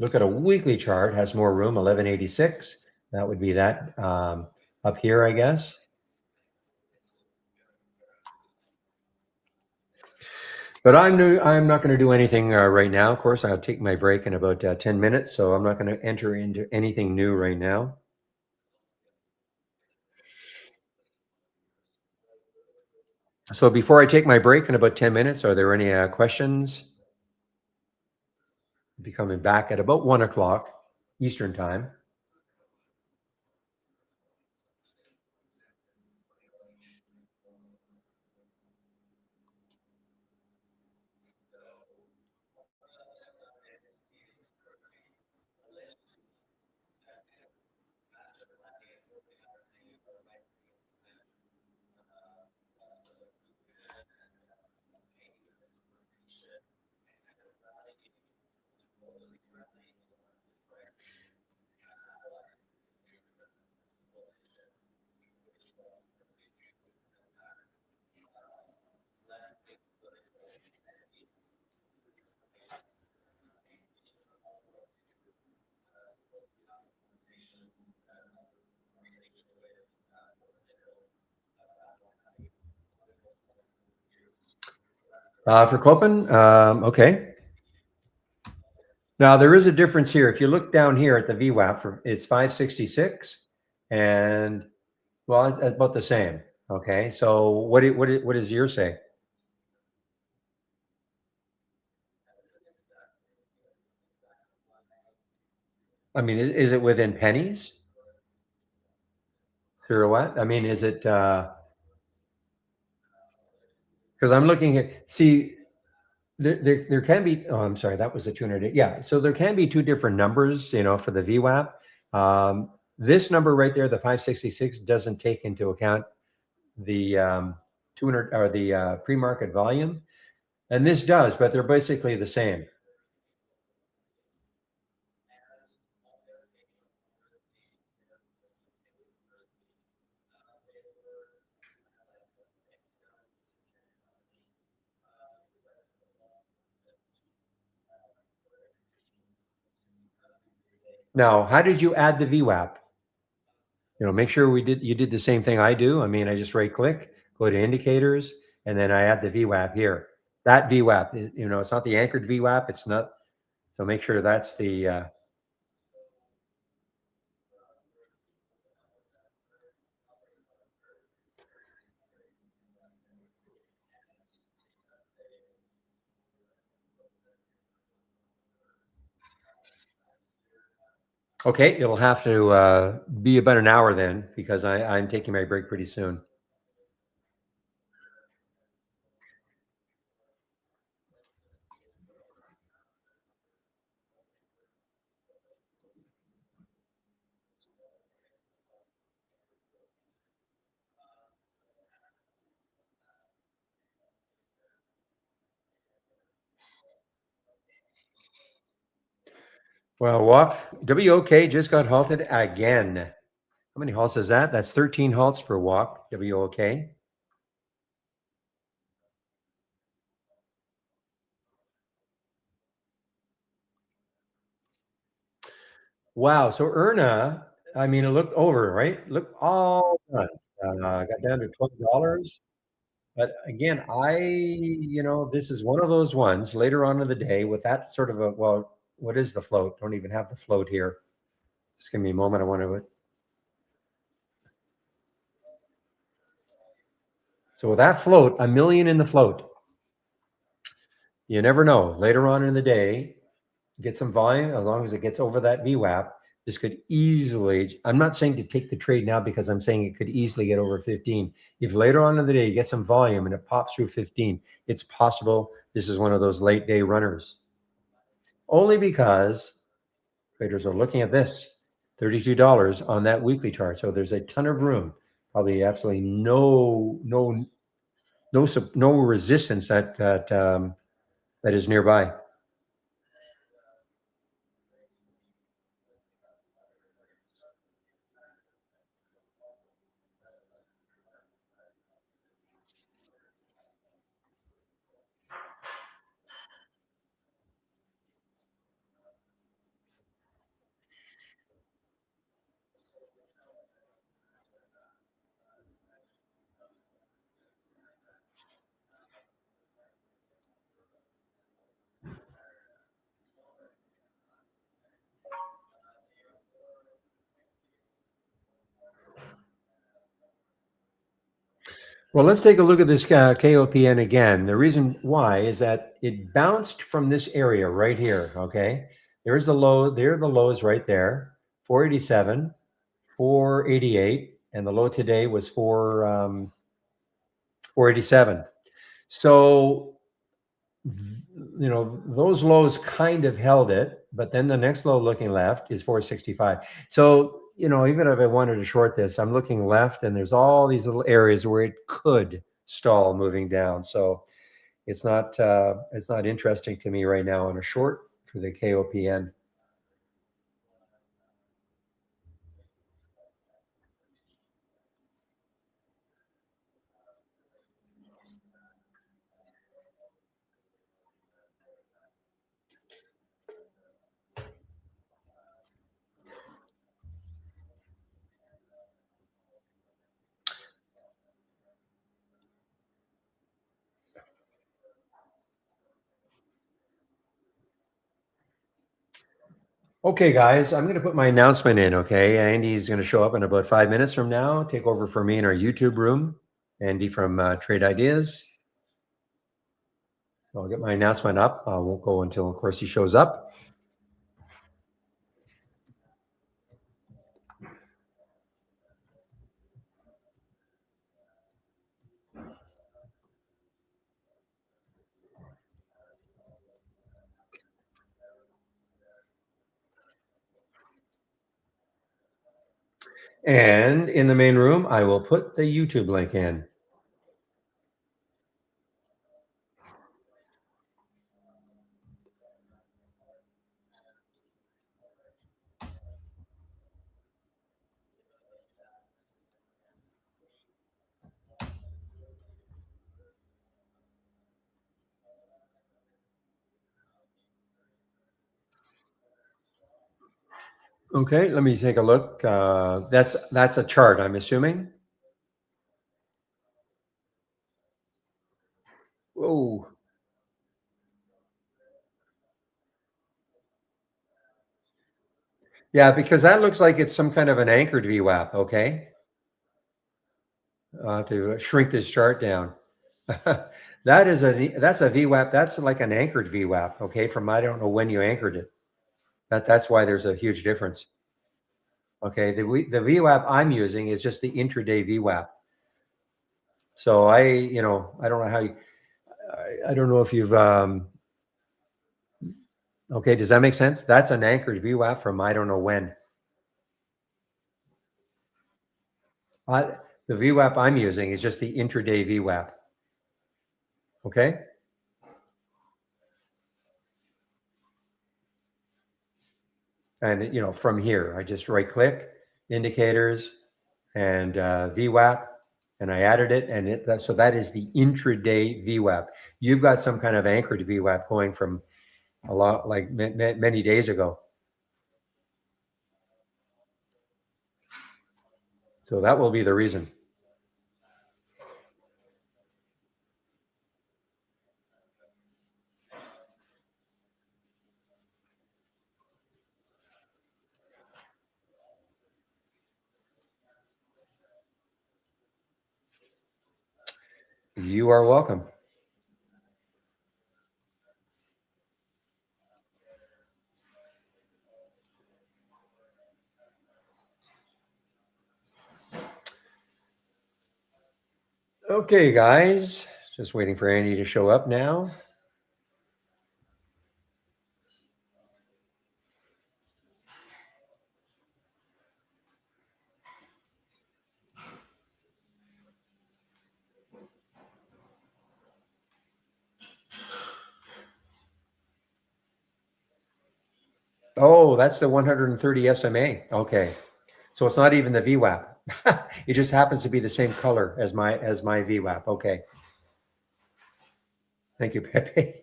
Look at a weekly chart, has more room, 1186. That would be that up here, I guess. But I'm not going to do anything right now. Of course, I'll take my break in about 10 minutes, so I'm not going to enter into anything new right now. So before I take my break in about 10 minutes, are there any questions? I'll be coming back at about 1 o'clock Eastern time. For Copen, okay. Now there is a difference here. If you look down here at the VWAP, it's 566, and well, it's about the same. Okay, so what does yours say? I mean, is it within pennies? Or what? I mean, is it? because I'm looking at, see, there can be, oh, I'm sorry, that was the 200. Yeah. So there can be two different numbers, for the VWAP. This number right there, the 566, doesn't take into account the 200 or the pre-market volume. And this does, but they're basically the same. Now, how did you add the VWAP? Make sure you did the same thing I do. I mean, I just right click, go to indicators, and then I add the VWAP here. That VWAP, it's not the anchored VWAP. It's not. So make sure that's the. Okay, it'll have to be about an hour then because I'm taking my break pretty soon. Well, walk WOK just got halted again. How many halts is that? That's 13 halts for walk WOK. Wow. So Erna, I mean, it looked over, right? Look all done. Got down to $12. But again, this is one of those ones later on in the day with that sort of a, well, what is the float? Don't even have the float here. Just give me a moment. I want to. So with that float, a million in the float. You never know. Later on in the day, get some volume as long as it gets over that VWAP. This could easily, I'm not saying to take the trade now because I'm saying it could easily get over 15. If later on in the day you get some volume and it pops through 15, it's possible this is one of those late day runners. Only because traders are looking at this $32 on that weekly chart. So there's a ton of room, probably absolutely no resistance that is nearby. Well, let's take a look at this KOPN again. The reason why is that it bounced from this area right here. Okay, there's the low. There are the lows right there. 487, 488, and the low today was 487. So those lows kind of held it, but then the next low looking left is 465. So even if I wanted to short this, I'm looking left and there's all these little areas where it could stall moving down. So it's not interesting to me right now on a short for the KOPN. Okay, guys, I'm going to put my announcement in. Okay, Andy's going to show up in about 5 minutes from now, take over for me in our YouTube room. Andy from Trade Ideas. I'll get my announcement up. I won't go until, of course, he shows up. And in the main room, I will put the YouTube link in. Okay, let me take a look. That's a chart, I'm assuming. Whoa. Yeah, because that looks like it's some kind of an anchored VWAP. Okay, I'll have to shrink this chart down. That's a VWAP. That's like an anchored VWAP. Okay, from I don't know when you anchored it. That's why there's a huge difference. Okay, the VWAP I'm using is just the intraday VWAP. So I don't know how you. I don't know if you've. Okay, does that make sense? That's an anchored VWAP from I don't know when. The VWAP I'm using is just the intraday VWAP. Okay. And from here, I just right click, indicators, and VWAP, and I added it, and so that is the intraday VWAP. You've got some kind of anchored VWAP going from a lot like many days ago. So that will be the reason. You are welcome. Okay, guys, just waiting for Andy to show up now. Oh, that's the 130 SMA. Okay. So it's not even the VWAP. It just happens to be the same color as my VWAP. Okay. Thank you, Pepe.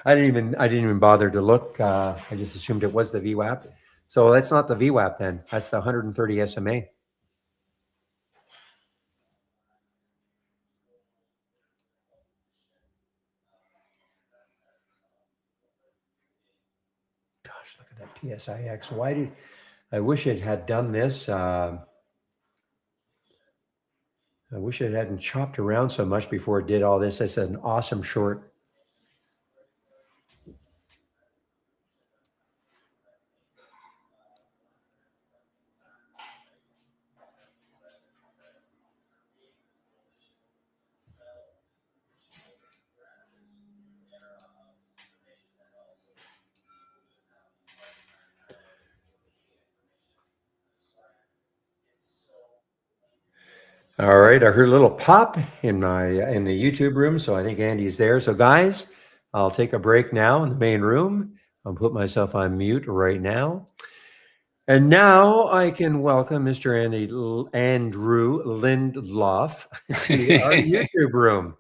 I didn't even bother to look. I just assumed it was the VWAP. So that's not the VWAP then. That's the 130 SMA. Gosh, look at that PSIX. Why did I wish it had done this? I wish it hadn't chopped around so much before it did all this. It's an awesome short. All right, I heard a little pop in the YouTube room, so I think Andy's there. So guys, I'll take a break now in the main room. I'll put myself on mute right now. And now I can welcome Mr. Andrew Lindloff to our YouTube room.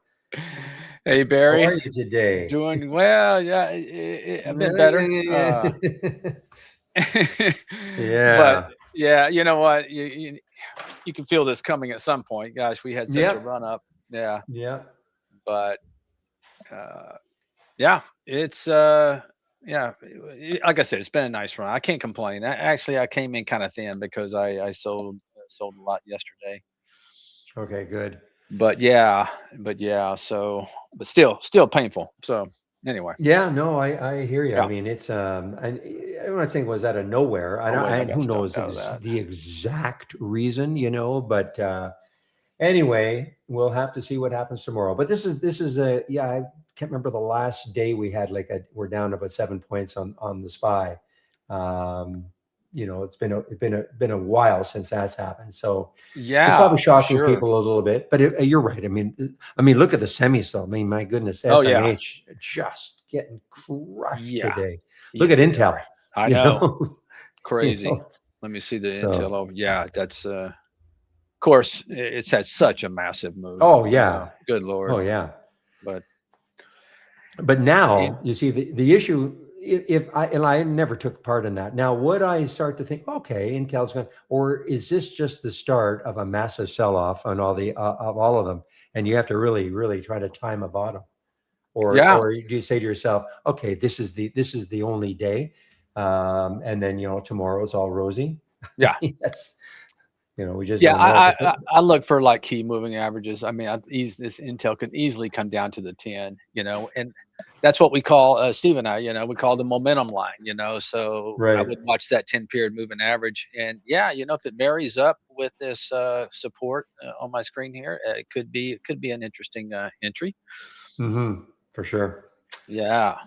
Hey, Barry. How are you today? Doing well. Yeah, I've been better. Yeah. But yeah, you know what? You can feel this coming at some point. Gosh, we had such a run up. Yeah. Yeah. But yeah, it's yeah, like I said, it's been a nice run. I can't complain. Actually, I came in kind of thin because I sold a lot yesterday. Okay, good. But yeah, but still painful. So anyway. Yeah, no, I hear you. I Yeah. mean, it's and I'm not saying it was out of nowhere. Oh, wait, I got Who stumped knows out of that. the exact reason, but anyway, we'll have to see what happens tomorrow. But this is a yeah, I can't remember the last day we had we're down about 7 points on the SPY. it's been a while since that's happened. So it's Yeah, probably for shocking sure. people a little bit, but you're right. I mean, look at the semis though. I mean, my goodness, Oh, yeah. SMH just getting crushed Yeah. today. Look at Yes, they Intel, are. I you know. know, you Crazy. know. Let me see the Intel So, over. Yeah, that's of course it's had such a massive move. oh yeah, Good oh Lord. yeah. But But and now you see the issue. If I and I never took part in that. Now, would I start to think, okay, Intel's going, or is this just the start of a massive sell-off on all of them, and you have to really, really try to time a bottom, yeah, or do you say to yourself, okay, this is the only day, and then tomorrow's all rosy. yeah. That's we just Yeah, don't know. I look for like key moving averages. I mean, this Intel can easily come down to the 10, and that's what we call Steve and I, we call the momentum line, so I Right. would watch that 10 period moving average. And yeah, if it marries up with this support on my screen here, it could be an interesting entry. For sure. Yeah,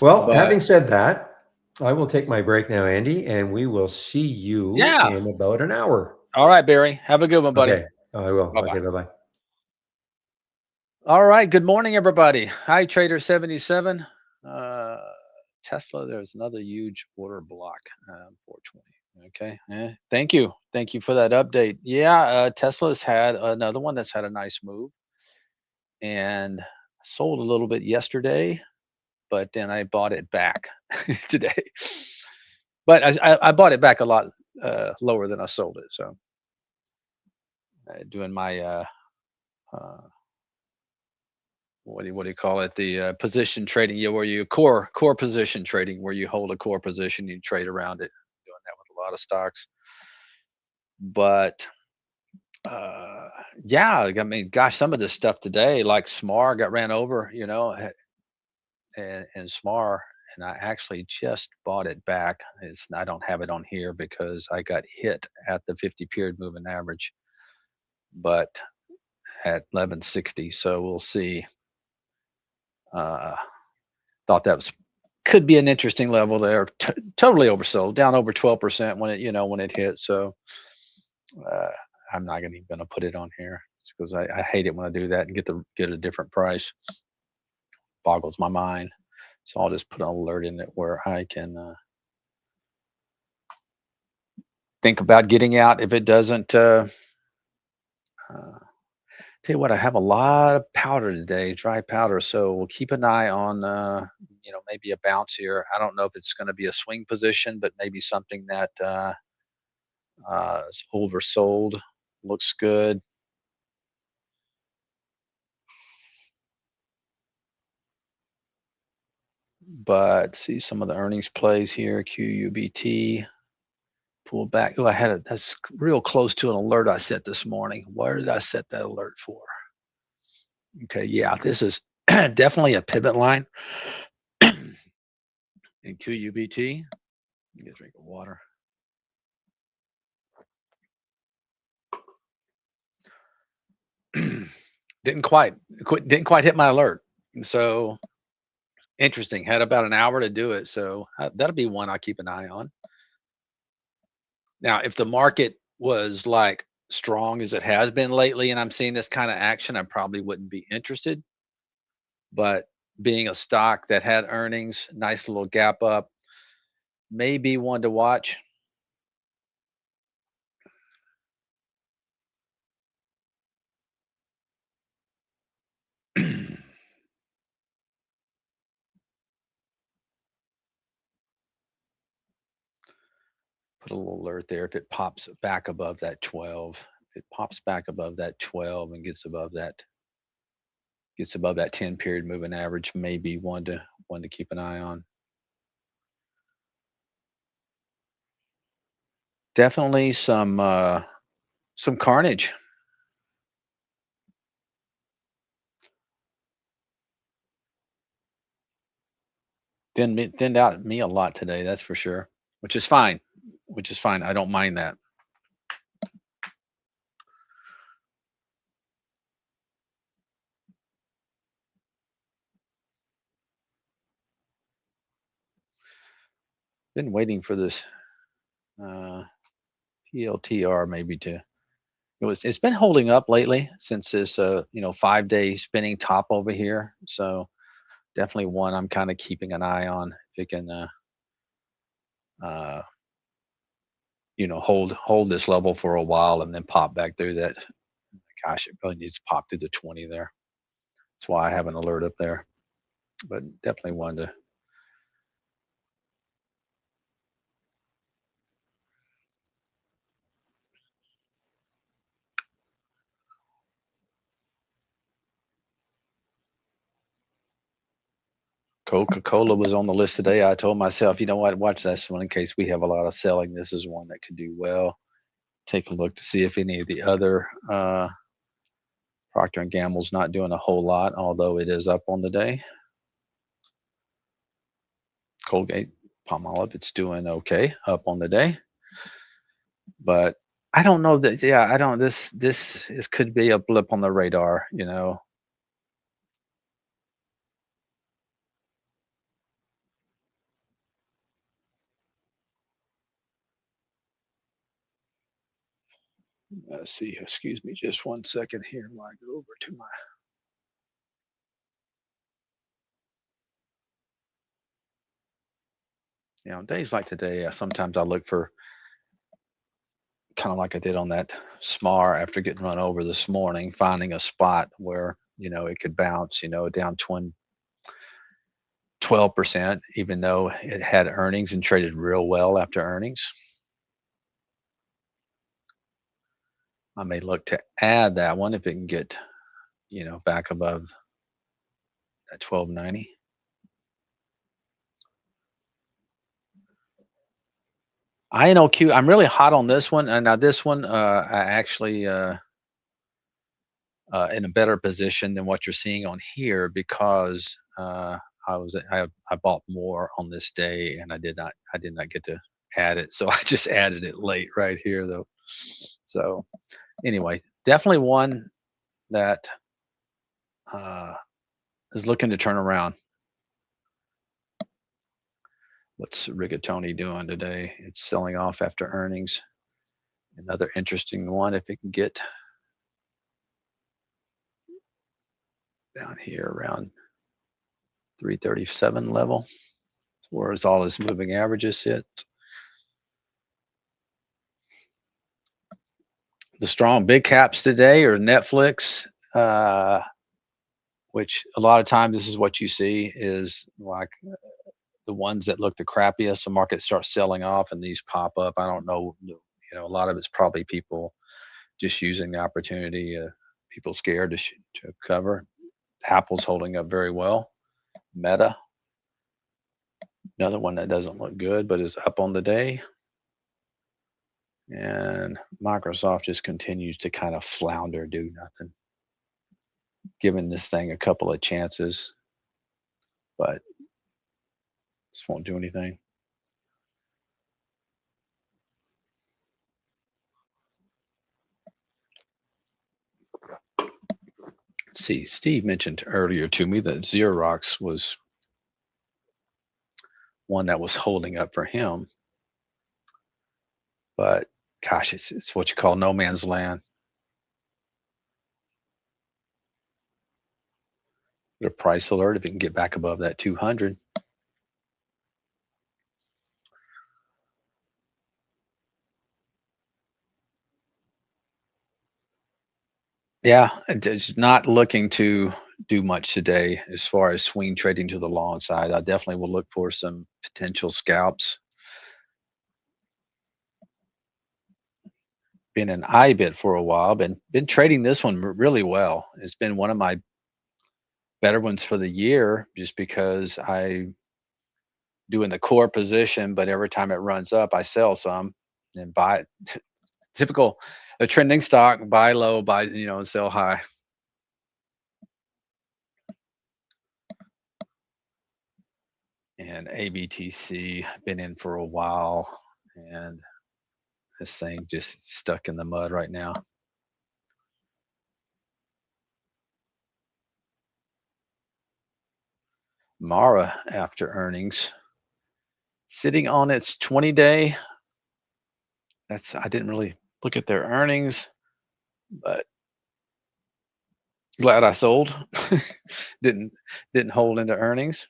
Well, but having said that, I will take my break now, Andy, and we will see you yeah. in about an hour. All right, Barry. Have a good one, buddy. Okay. I will. Bye bye. Okay. Bye bye. All right. Good morning, everybody. Hi, Trader 77. Uh, Tesla, there's another huge order block, 420. Okay. Thank you. Thank you for that update. Yeah, Tesla's had another one that's had a nice move and sold a little bit yesterday, but then I bought it back today. But I bought it back a lot lower than I sold it. So doing my uh, what do you call it? The position trading, where you core position trading, where you hold a core position, you trade around it. Doing that with a lot of stocks, but uh, yeah, I mean, gosh, some of this stuff today, like Smar, got ran over, and Smar, and I actually just bought it back. I don't have it on here because I got hit at the 50 period moving average, but at 1160. So we'll see. Uh, Thought that could be an interesting level there. Totally oversold, down over 12% when it hit. So uh, I'm not even going to put it on here because I hate it when I do that and get a different price. Boggles my mind. So I'll just put an alert in it where I can think about getting out if it doesn't. Uh, Tell you what, I have a lot of powder today, dry powder. So we'll keep an eye on, maybe a bounce here. I don't know if it's going to be a swing position, but maybe something that is oversold. Looks good. But see some of the earnings plays here. QUBT pull back. Oh, that's real close to an alert I set this morning. Where did I set that alert for? Okay, yeah, this is definitely a pivot line in QUBT. Get a drink of water. Didn't quite hit my alert. So interesting. Had about an hour to do it. So that'll be one I keep an eye on. Now, if the market was like strong as it has been lately, and I'm seeing this kind of action, I probably wouldn't be interested. But being a stock that had earnings, nice little gap up, may be one to watch. Put a little alert there if it pops back above that 12. If it pops back above that 12 and gets above that 10 period moving average, maybe one to keep an eye on. Definitely some carnage. Thinned out me a lot today, that's for sure. Which is fine. Which is fine. I don't mind that. Been waiting for this Uh, PLTR maybe too. It's been holding up lately since this 5-day spinning top over here. So definitely one I'm kind of keeping an eye on if it can uh hold this level for a while and then pop back through that. Gosh, it really needs to pop through the 20 there. That's why I have an alert up there. But definitely one to Coca-Cola was on the list today. I told myself, you know what, watch this one in case we have a lot of selling. This is one that could do well. Take a look to see if any of the other Procter and Gamble's not doing a whole lot, although it is up on the day. Colgate, Palmolive, it's doing okay, up on the day. But I don't know that. Yeah, I don't. This is could be a blip on the radar. Let's see. Excuse me, just 1 second here while I go over to my. On days like today, sometimes I look for kind of like I did on that SMAR after getting run over this morning, finding a spot where it could bounce. Down 12%, even though it had earnings and traded real well after earnings. I may look to add that one if it can get back above at 1290. INOQ, I'm really hot on this one. And now this one, I actually in a better position than what you're seeing on here because I bought more on this day and I did not get to add it. So I just added it late right here though. So anyway, definitely one that uh, is looking to turn around. What's Rigatoni doing today? It's selling off after earnings. Another interesting one if it can get down here around 337 level, whereas all his moving averages sit. The strong big caps today are Netflix, uh, which a lot of times this is what you see is like the ones that look the crappiest. The market starts selling off and these pop up. I don't know. A lot of it's probably people just using the opportunity. People scared to cover. Apple's holding up very well. Meta, another one that doesn't look good but is up on the day. And Microsoft just continues to kind of flounder, do nothing, giving this thing a couple of chances, but just won't do anything. See, Steve mentioned earlier to me that Xerox was one that was holding up for him, but gosh, it's what you call no man's land. The price alert if it can get back above that 200. Yeah, it's not looking to do much today as far as swing trading to the long side. I definitely will look for some potential scalps. Been an IBIT for a while. Been trading this one really well. It's been one of my better ones for the year, just because I do in the core position, but every time it runs up, I sell some and buy it. Typical, a trending stock: buy low, buy and sell high. And ABTC been in for a while, and this thing just stuck in the mud right now. Mara after earnings, sitting on its 20-day I didn't really look at their earnings, but glad I sold. didn't didn't hold into earnings.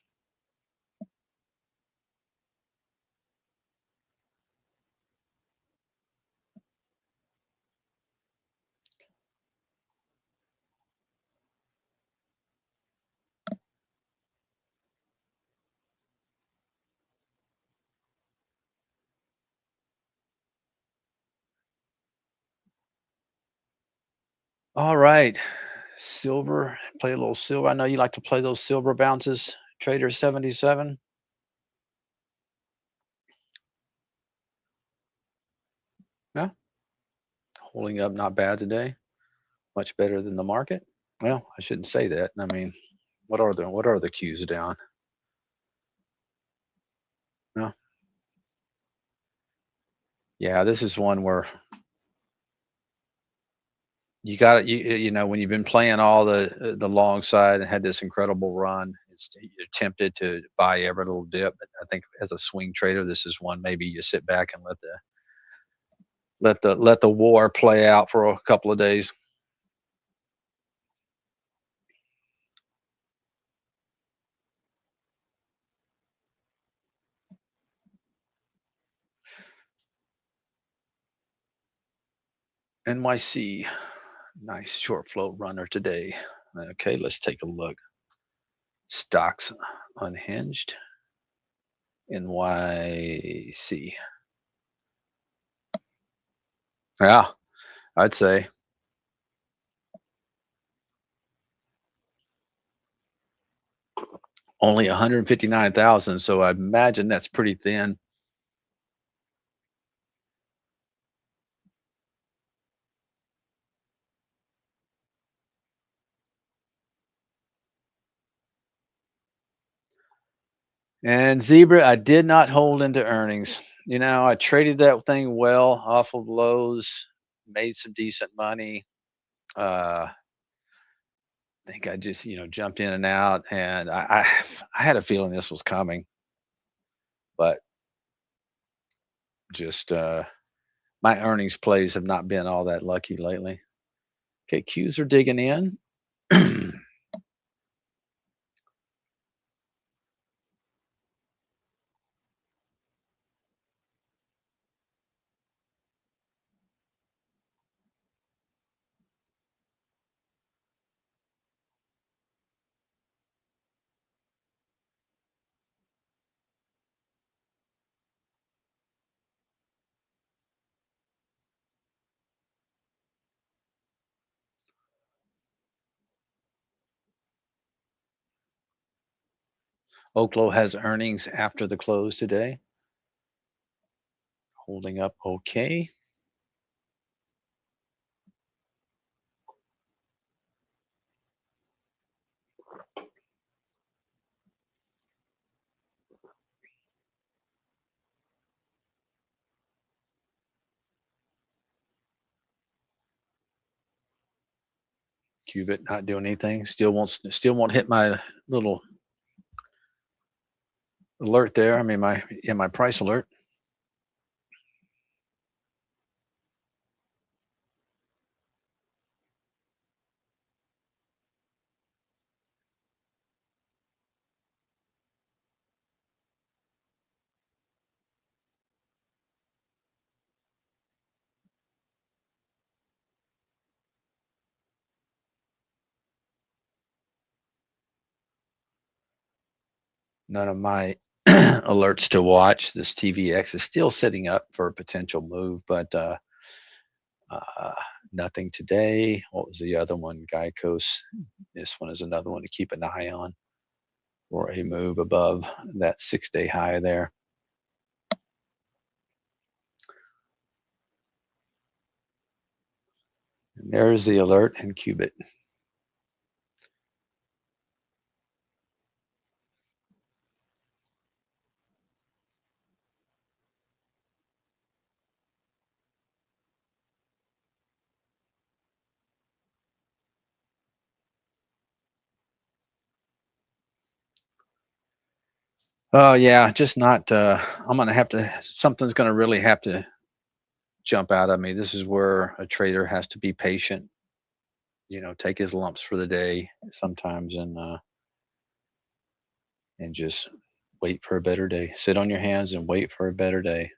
All right. Silver, play a little silver. I know you like to play those silver bounces. Trader 77. Yeah, holding up not bad today. Much better than the market. Well, I shouldn't say that. I mean, what are the cues down? No. Yeah, this is one where you got it. You know when you've been playing all the long side and had this incredible run, you're tempted to buy every little dip. But I think as a swing trader, this is one maybe you sit back and let the war play out for a couple of days. NYC, nice short float runner today. Okay, let's take a look. Stocks unhinged. NYC. Yeah, I'd say only 159,000. So I imagine that's pretty thin. And Zebra, I did not hold into earnings. I traded that thing well off of lows, made some decent money. I think I just, jumped in and out, and I had a feeling this was coming, but just my earnings plays have not been all that lucky lately. Okay, Qs are digging in. Oklo has earnings after the close today, holding up okay. Qubit not doing anything. Still won't hit my little alert there. I mean my price alert. None of my alerts to watch. This TVX is still sitting up for a potential move, but uh, nothing today. What was the other one? Geico's. This one is another one to keep an eye on for a move above that 6-day high there. And there's the alert in Qubit. Oh yeah, just not. I'm gonna have to. Something's gonna really have to jump out at me. This is where a trader has to be patient, take his lumps for the day sometimes and just wait for a better day. Sit on your hands and wait for a better day.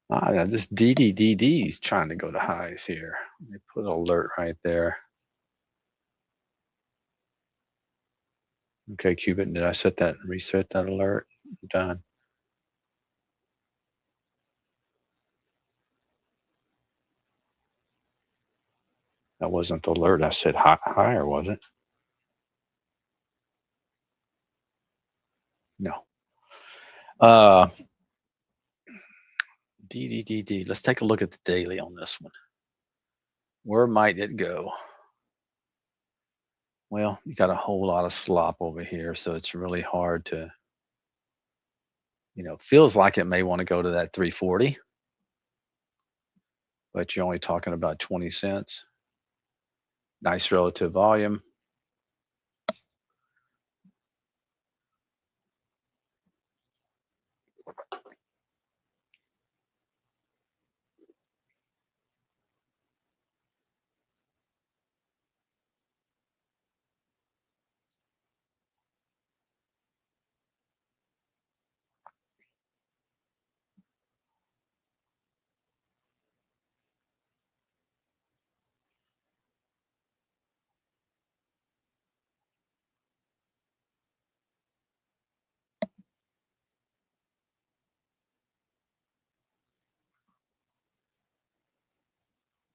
Yeah, this DDDD is trying to go to highs here. Let me put an alert right there. Okay, Cuban, did I reset that alert? Done. That wasn't the alert. I said higher, was it? No. Uh, DDDD. Let's take a look at the daily on this one. Where might it go? Well, you got a whole lot of slop over here, so it's really hard to, feels like it may want to go to that 340, but you're only talking about 20 cents. Nice relative volume.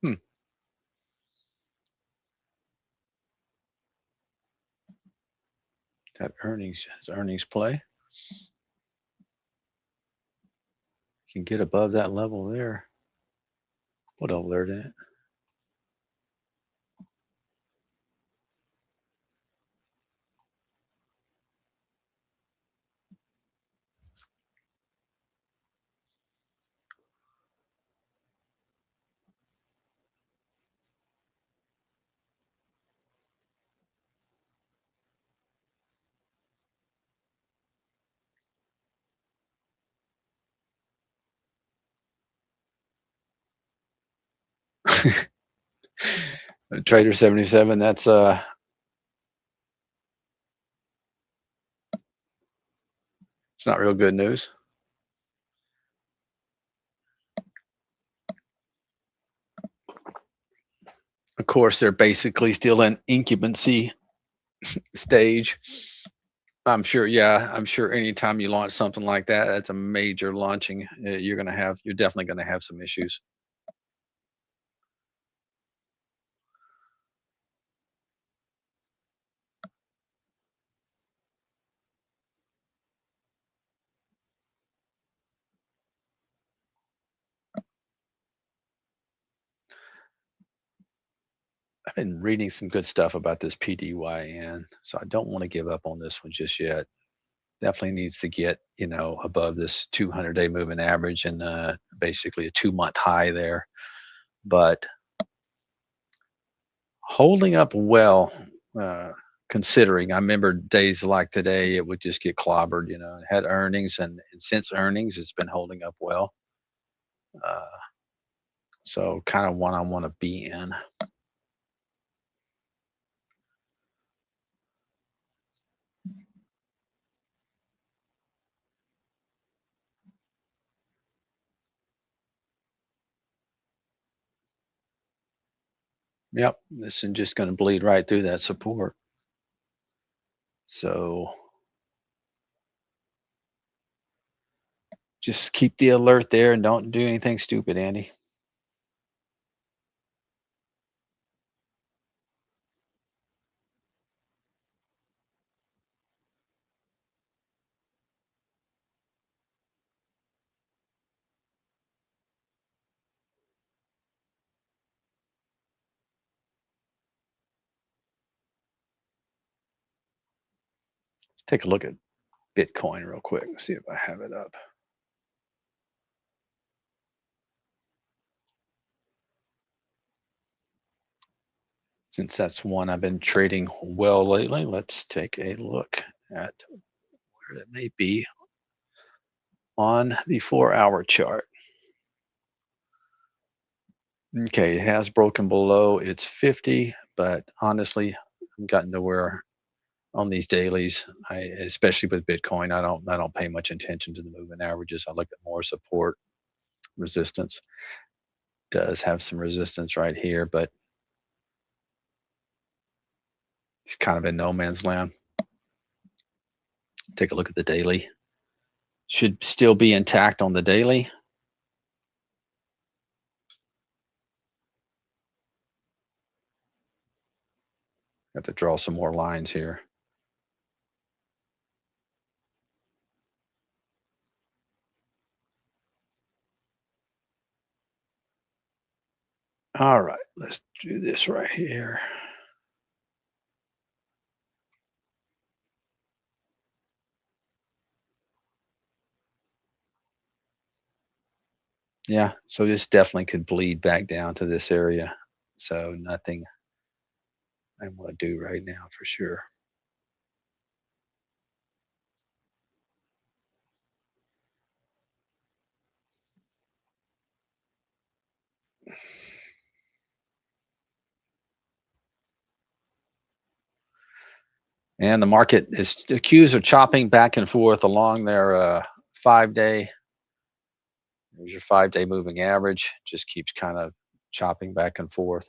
Hmm. That earnings play. Can get above that level there. What alert at? Trader 77. That's it's not real good news. Of course, they're basically still in incubancy stage. I'm sure anytime you launch something like that, that's a major launching. You're definitely gonna have some issues. I've been reading some good stuff about this PDYN, so I don't want to give up on this one just yet. Definitely needs to get, above this 200-day moving average and basically a 2-month high there. But holding up well, uh, considering I remember days like today, it would just get clobbered, it had earnings, and since earnings, it's been holding up well. Uh, so kind of one I want to be in. Yep, this is just going to bleed right through that support. So just keep the alert there and don't do anything stupid, Andy. Let's take a look at Bitcoin real quick and see if I have it up. Since that's one I've been trading well lately, let's take a look at it may be on the 4-hour chart. Okay, it has broken below its 50, but honestly, I've gotten to where on these dailies, especially with Bitcoin, I don't pay much attention to the moving averages. I look at more support, resistance. Does have some resistance right here, but it's kind of in no man's land. Take a look at the daily. Should still be intact on the daily. Have to draw some more lines here. All right, let's do this right here. Yeah, so this definitely could bleed back down to this area. So nothing I want to do right now for sure. And the market is accused of chopping back and forth along their 5 day. There's your 5 day moving average. Just keeps kind of chopping back and forth.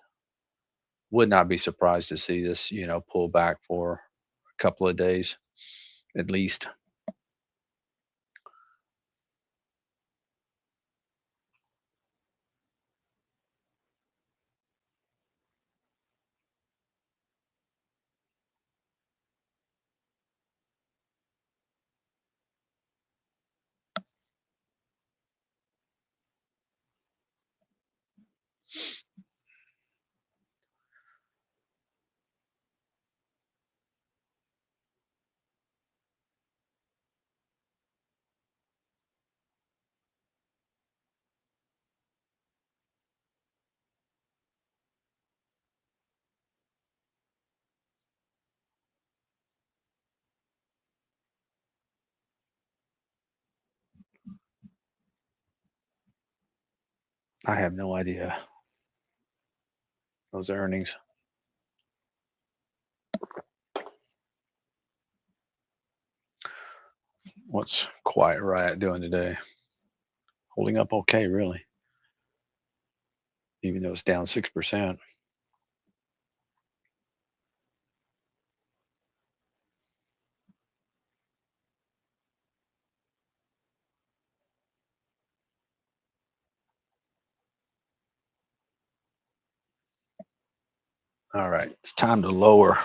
Would not be surprised to see this, pull back for a couple of days at least. I have no idea. Those earnings. What's Quiet Riot doing today? Holding up okay, really, even though it's down 6%. All right, it's time to lower.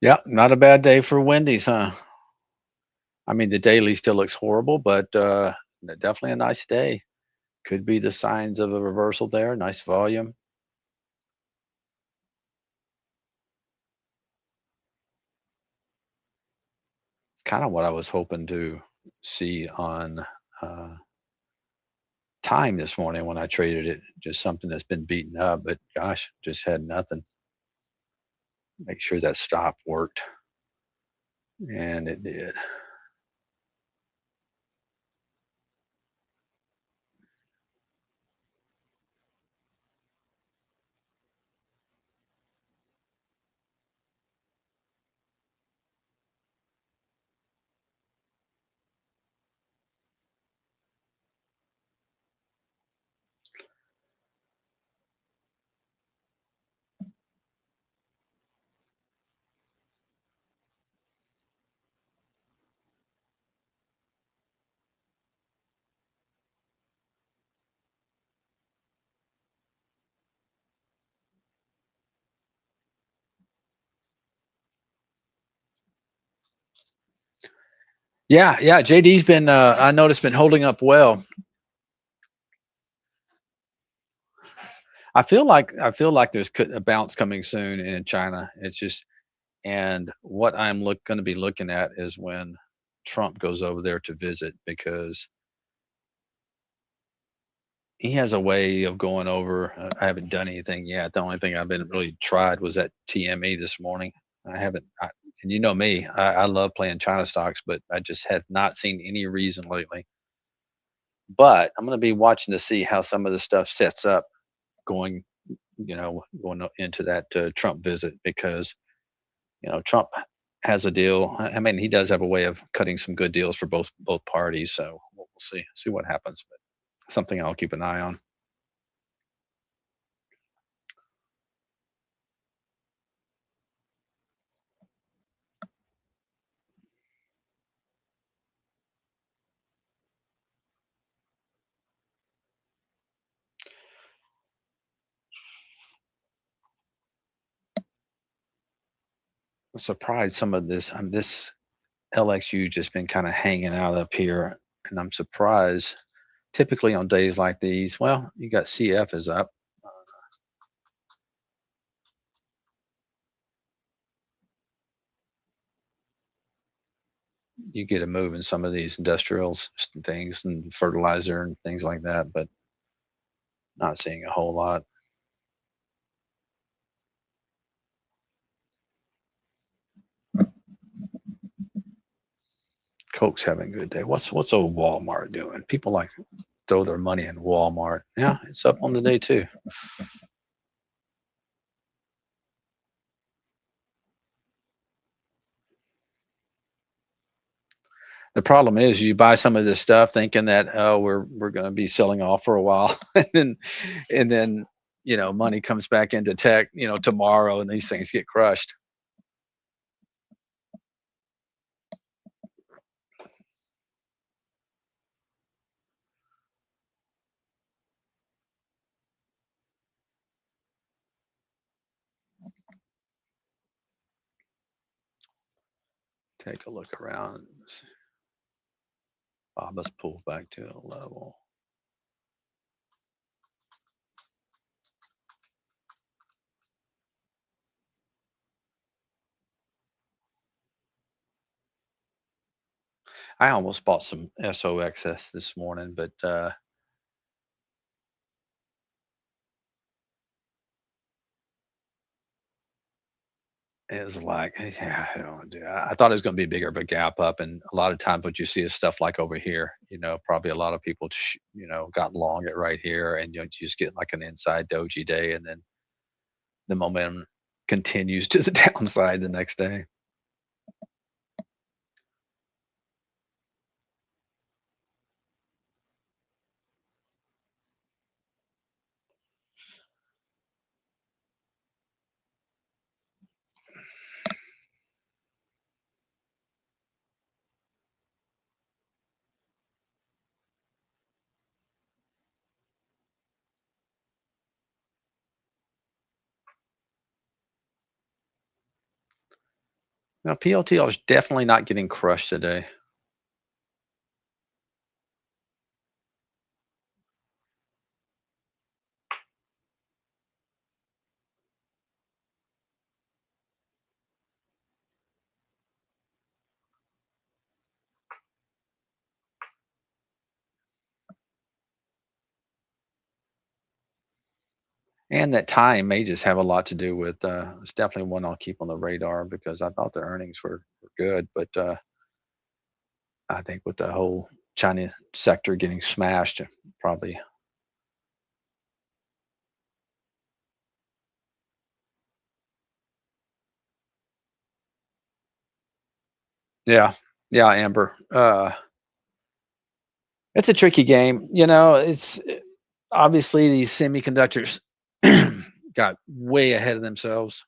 Yeah, not a bad day for Wendy's, huh? I mean, the daily still looks horrible, but definitely a nice day. Could be the signs of a reversal there. Nice volume. It's kind of what I was hoping to see on uh, time this morning when I traded it. Just something that's been beaten up, but gosh, just had nothing. Make sure that stop worked, and it did. Yeah, yeah. JD's been. I noticed been holding up well. I feel like there's a bounce coming soon in China. It's just and what I'm going to be looking at is when Trump goes over there to visit because he has a way of going over. I haven't done anything yet. The only thing I've been really tried was at TME this morning. I haven't, and you know me, I love playing China stocks, but I just have not seen any reason lately. But I'm going to be watching to see how some of the stuff sets up going, going into that Trump visit because Trump has a deal. I mean, he does have a way of cutting some good deals for both parties. So we'll see what happens. But something I'll keep an eye on. I'm surprised some of this LXU just been kind of hanging out up here, and I'm surprised. Typically on days like these, well, you got CF is up. Uh, you get a move in some of these industrials things and fertilizer and things like that, but not seeing a whole lot. Coke's having a good day. What's old Walmart doing? People like throw their money in Walmart. Yeah, it's up on the day too. The problem is you buy some of this stuff thinking that, oh, we're going to be selling off for a while, and then money comes back into tech tomorrow, and these things get crushed. Take a look around. Baba's pulled back to a level. I almost bought some SOXS this morning, but it was like, yeah, I don't do. I thought it was going to be bigger of a gap up, and a lot of times what you see is stuff like over here. Probably a lot of people, got long it right here, and you just get like an inside doji day, and then the momentum continues to the downside the next day. Now, PLTL is definitely not getting crushed today. And that time may just have a lot to do with, it's definitely one I'll keep on the radar because I thought the earnings were good, but I think with the whole China sector getting smashed, probably, yeah, yeah, Amber. It's a tricky game. It's obviously these semiconductors got way ahead of themselves,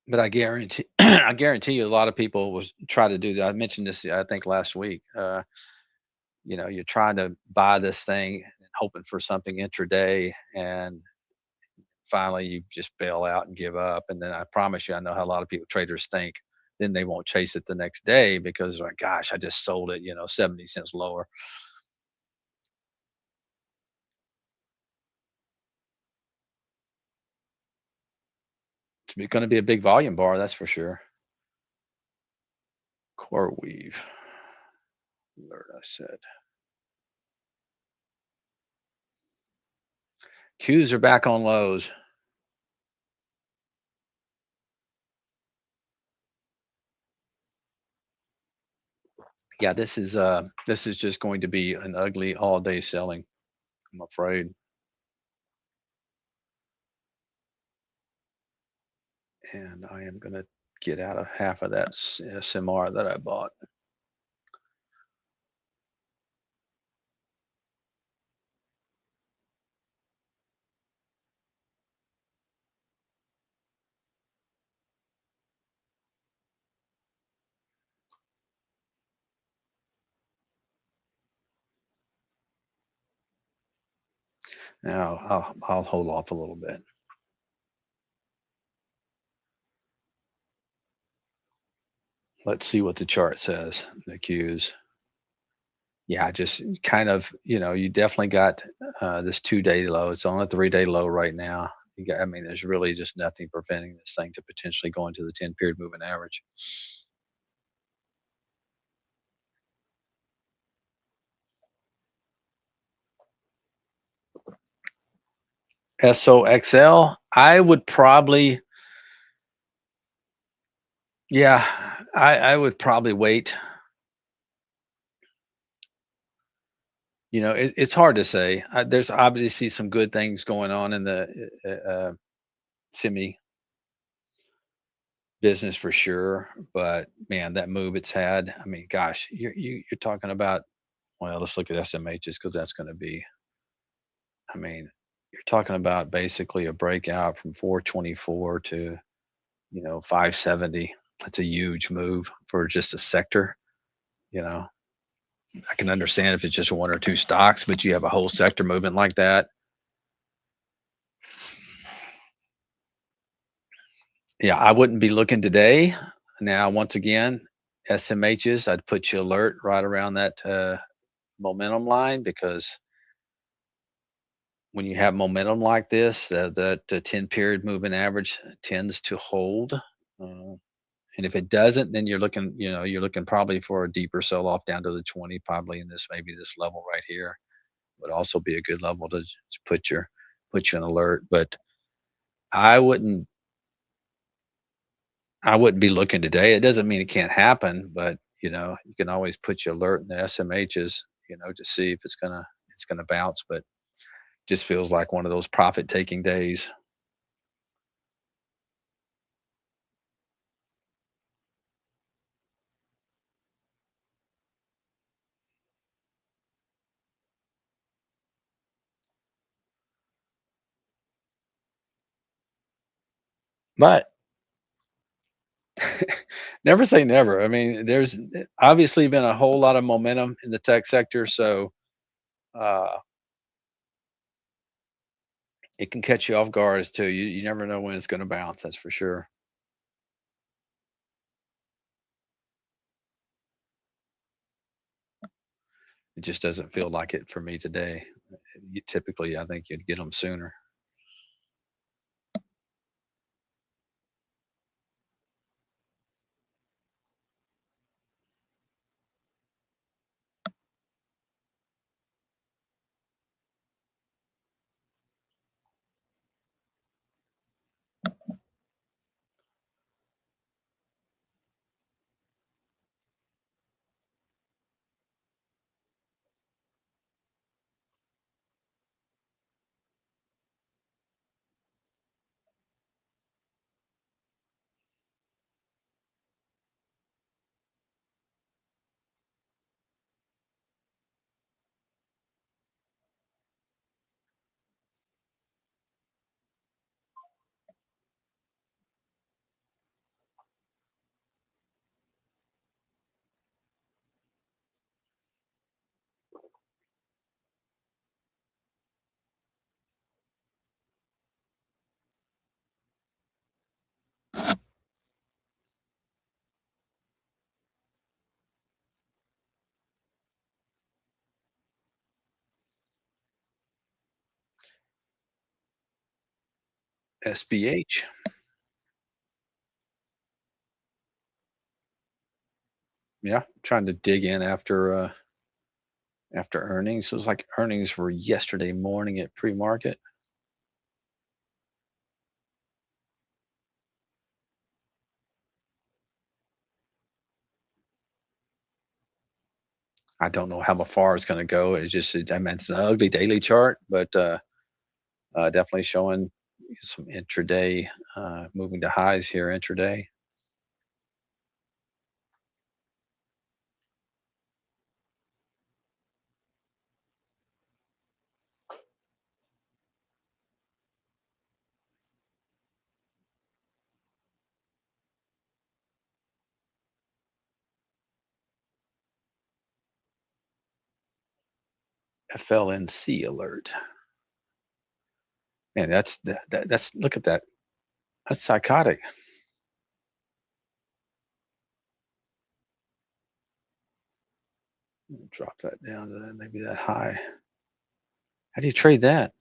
but I guarantee, I guarantee you, a lot of people was try to do that. I mentioned this, I think, last week. You're trying to buy this thing and hoping for something intraday, and finally you just bail out and give up. And then I promise you, I know how a lot of people traders think. Then they won't chase it the next day because they're like, gosh, I just sold it, 70 cents lower. It's going to be a big volume bar, that's for sure. Core weave alert, I said. Qs are back on lows. Yeah, this is just going to be an ugly all day selling, I'm afraid. And I am going to get out of half of that SMR that I bought. Now I'll hold off a little bit. Let's see what the chart says. The Qs. Yeah, just kind of, you definitely got this 2 day low. It's on a 3 day low right now. I mean, there's really just nothing preventing this thing to potentially go into the 10 period moving average. SOXL, I would probably, yeah, I would probably wait. It's hard to say. There's obviously some good things going on in the semi business for sure, but man, that move it's had. I mean, gosh, you're talking about. Well, let's look at SMHs because that's going to be. I mean, you're talking about basically a breakout from 424 to 570. That's a huge move for just a sector. You know, I can understand if it's just one or two stocks, but you have a whole sector movement like that. Yeah, I wouldn't be looking today. Now, once again, SMHs, I'd put you alert right around that momentum line because when you have momentum like this, that 10 period moving average tends to hold. And if it doesn't, then you're looking probably for a deeper sell off down to the 20, probably in maybe this level right here would also be a good level to just put you an alert. But I wouldn't I wouldn't be looking today. It doesn't mean it can't happen, but you can always put your alert in the SMHs, to see if it's gonna bounce. But just feels like one of those profit taking days. But never say never. I mean, there's obviously been a whole lot of momentum in the tech sector, so uh, it can catch you off guard as too. You never know when it's going to bounce. That's for sure. It just doesn't feel like it for me today. Typically, I think you'd get them sooner. SBH. Yeah, trying to dig in after earnings. It was like earnings were yesterday morning at pre-market. I don't know how far it's going to go. I mean, it's an ugly daily chart, but definitely showing some intraday, moving to highs here intraday. FLNC alert. Man, that's look at that. That's psychotic. Drop that down to maybe that high. How do you trade that?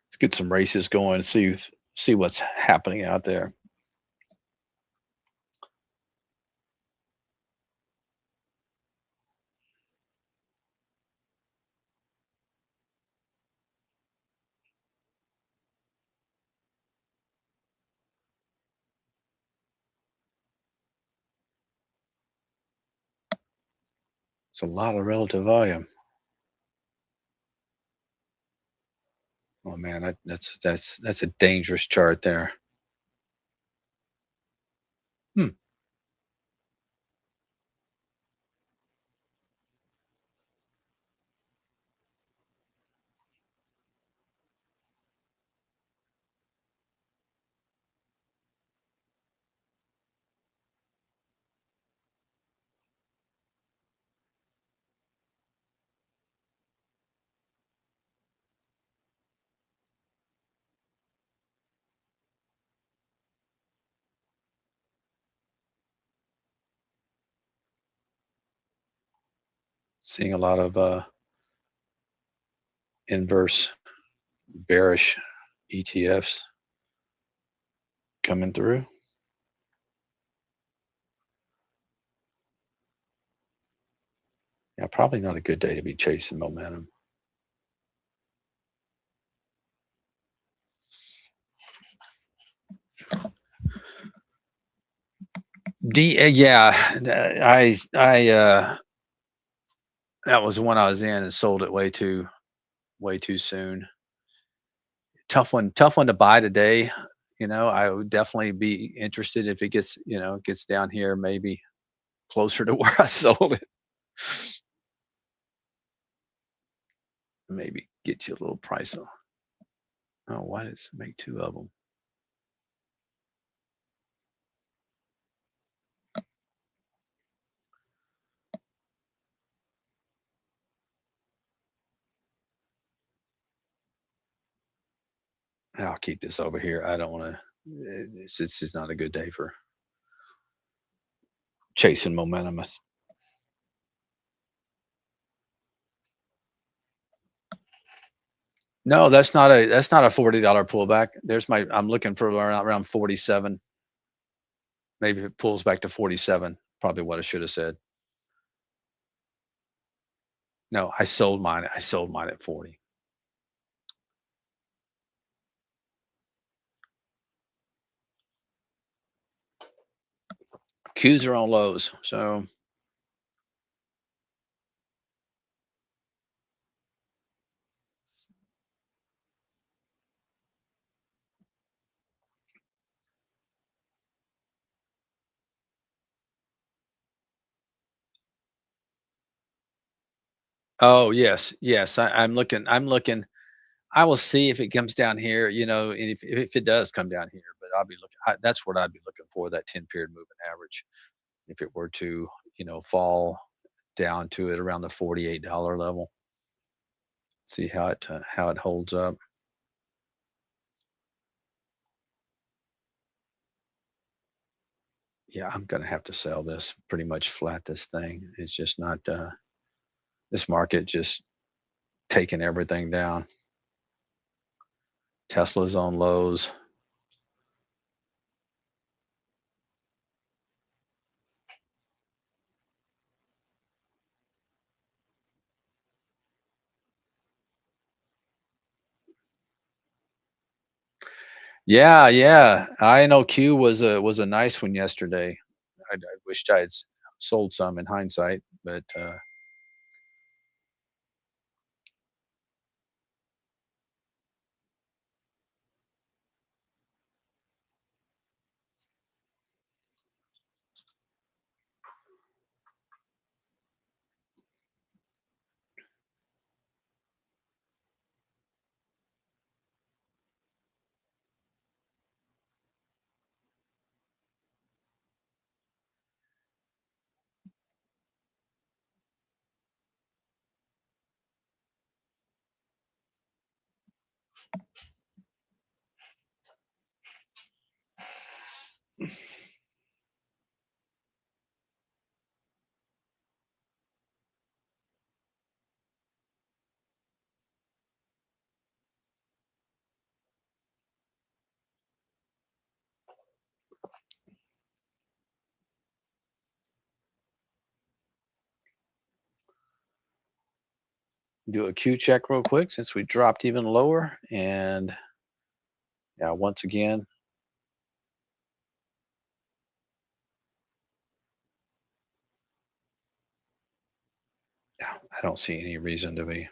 Let's get some races going and see what's happening out there. It's a lot of relative volume. Oh man, that's a dangerous chart there. Hmm. Seeing a lot of inverse bearish ETFs coming through. Yeah, probably not a good day to be chasing momentum. Yeah, that was the one I was in and sold it way too soon. Tough one to buy today. I would definitely be interested if it gets down here, maybe closer to where I sold it. Maybe get you a little price on. Oh, why did it make two of them? I'll keep this over here. I don't want to. It's just not a good day for chasing momentum. No, that's not a $40 pullback. I'm looking for around 47. Maybe if it pulls back to 47, probably what I should have said. No, I sold mine. I sold mine at 40. Qs are on lows. So, oh yes, yes. I'm looking. I'm looking. I will see if it comes down here. And if it does come down here, but I'll be looking. That's what I'd be looking for. That 10-period moving average. If it were to, fall down to it around the $48 level, see how it holds up. Yeah, I'm gonna have to sell this, pretty much flat this thing. It's just not this market just taking everything down. Tesla's on lows. Yeah, yeah. INOQ was a nice one yesterday. I wished I had sold some in hindsight, but do a Q check real quick since we dropped even lower. And yeah, once again, yeah, I don't see any reason to be.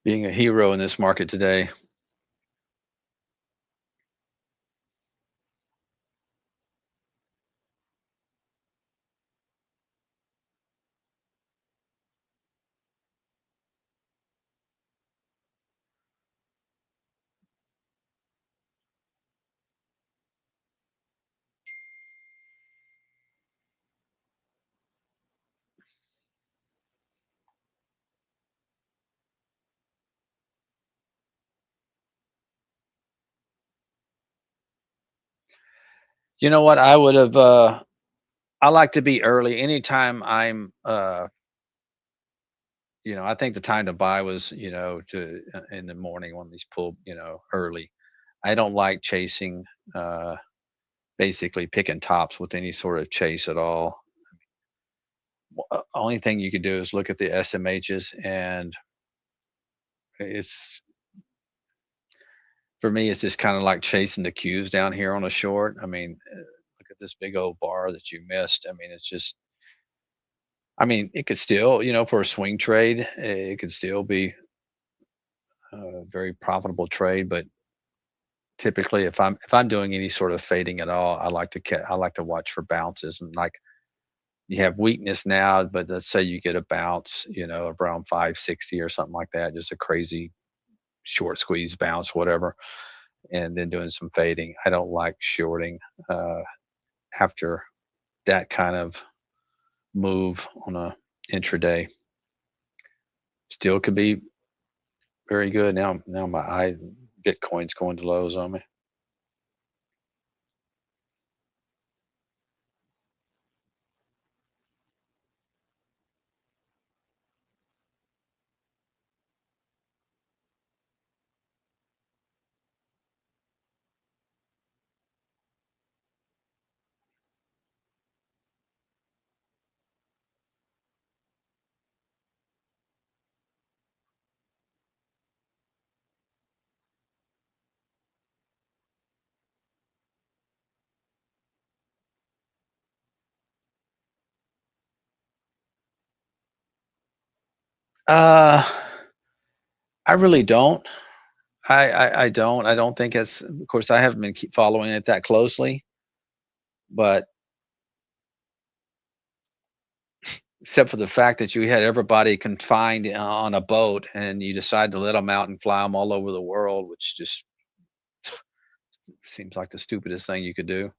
Being a hero in this market today. You know what? I would have I like to be early. Anytime I'm I think the time to buy was, to in the morning when these pull, early. I don't like chasing uh basically picking tops with any sort of chase at all. Only thing you could do is look at the SMHs, and it's for me, it's just kind of like chasing the Qs down here on a short. I mean, look at this big old bar that you missed. I mean, it's just, I mean, it could still, for a swing trade, it could still be a very profitable trade. But typically, if I'm doing any sort of fading at all, I like to watch for bounces, and like you have weakness now, but let's say you get a bounce, around 560 or something like that, just a crazy short squeeze bounce, whatever, and then doing some fading. I don't like shorting uh, after that kind of move on a intraday. Still could be very good. Now my eye Bitcoin's going to lows on me. Uh, I really don't. I don't. I don't think it's. Of course, I haven't been keep following it that closely, but except for the fact that you had everybody confined on a boat and you decide to let them out and fly them all over the world, which just Seems like the stupidest thing you could do.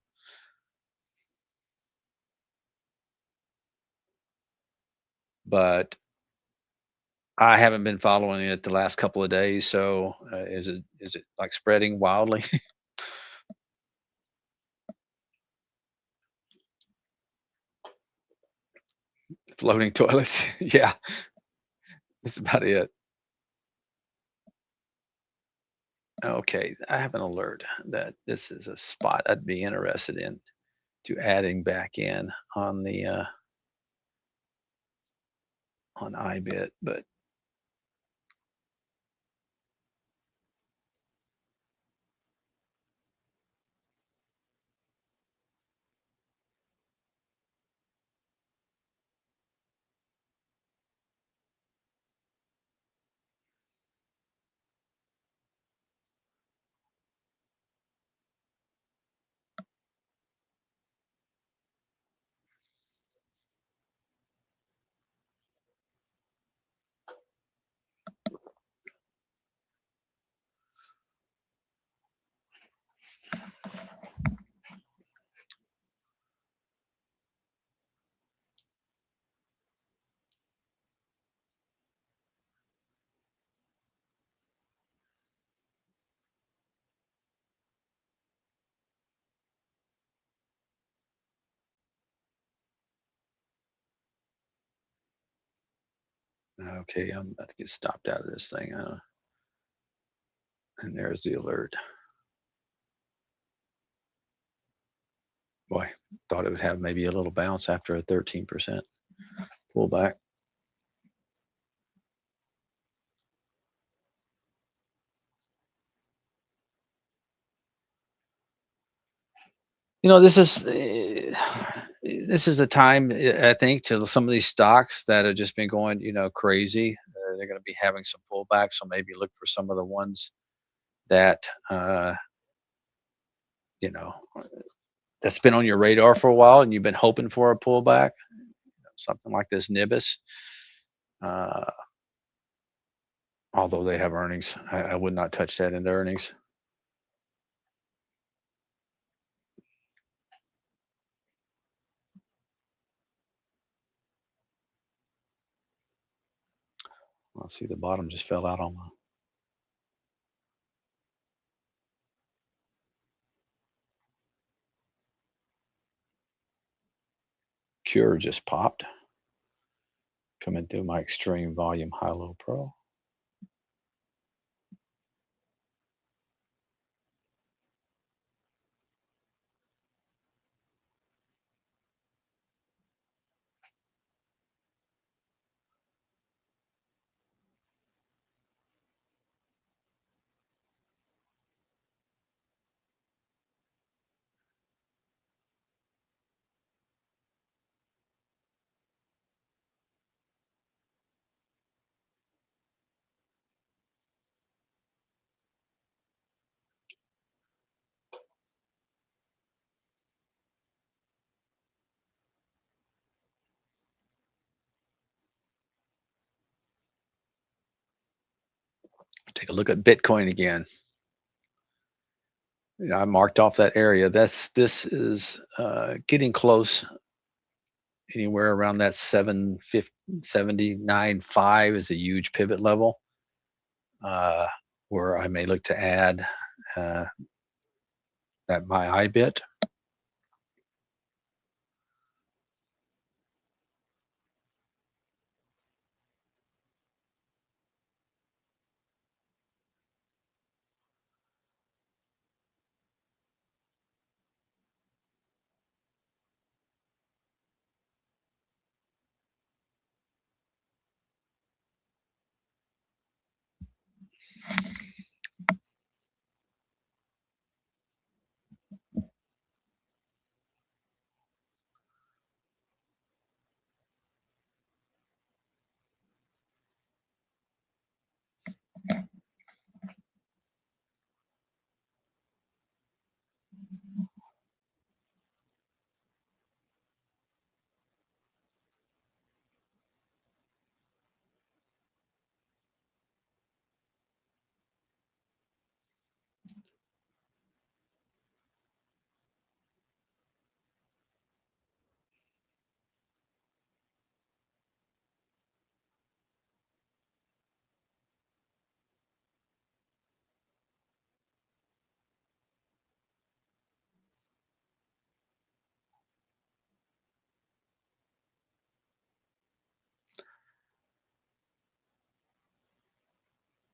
But I haven't been following it the last couple of days, so, is it, like, spreading wildly? Floating toilets? Yeah, that's about it. Okay, I have an alert that this is a spot I'd be interested in to adding back in on iBit, but okay, I'm about to get stopped out of this thing, and there's the alert. Boy, thought it would have maybe a little bounce after a 13% pullback. This is a time, I think, to some of these stocks that have just been going, crazy. They're going to be having some pullback, so maybe look for some of the ones that, you know, that's been on your radar for a while and you've been hoping for a pullback. Something like this Nibis. Uh, Although they have earnings, I would not touch that into earnings. I see the bottom just fell out on my Cure just popped. Coming through my extreme volume high low pro. Take a look at Bitcoin again. I marked off that area. This is getting close. Anywhere around that 779.5 is a huge pivot level, uh, where I may look to add uh, that my iBit.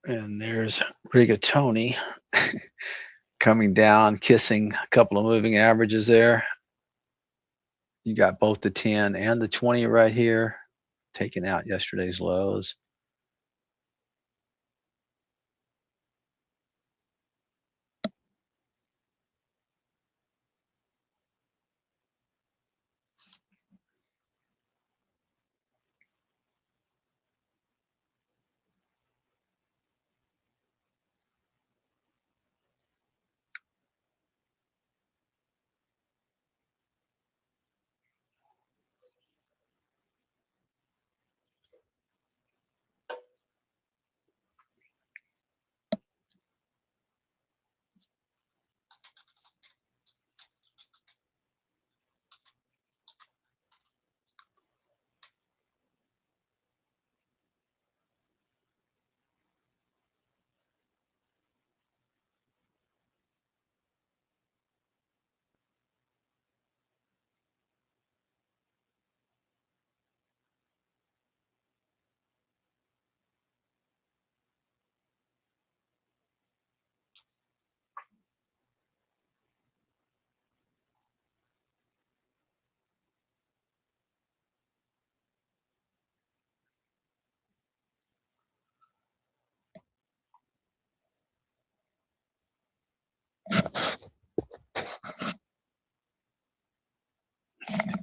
And there's Rigatoni coming down, kissing a couple of moving averages there. You got both the 10 and the 20 right here, taking out yesterday's lows.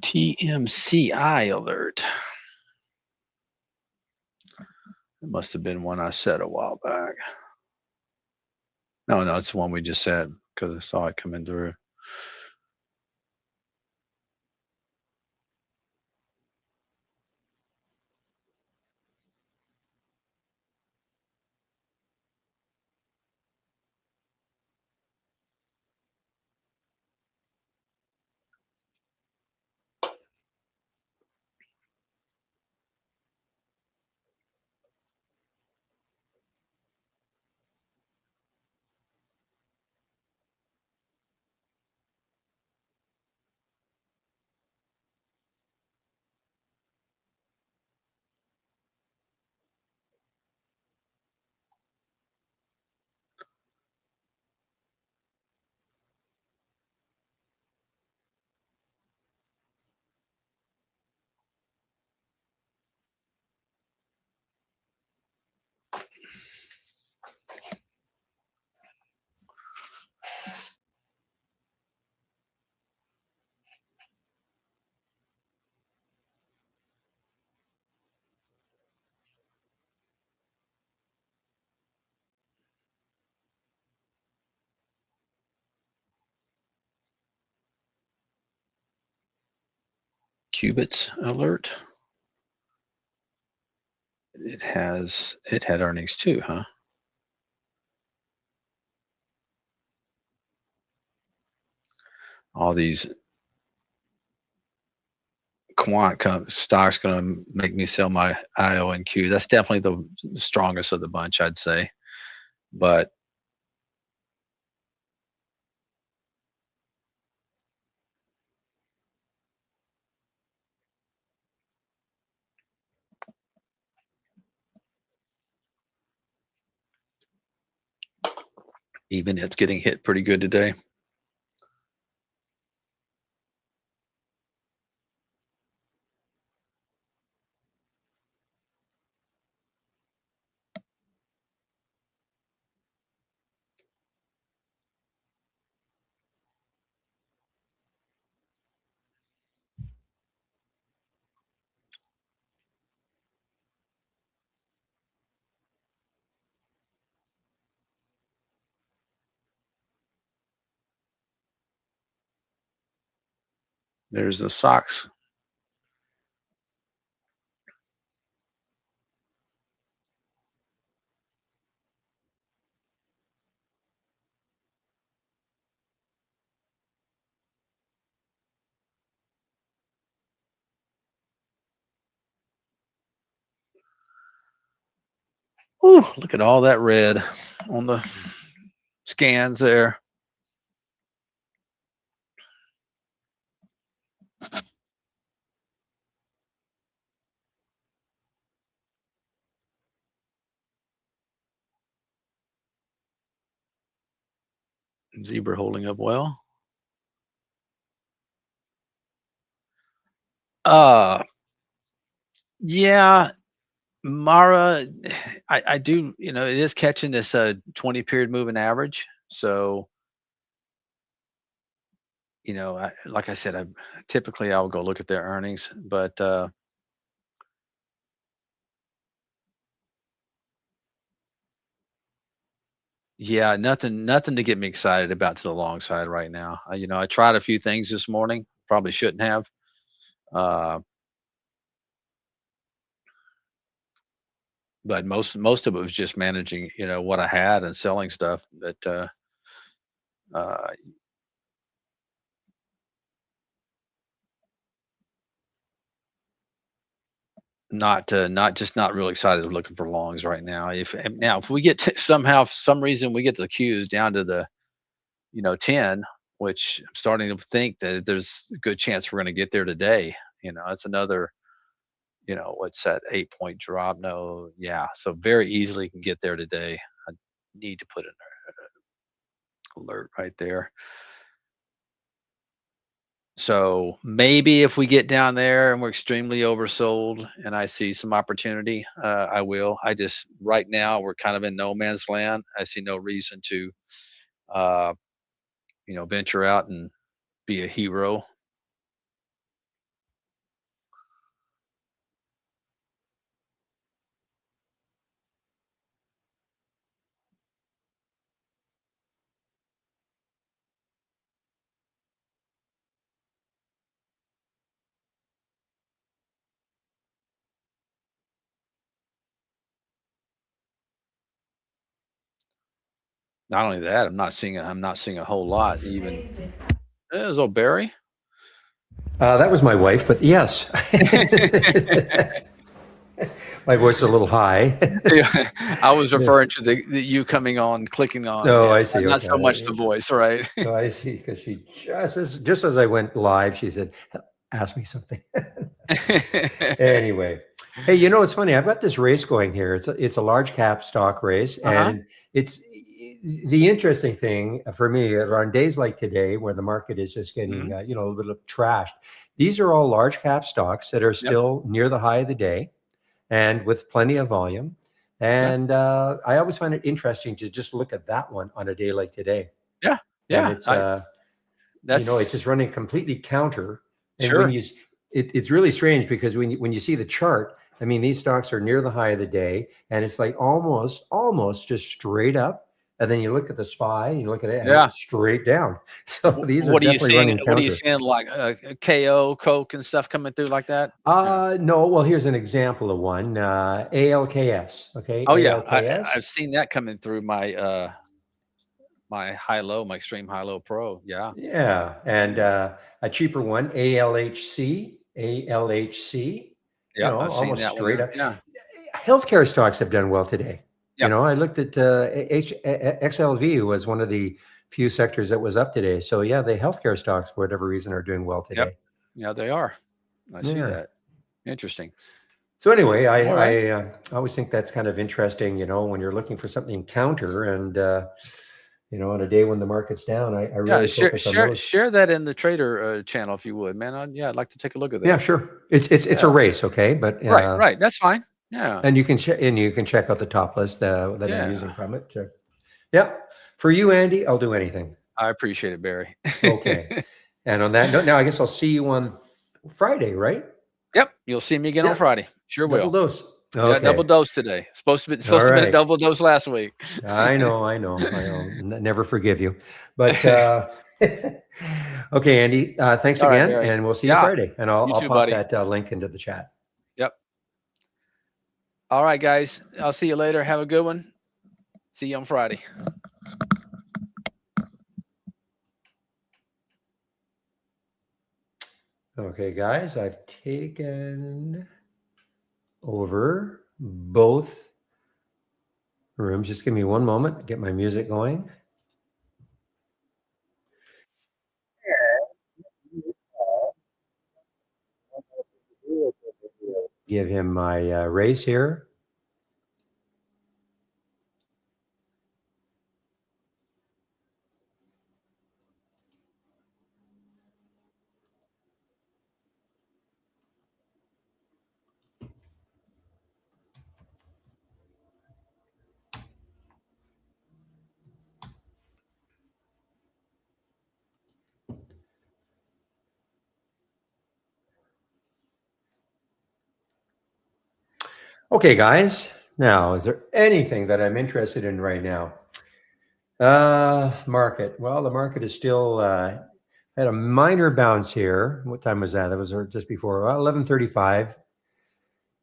TMCI alert. It must have been one I said a while back. No, it's the one we just said because I saw it coming through. Qubits alert. It had earnings too, huh? All these stocks going to make me sell my IO and Q. That's definitely the strongest of the bunch, I'd say. But even it's getting hit pretty good today. There's the socks. Ooh, look at all that red on the scans there. Zebra holding up well. Uh, yeah, Mara, I do, it is catching this 20 period moving average. So, like I said, typically I'll go look at their earnings, but yeah, nothing to get me excited about to the long side right now. I tried a few things this morning, probably shouldn't have. Uh, but most of it was just managing, what I had and selling stuff that uh, not real excited looking for longs right now. If we get to, somehow for some reason we get the Qs down to the 10, which I'm starting to think that there's a good chance we're going to get there today. That's another, what's that 8-point drop? No, yeah, so very easily can get there today. I need to put an alert right there. So maybe if we get down there and we're extremely oversold and I see some opportunity, I will. I just right now we're kind of in no man's land. I see no reason to, uh, venture out and be a hero. Not only that, I'm not seeing a whole lot. Even there's old Barry. That was my wife, but yes. My voice is a little high. Yeah, I was referring to the you coming on, clicking on, Oh, yeah, I see. not so much the Okay. voice, right? Oh, I see. Because she just as I went live, she said, "Ask me something." Anyway, hey, it's funny. I've got this race going here. It's a large cap stock race, Uh-huh. and it's the interesting thing for me on days like today, where the market is just getting Mhm. a little bit trashed. These are all large cap stocks that are Yep. still near the high of the day, and with plenty of volume. Yeah. And I always find it interesting to just look at that one on a day like today, Yeah. and Yeah. it's That's just running completely counter. And sure. it's really strange because when you see the chart, I mean, these stocks are near the high of the day, and it's like almost just straight up. And then you look at the SPY, and you look at it, and Yeah. it's straight down. So these are What are you definitely seeing? running What are you counter. seeing? Like KO, Coke, and stuff coming through like that? Yeah. No, well, here's an example of one. ALKS. Okay, Oh yeah, I've ALKS. seen that coming through my high low, my extreme high low pro. Yeah. Yeah, and Yeah. a cheaper one, ALHC. ALHC. Yep. I've seen Almost that one straight there. up. Yeah. Healthcare stocks have done well today. Yep. I looked at XLV was one of the few sectors that was up today. So yeah, the healthcare stocks, for whatever reason, are doing well Yep. today. Yeah, they are. I see Yeah. that. Interesting. So anyway, All right. I always think that's kind of interesting. When you're looking for something counter, and on a day when the market's down, I Yeah, really share focus on share those. share that in the trader channel if you would, man. I'd like to take a look at Yeah, that. sure. It's a Yeah. race, okay, but Right, right. That's fine. Yeah. and you can check out the top list that I'm Yeah. using from it. Yeah, for you, Andy, I'll do anything. I appreciate it, Barry. Okay. And on that note, now I guess I'll see you on Friday, right? Yep, you'll see me again on Yeah, Friday. Sure double will. dose. Yeah, double Okay. dose today. All Supposed to have been a right. double dose last week. I know. Never forgive you. But okay, Andy, thanks All right, again, Barry. and we'll see you Yeah, Friday. And you I'll too, pop buddy. that link into the chat. Yep. All right, guys. I'll see you later. Have a good one. See you on Friday. Okay, guys, I've taken over both rooms. Just give me one moment, get my music going. Give him my race here. Okay, guys. Now, is there anything that I'm interested in right now? Market. Well, the market is still had a minor bounce here. What time was that? That was just before 11:35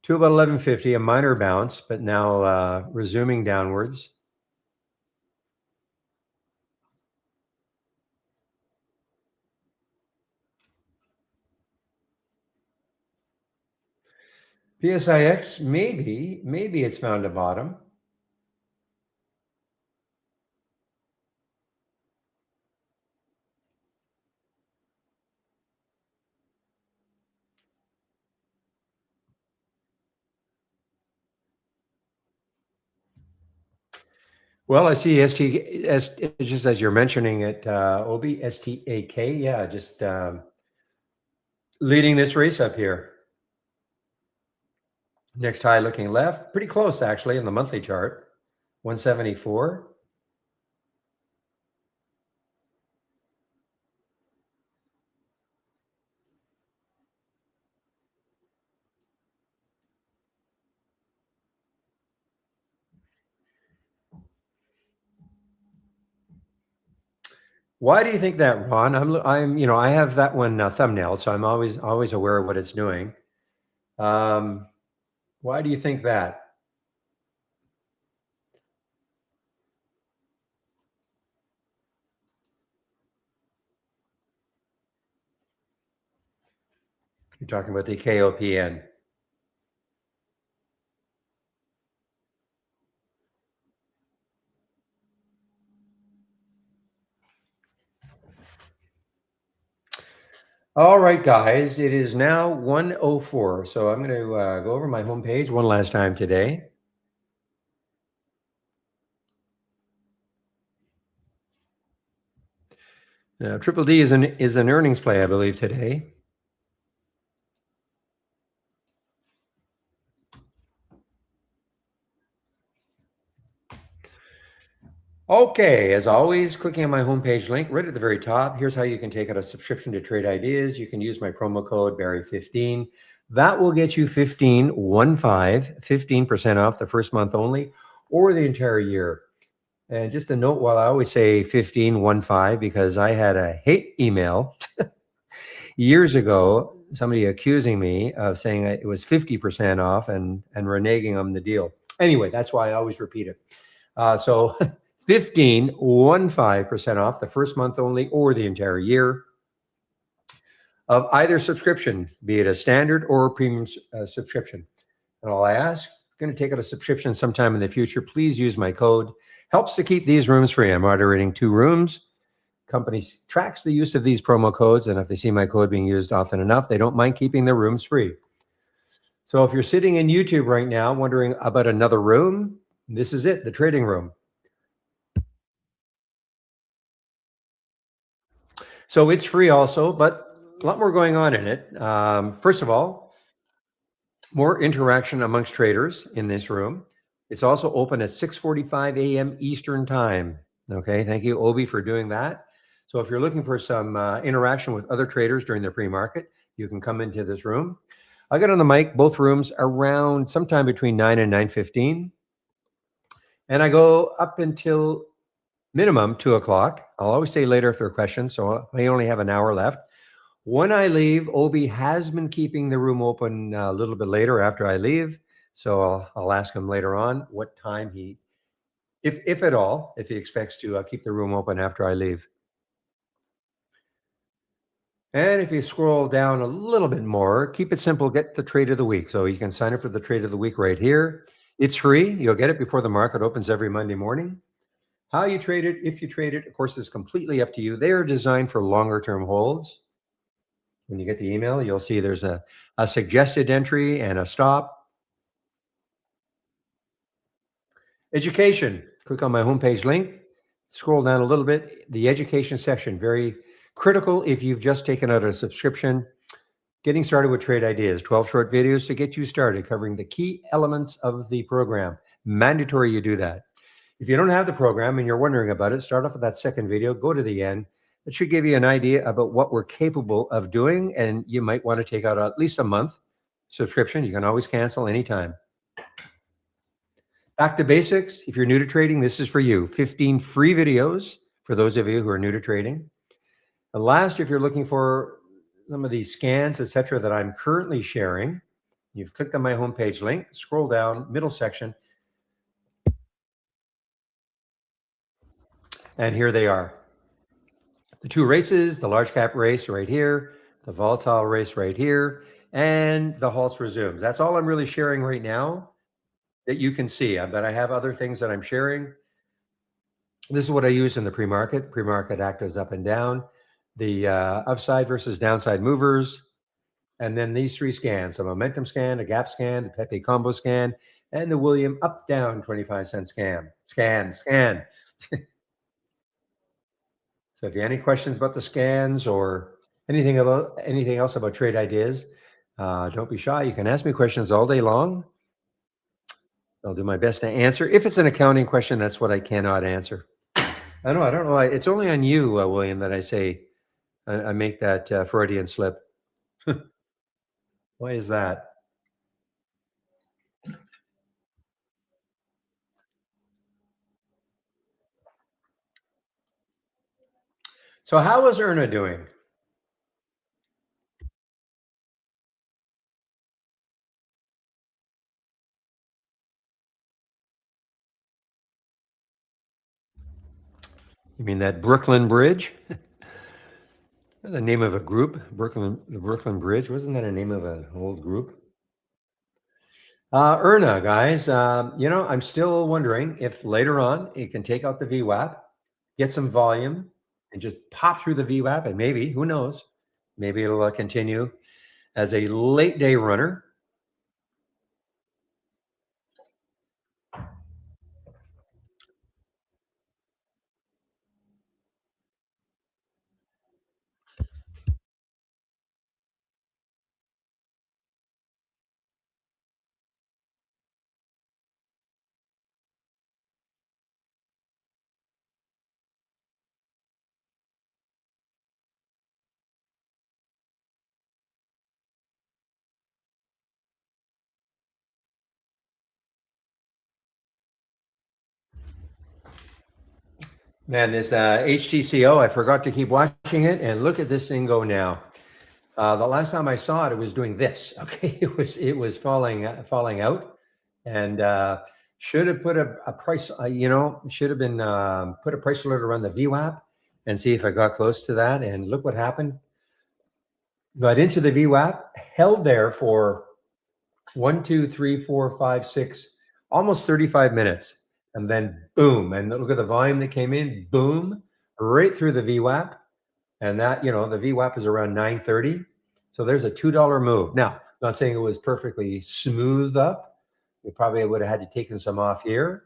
to about 11:50. A minor bounce, but now resuming downwards. PSIX, maybe it's found a bottom. Well, I see just as you're mentioning it, OB, STAK, yeah, just leading this race up here. Next high looking left, pretty close actually in the monthly chart, 174. Why do you think that, Ron? I have that one thumbnail, so I'm always aware of what it's doing. Why do you think that? You're talking about the KOPN. All right, guys, it is now 1:04. So I'm going to go over my homepage one last time today. Triple D is an earnings play, I believe, today. Okay, as always, clicking on my homepage link right at the very top. Here's how you can take out a subscription to Trade Ideas. You can use my promo code Barry15. That will get you 15% off the first month only, or the entire year. And just a note, while I always say 15 because I had a hate email years ago, somebody accusing me of saying it was 50% off and reneging on the deal. Anyway, that's why I always repeat it. So 15% off the first month only or the entire year of either subscription, be it a standard or a premium subscription. And all I ask, going to take out a subscription sometime in the future, please use my code. Helps to keep these rooms free. I'm moderating 2 rooms. Company tracks the use of these promo codes, and if they see my code being used often enough, they don't mind keeping their rooms free. So if you're sitting in YouTube right now wondering about another room, this is it, the trading room. So it's free also, but a lot more going on in it. First of all, more interaction amongst traders in this room. It's also open at 6:45 a.m. Eastern time. Okay, thank you, Obi, for doing that. So if you're looking for some interaction with other traders during the pre-market, you can come into this room. I got on the mic, both rooms, around sometime between 9 and 9:15. And I go up until minimum 2 o'clock. I'll always say later if there are questions, so I only have an hour left. When I leave, Obi has been keeping the room open a little bit later after I leave. So I'll ask him later on what time if at all, if he expects to keep the room open after I leave. And if you scroll down a little bit more, keep it simple, get the trade of the week. So you can sign up for the trade of the week right here. It's free. You'll get it before the market opens every Monday morning. How you trade it, if you trade it, of course, is completely up to you. They are designed for longer term holds. When you get the email, you'll see there's a suggested entry and a stop. Education. Click on my homepage link. Scroll down a little bit. The education section, very critical if you've just taken out a subscription. Getting started with Trade Ideas, 12 short videos to get you started covering the key elements of the program. Mandatory you do that. If you don't have the program and you're wondering about it, start off with that second video, go to the end. It should give you an idea about what we're capable of doing, and you might want to take out at least a month subscription. You can always cancel anytime. Back to basics. If you're new to trading, this is for you. 15 free videos for those of you who are new to trading. And last, if you're looking for some of these scans, etc., that I'm currently sharing, you've clicked on my homepage link, scroll down, middle section, and here they are. The two races, the large cap race right here, the volatile race right here, and the halts resumes. That's all I'm really sharing right now that you can see. But I have other things that I'm sharing. This is what I use in the pre-market. Pre-market actives up and down, the upside versus downside movers, and then these three scans: a momentum scan, a gap scan, the Pepe combo scan, and the William up down 25-cent scan. Scan. So if you have any questions about the scans or anything else about trade ideas, don't be shy. You can ask me questions all day long. I'll do my best to answer. If it's an accounting question, that's what I cannot answer. I don't know. It's only on you, William, that I say I make that Freudian slip. Why is that? So how is Erna doing? You mean that Brooklyn Bridge? The name of a group, the Brooklyn Bridge. Wasn't that a name of an old group? Erna, guys, I'm still wondering if later on it can take out the VWAP, get some volume, and just pop through the VWAP, and maybe, who knows, maybe it'll continue as a late day runner. Man, this HTCO, I forgot to keep watching it, and look at this thing go now. The last time I saw it, it was doing this. Okay, it was falling out, and should have put a price. Should have been put a price alert around the VWAP and see if I got close to that. And look what happened. Got into the VWAP, held there for 1, 2, 3, 4, 5, 6, almost 35 minutes. And then boom, and look at the volume that came in, boom, right through the VWAP. And that, the VWAP is around 930. So there's a $2 move. Now, I'm not saying it was perfectly smooth up. We probably would have had to taken some off here.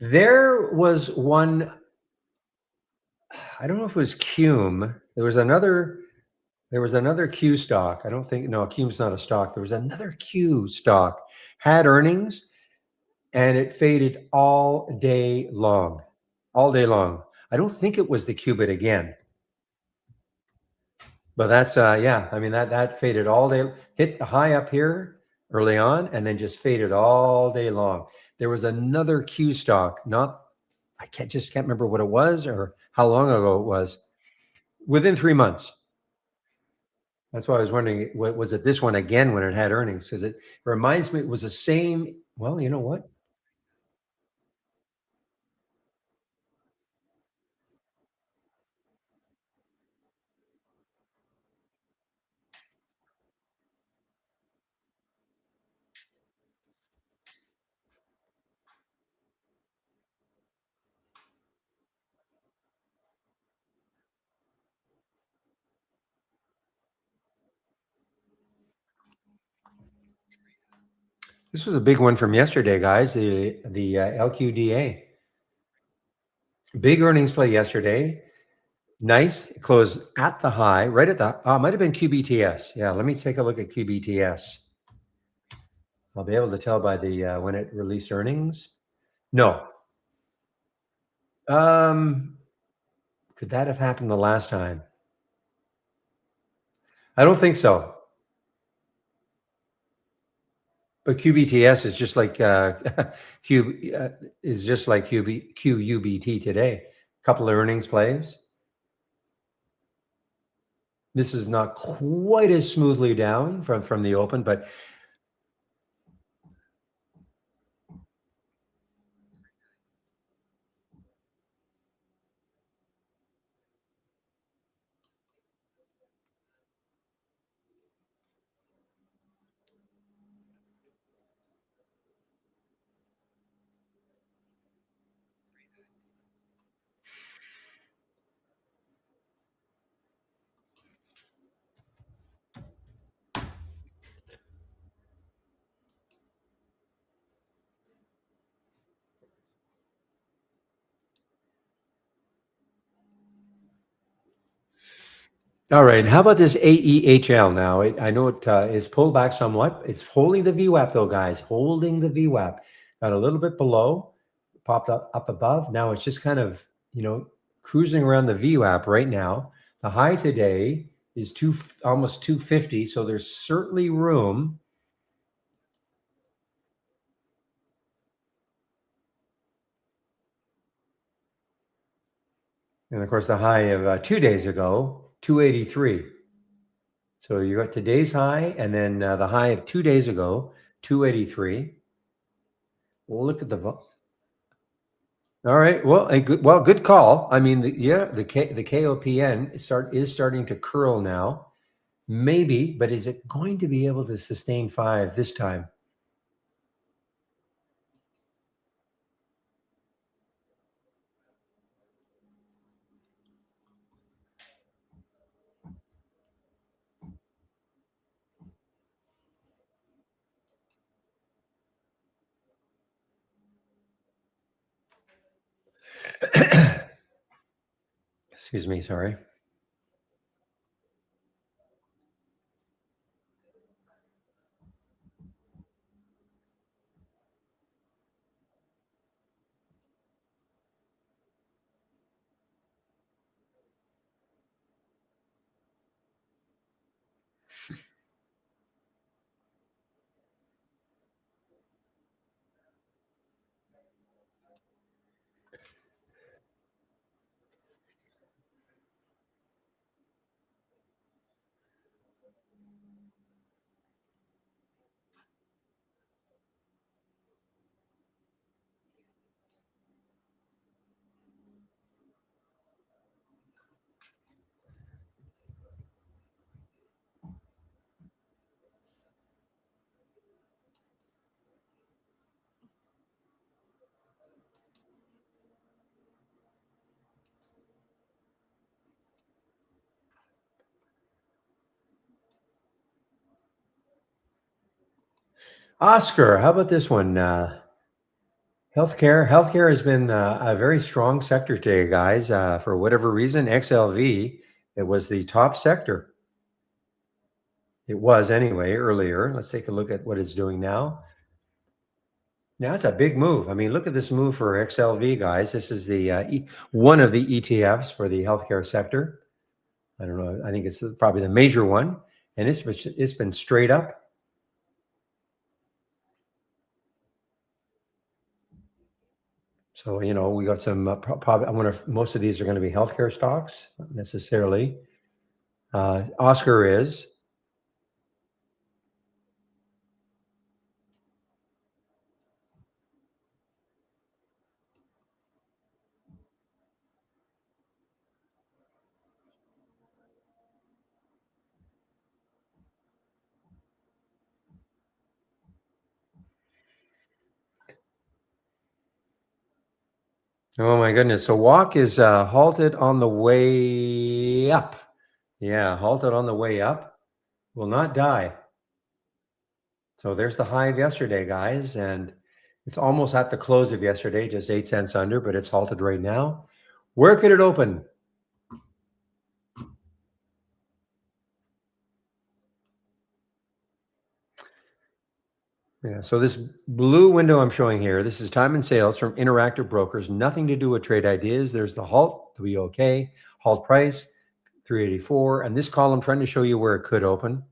There was one, I don't know if it was Cume. There was another Q stock. I don't think, no, Cume's not a stock. There was another Q stock, had earnings, and it faded all day long. All day long. I don't think it was the Qubit again. But that's that faded all day, hit the high up here early on, and then just faded all day long. There was another Q stock, I can't remember what it was or how long ago it was, within 3 months. That's why I was wondering, was it this one again when it had earnings? Because it reminds me it was the same. Well, you know what? This was a big one from yesterday, guys. The LQDA. Big earnings play yesterday. Nice. It closed at the high, right at the, might have been QBTS. Yeah, let me take a look at QBTS. I'll be able to tell by the when it released earnings. No. Could that have happened the last time? I don't think so. But QBTS is just like is just like QUBT today. Couple of earnings plays. This is not quite as smoothly down from the open, but all right. How about this AEHL now? I know it is pulled back somewhat. It's holding the VWAP though, guys. Holding the VWAP. Got a little bit below, popped up above. Now it's just kind of cruising around the VWAP right now. The high today is almost 250. So there's certainly room. And of course, the high of 2 days ago, 283. So you got today's high, and then the high of 2 days ago, 283. We'll look at the. All right. Well, good call. I mean, the KOPN is starting to curl now. Maybe, but is it going to be able to sustain 5 this time? Excuse me. Sorry. Oscar, how about this one? Healthcare has been a very strong sector today, guys. For whatever reason, XLV, it was the top sector. It was anyway earlier. Let's take a look at what it's doing now. Now it's a big move. I mean, look at this move for XLV, guys. This is the one of the ETFs for the healthcare sector. I don't know. I think it's probably the major one, and it's been straight up. So we got some. Probably, I wonder if most of these are going to be healthcare stocks. Not necessarily. Oscar is. Oh my goodness. So walk is halted on the way up. Yeah, halted on the way up. Will not die. So there's the high of yesterday, guys. And it's almost at the close of yesterday, just 8 cents under, but it's halted right now. Where could it open? Yeah. So this blue window I'm showing here, this is time and sales from Interactive Brokers. Nothing to do with trade ideas. There's the halt, to be okay. Halt price, 384. And this column trying to show you where it could open.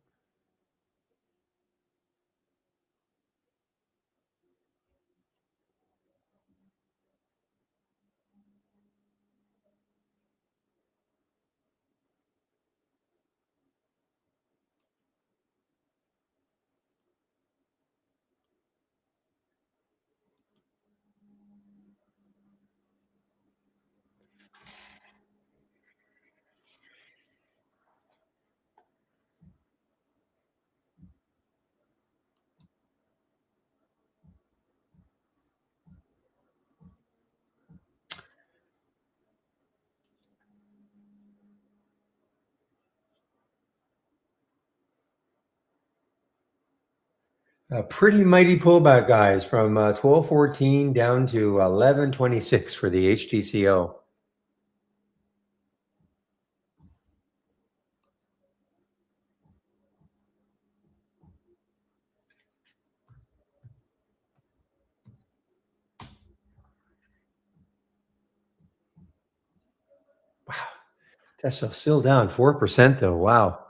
A pretty mighty pullback, guys, from 1214 down to 1126 for the HTCO. Wow. Tesla still down 4%, though. Wow.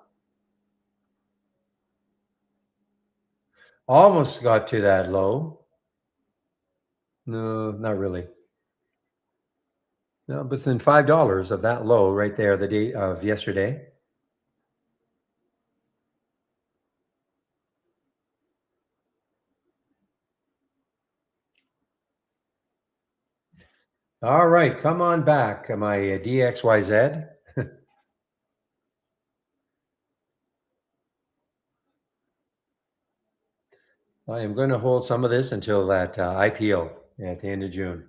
Almost got to that low. No, not really. No, but then $5 of that low right there, the day of yesterday. All right, come on back, my DXYZ. I am going to hold some of this until that IPO at the end of June.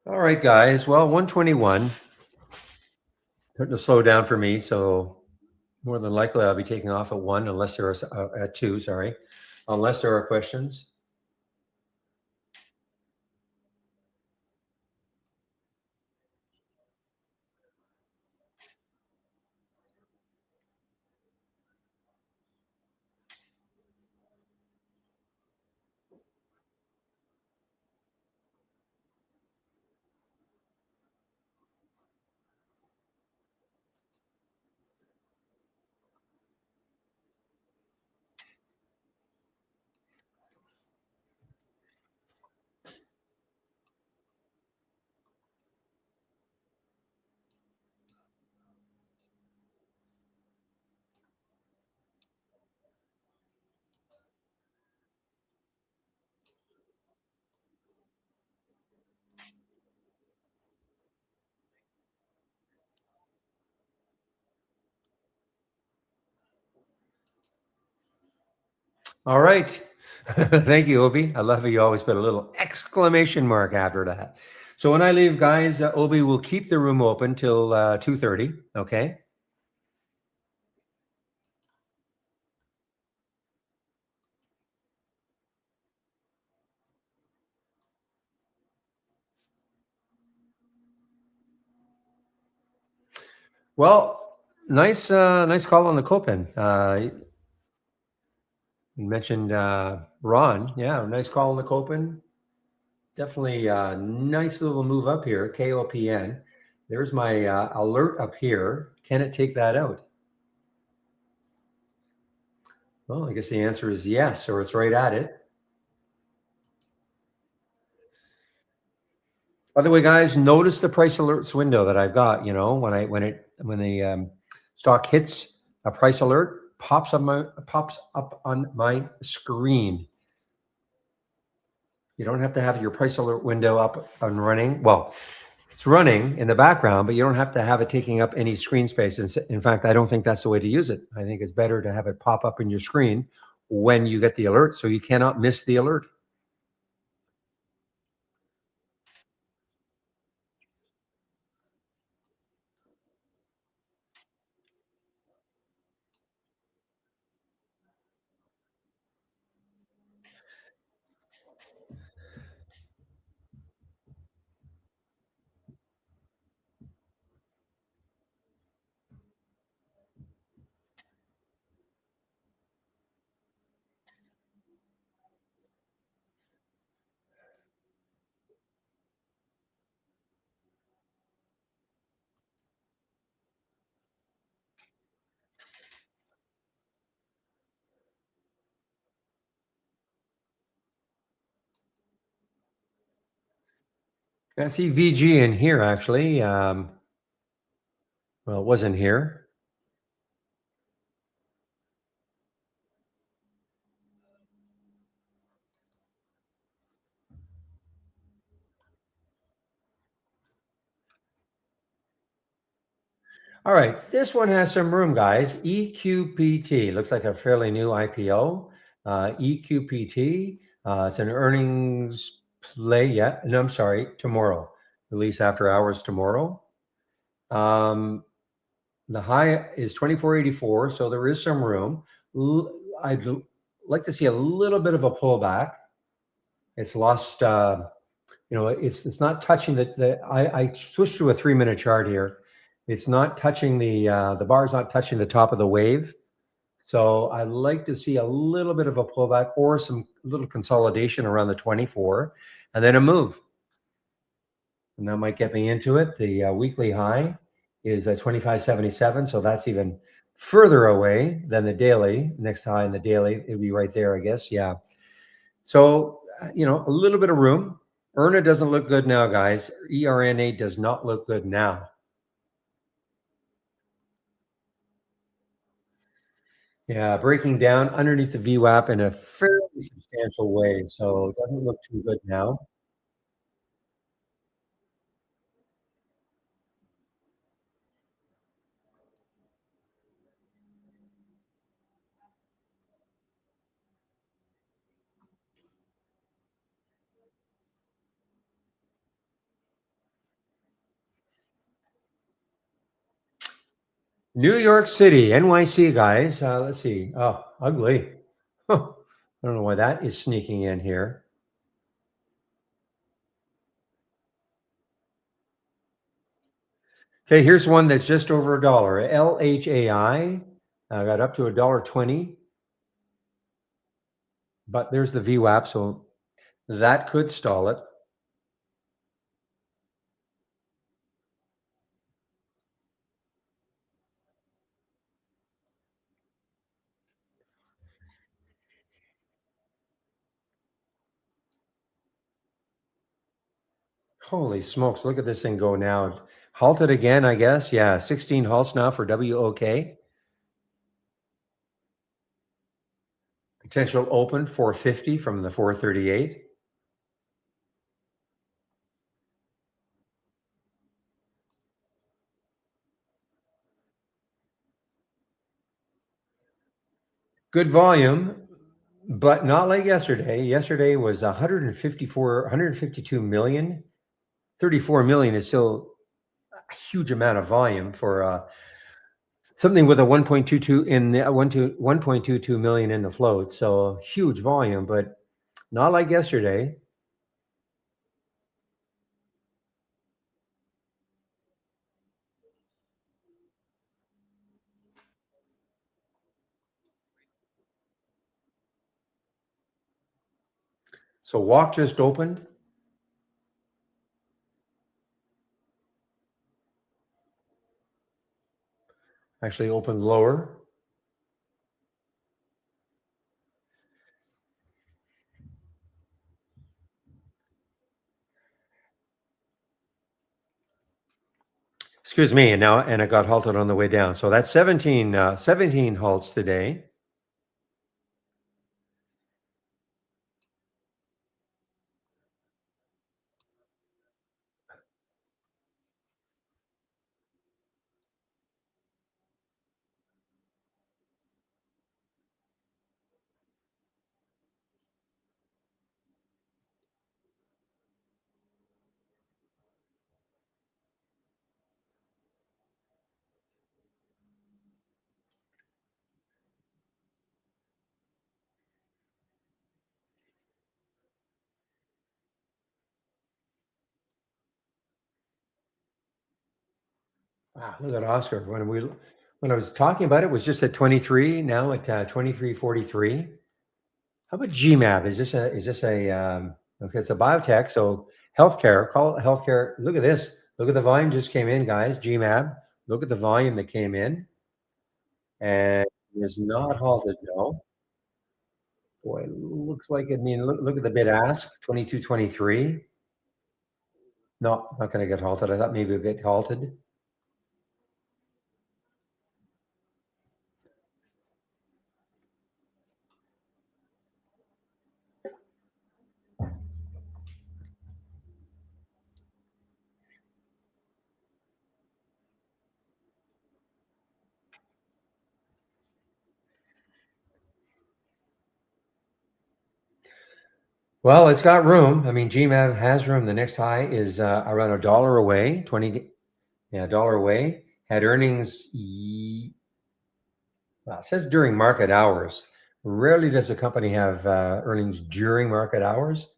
All right, guys. Well, 121 starting to slow down for me, so more than likely I'll be taking off at one, unless there are at two. Sorry, unless there are questions. All right. Thank you, Obi. I love how you always put a little exclamation mark after that. So when I leave, guys, Obi will keep the room open till 2:30. Okay. Well, nice call on the Copen. You mentioned Ron. Yeah, nice call on the Copen. Definitely a nice little move up here. KOPN. There's my alert up here. Can it take that out? Well, I guess the answer is yes, or it's right at it. By the way, guys, notice the price alerts window that I've got. You know, when the stock hits a price alert, pops up on my screen. You don't have to have your price alert window up and running. Well, it's running in the background, but you don't have to have it taking up any screen space. In fact, I don't think that's the way to use it. I think it's better to have it pop up in your screen when you get the alert, so you cannot miss the alert. I see VG in here actually. Well, it wasn't here. All right, this one has some room, guys. EQPT looks like a fairly new IPO. EQPT, it's an earnings play. Yeah, no, I'm sorry, tomorrow. Release after hours tomorrow. The high is 24.84, so there is some room. I'd like to see a little bit of a pullback. It's lost. It's not touching I switched to a 3-minute chart here. It's not touching the bar's not touching the top of the wave. So I'd like to see a little bit of a pullback or some little consolidation around the 24 and then a move. And that might get me into it. The weekly high is 25.77. So that's even further away than the daily. Next high in the daily, it'd be right there, I guess. Yeah. So, a little bit of room. ERNA doesn't look good now, guys. ERNA does not look good now. Yeah, breaking down underneath the VWAP in a fairly substantial way. So it doesn't look too good now. New York City, NYC, guys. Let's see. Oh, ugly. Huh. I don't know why that is sneaking in here. Okay, here's one that's just over a dollar. LHAI got up to $1.20, but there's the VWAP, so that could stall it. Holy smokes, look at this thing go now. Halted again, I guess. Yeah, 16 halts now for WOK. Potential open 450 from the 438. Good volume, but not like yesterday. Yesterday was 152 million. 34 million is still a huge amount of volume for something with a 1.22 in the 1.22 million in the float. So huge volume, but not like yesterday. So walk just opened. Actually opened lower. Excuse me, and it got halted on the way down. So that's 17 halts today. Wow, look at Oscar. When I was talking about it, it was just at 23. Now at 23:43. How about GMAB? Is this a okay? It's a biotech, so healthcare. Call it healthcare. Look at this. Look at the volume just came in, guys. GMAB. Look at the volume that came in, and is not halted. No, boy, it looks like. I mean, look at the bid ask 22.23. No, not going to get halted. I thought maybe it would get halted. Well, it's got room. I mean, GMAB has room. The next high is around $1 away. 20, yeah, $1 away. Had earnings. Well, it says during market hours. Rarely does a company have earnings during market hours.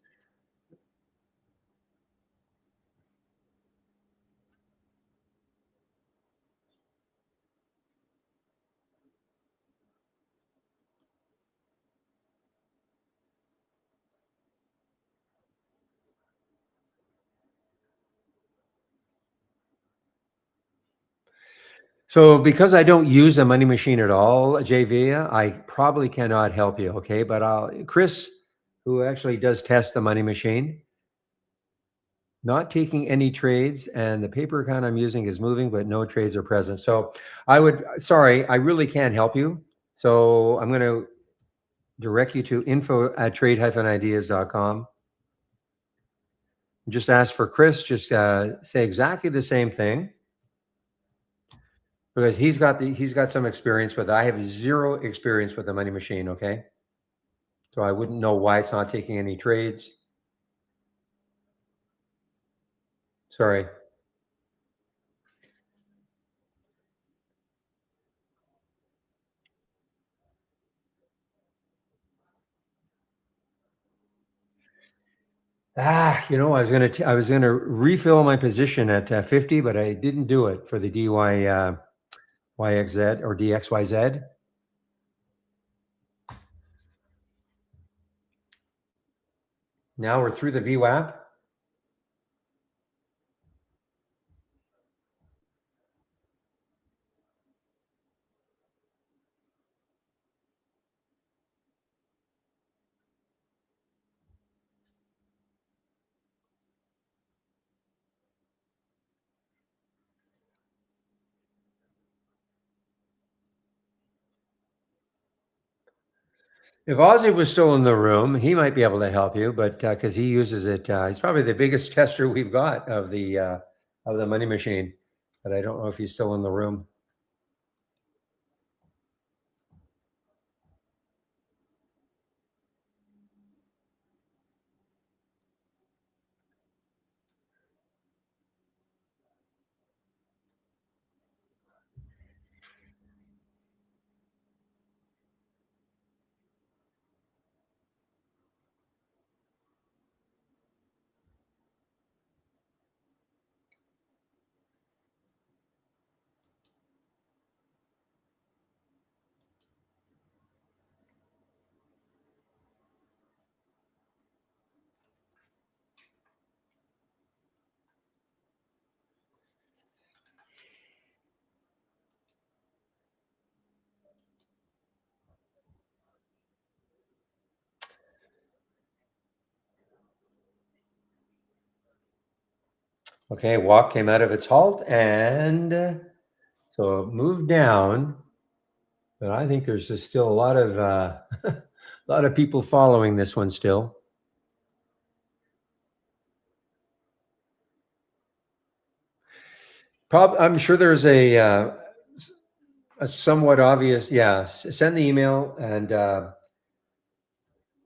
So because I don't use a money machine at all, JV, I probably cannot help you. Okay, but Chris, who actually does test the money machine, not taking any trades, and the paper account I'm using is moving, but no trades are present. So sorry, I really can't help you. So I'm going to direct you to info@trade-ideas.com. Just ask for Chris. Just say exactly the same thing because he's got some experience with it. I have zero experience with the money machine. Okay, so I wouldn't know why it's not taking any trades. Sorry. I was gonna refill my position at 50, but I didn't do it for the YXZ or DXYZ. Now we're through the VWAP. If Ozzy was still in the room, he might be able to help you, but because he uses it, he's probably the biggest tester we've got of the money machine. But I don't know if he's still in the room. Okay, walk came out of its halt, and so it moved down. But I think there's just still a lot of a lot of people following this one still. I'm sure there's a somewhat obvious, yeah. Send the email and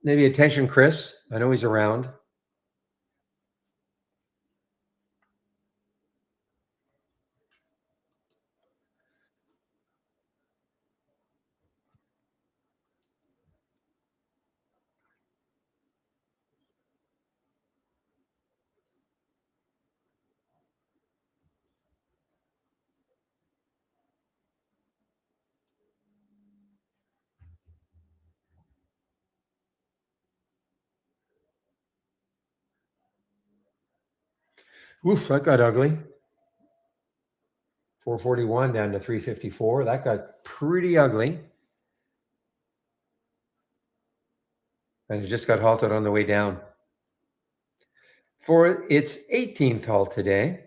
maybe attention, Chris. I know he's around. Oof, that got ugly. 441 down to 354. That got pretty ugly. And it just got halted on the way down. For its 18th halt today,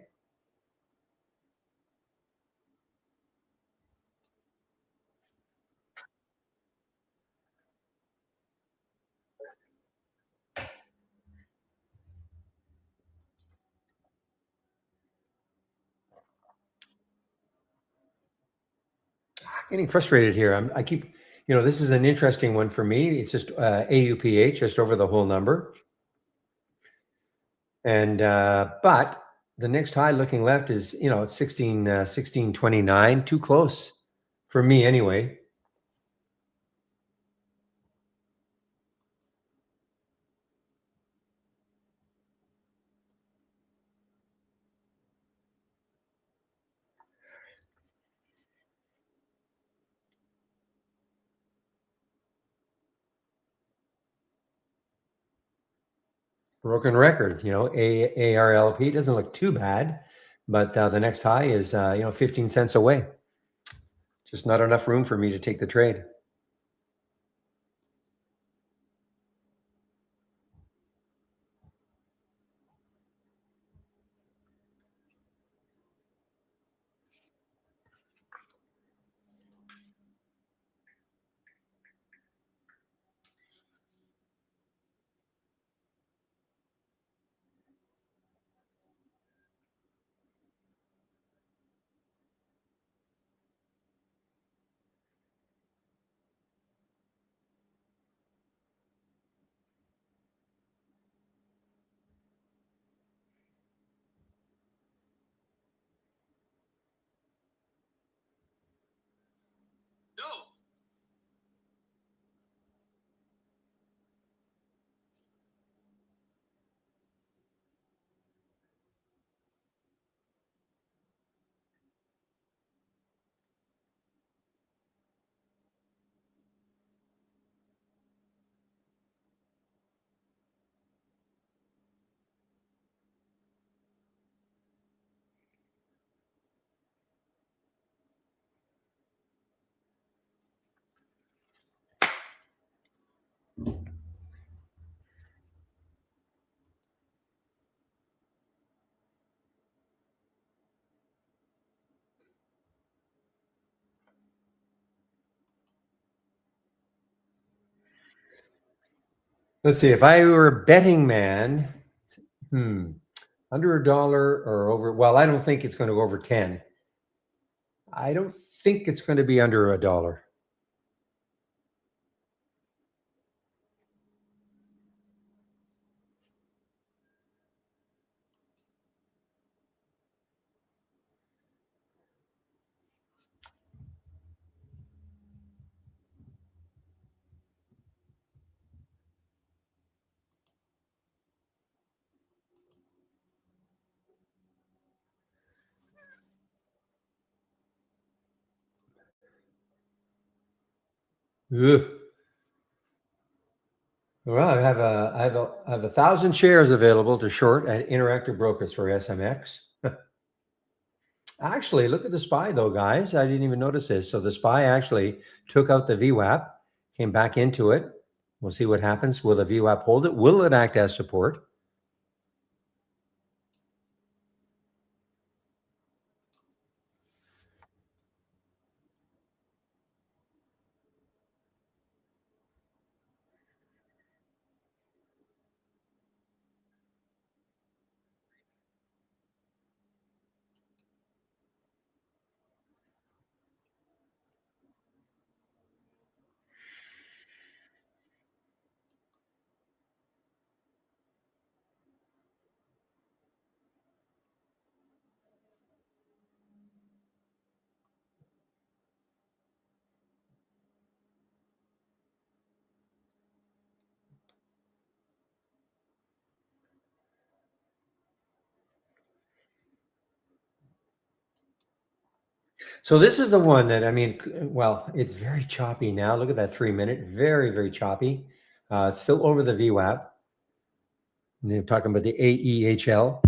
getting frustrated here. I keep, this is an interesting one for me. It's just AUPH, just over the whole number. And, but the next high looking left is, it's 1629, too close for me anyway. Broken record, ARLP doesn't look too bad, but the next high is, 15 cents away. Just not enough room for me to take the trade. Let's see. If I were a betting man, under a dollar or over. Well, I don't think it's going to go over 10. I don't think it's going to be under a dollar. Ugh. Well, I have 1,000 shares available to short at Interactive Brokers for SMX. Actually, look at the SPY though, guys. I didn't even notice this. So the SPY actually took out the VWAP, came back into it. We'll see what happens. Will the VWAP hold it? Will it act as support? So this is the one that I mean, well, it's very choppy now. Look at that 3 minute, very, very choppy. It's still over the VWAP. And they're talking about the AEHL.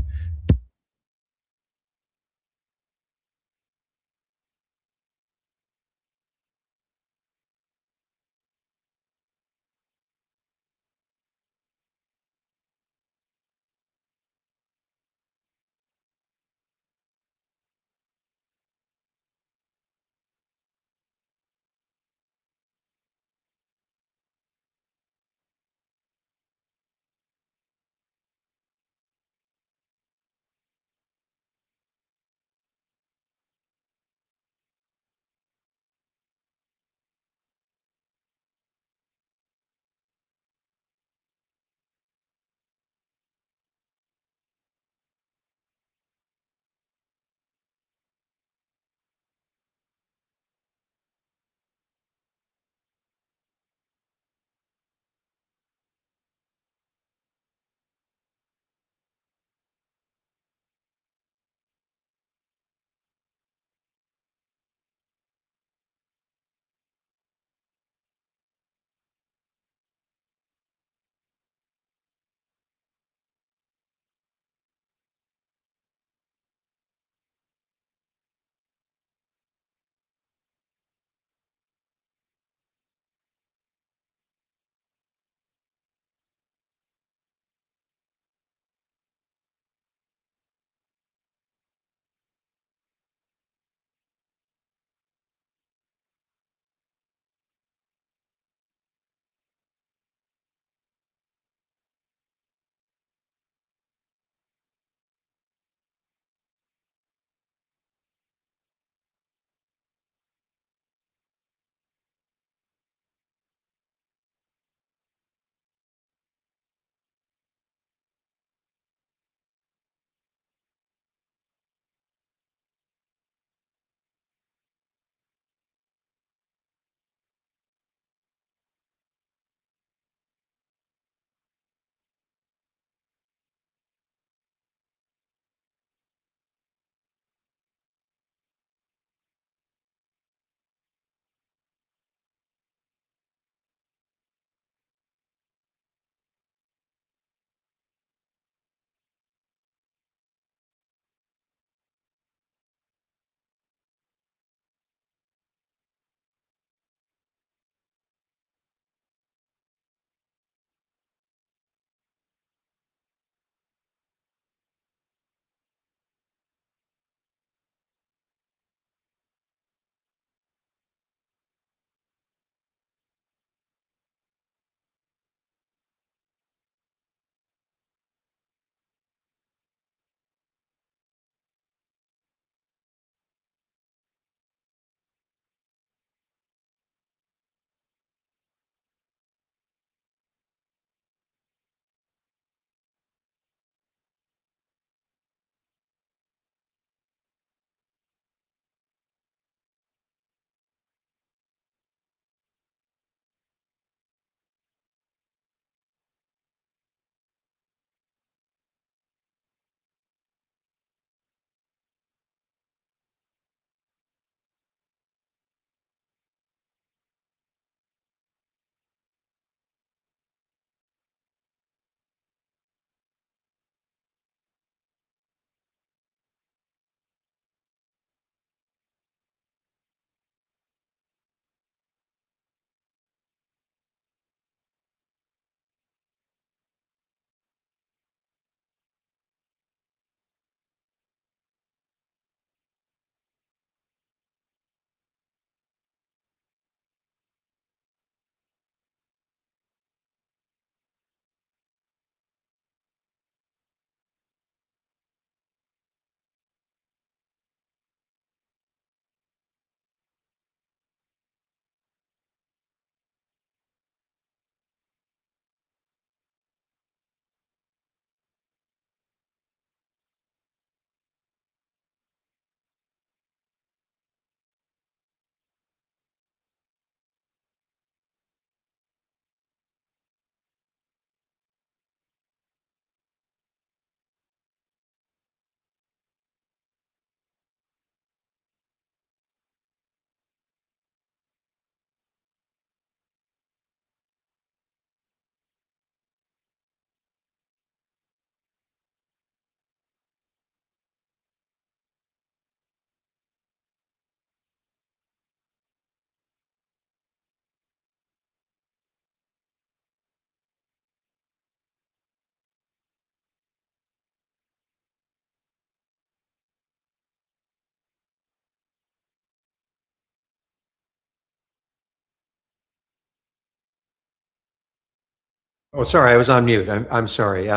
Oh, sorry, I was on mute. I'm sorry.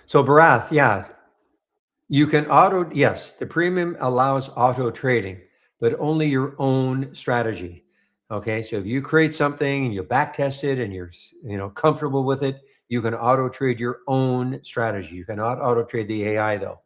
So Barath, yeah, you can auto, yes, the premium allows auto trading, but only your own strategy. Okay, so if you create something and you back test it and you're comfortable with it, you can auto trade your own strategy. You cannot auto trade the AI though.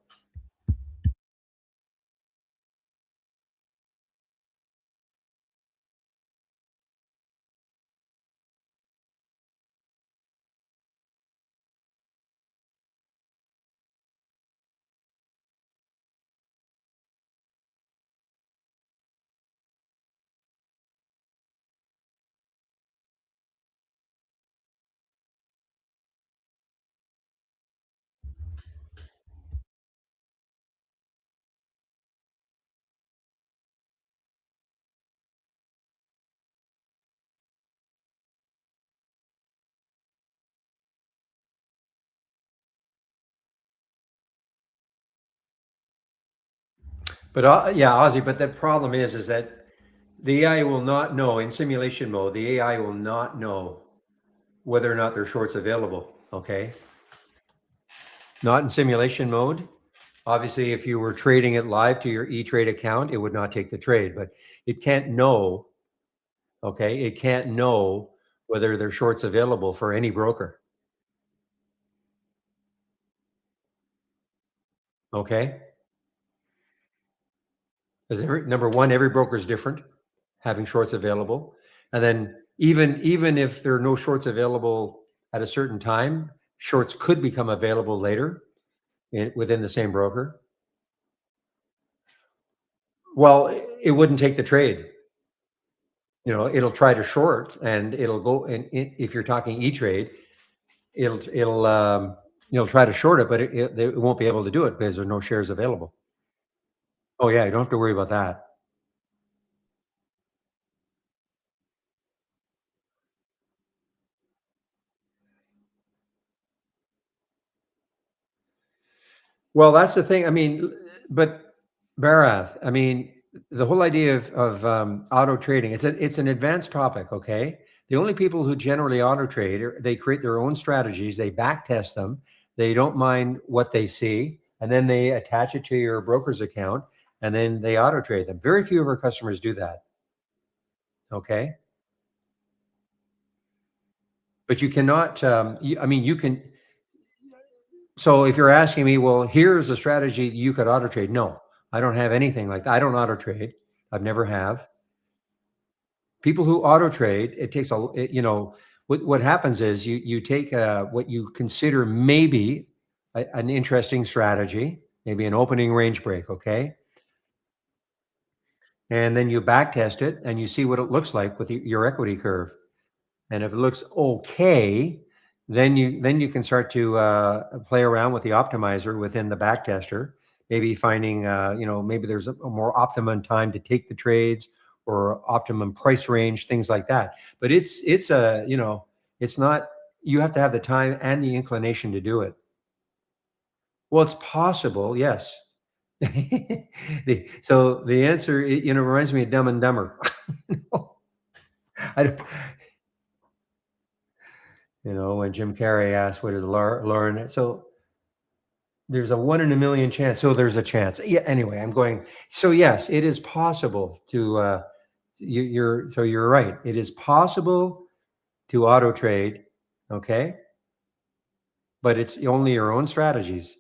But yeah, Ozzy. But the problem is that the AI will not know in simulation mode. The AI will not know whether or not there's shorts available. Okay, not in simulation mode. Obviously, if you were trading it live to your E-Trade account, it would not take the trade, but it can't know. Okay, it can't know whether there's shorts available for any broker. Okay, because number one, every broker is different, having shorts available, and then even if there are no shorts available at a certain time, shorts could become available later within the same broker. Well, it wouldn't take the trade. It'll try to short, and it'll go. And if you're talking E-Trade, it'll try to short it, but it won't be able to do it because there's no shares available. Oh yeah, you don't have to worry about that. Well, that's the thing. I mean, but Barath, I mean, the whole idea of auto trading, it's an advanced topic. Okay, the only people who generally auto trade they create their own strategies, they back test them, they don't mind what they see, and then they attach it to your broker's account, and then they auto trade them. Very few of our customers do that. Okay, but you cannot. I mean, you can. So if you're asking me, well, here's a strategy you could auto trade. No, I don't have anything like that. I don't auto trade. I've never have. People who auto trade, it takes what happens is you take what you consider maybe an interesting strategy, maybe an opening range break, okay, and then you back test it and you see what it looks like with your equity curve. And if it looks okay, then you can start to play around with the optimizer within the back tester, maybe finding maybe there's a more optimum time to take the trades or optimum price range, things like that. But it's not, you have to have the time and the inclination to do it. Well, it's possible, yes. So the answer, reminds me of Dumb and Dumber. I don't, when Jim Carrey asked, "What is Lauren?" So there's a 1 in a million chance. So there's a chance. Yeah. Anyway, I'm going. So yes, it is possible to. You're right. It is possible to auto trade. Okay, but it's only your own strategies.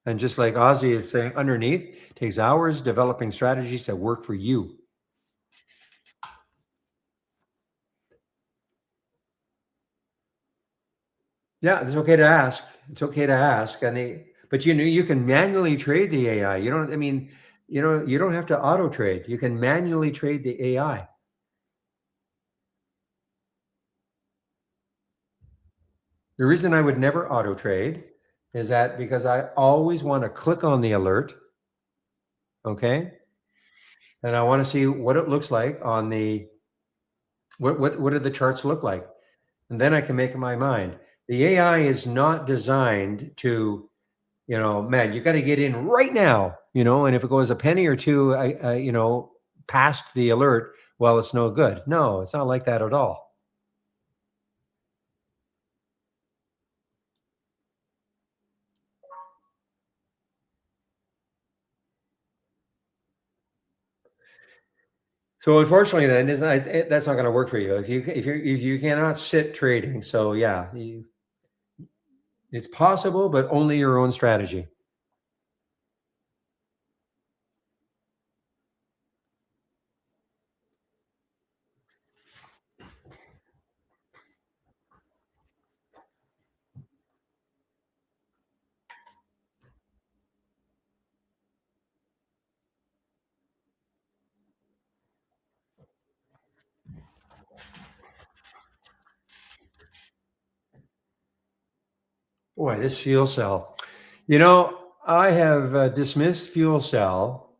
And just like Ozzy is saying, underneath takes hours developing strategies that work for you. Yeah, it's okay to ask. It's okay to ask, but you can manually trade the AI. You don't. I mean, you don't have to auto trade. You can manually trade the AI. The reason I would never auto trade is that because I always want to click on the alert, okay, and I want to see what it looks like on the what do the charts look like, and then I can make my mind. The AI is not designed to, man, you got to get in right now. you know, and if it goes a penny or two, past the alert, well, it's no good. No, it's not like that at all. So unfortunately, then that's not going to work for you if you cannot sit trading. So yeah, it's possible, but only your own strategy. Boy, this fuel cell. You know, I have dismissed fuel cell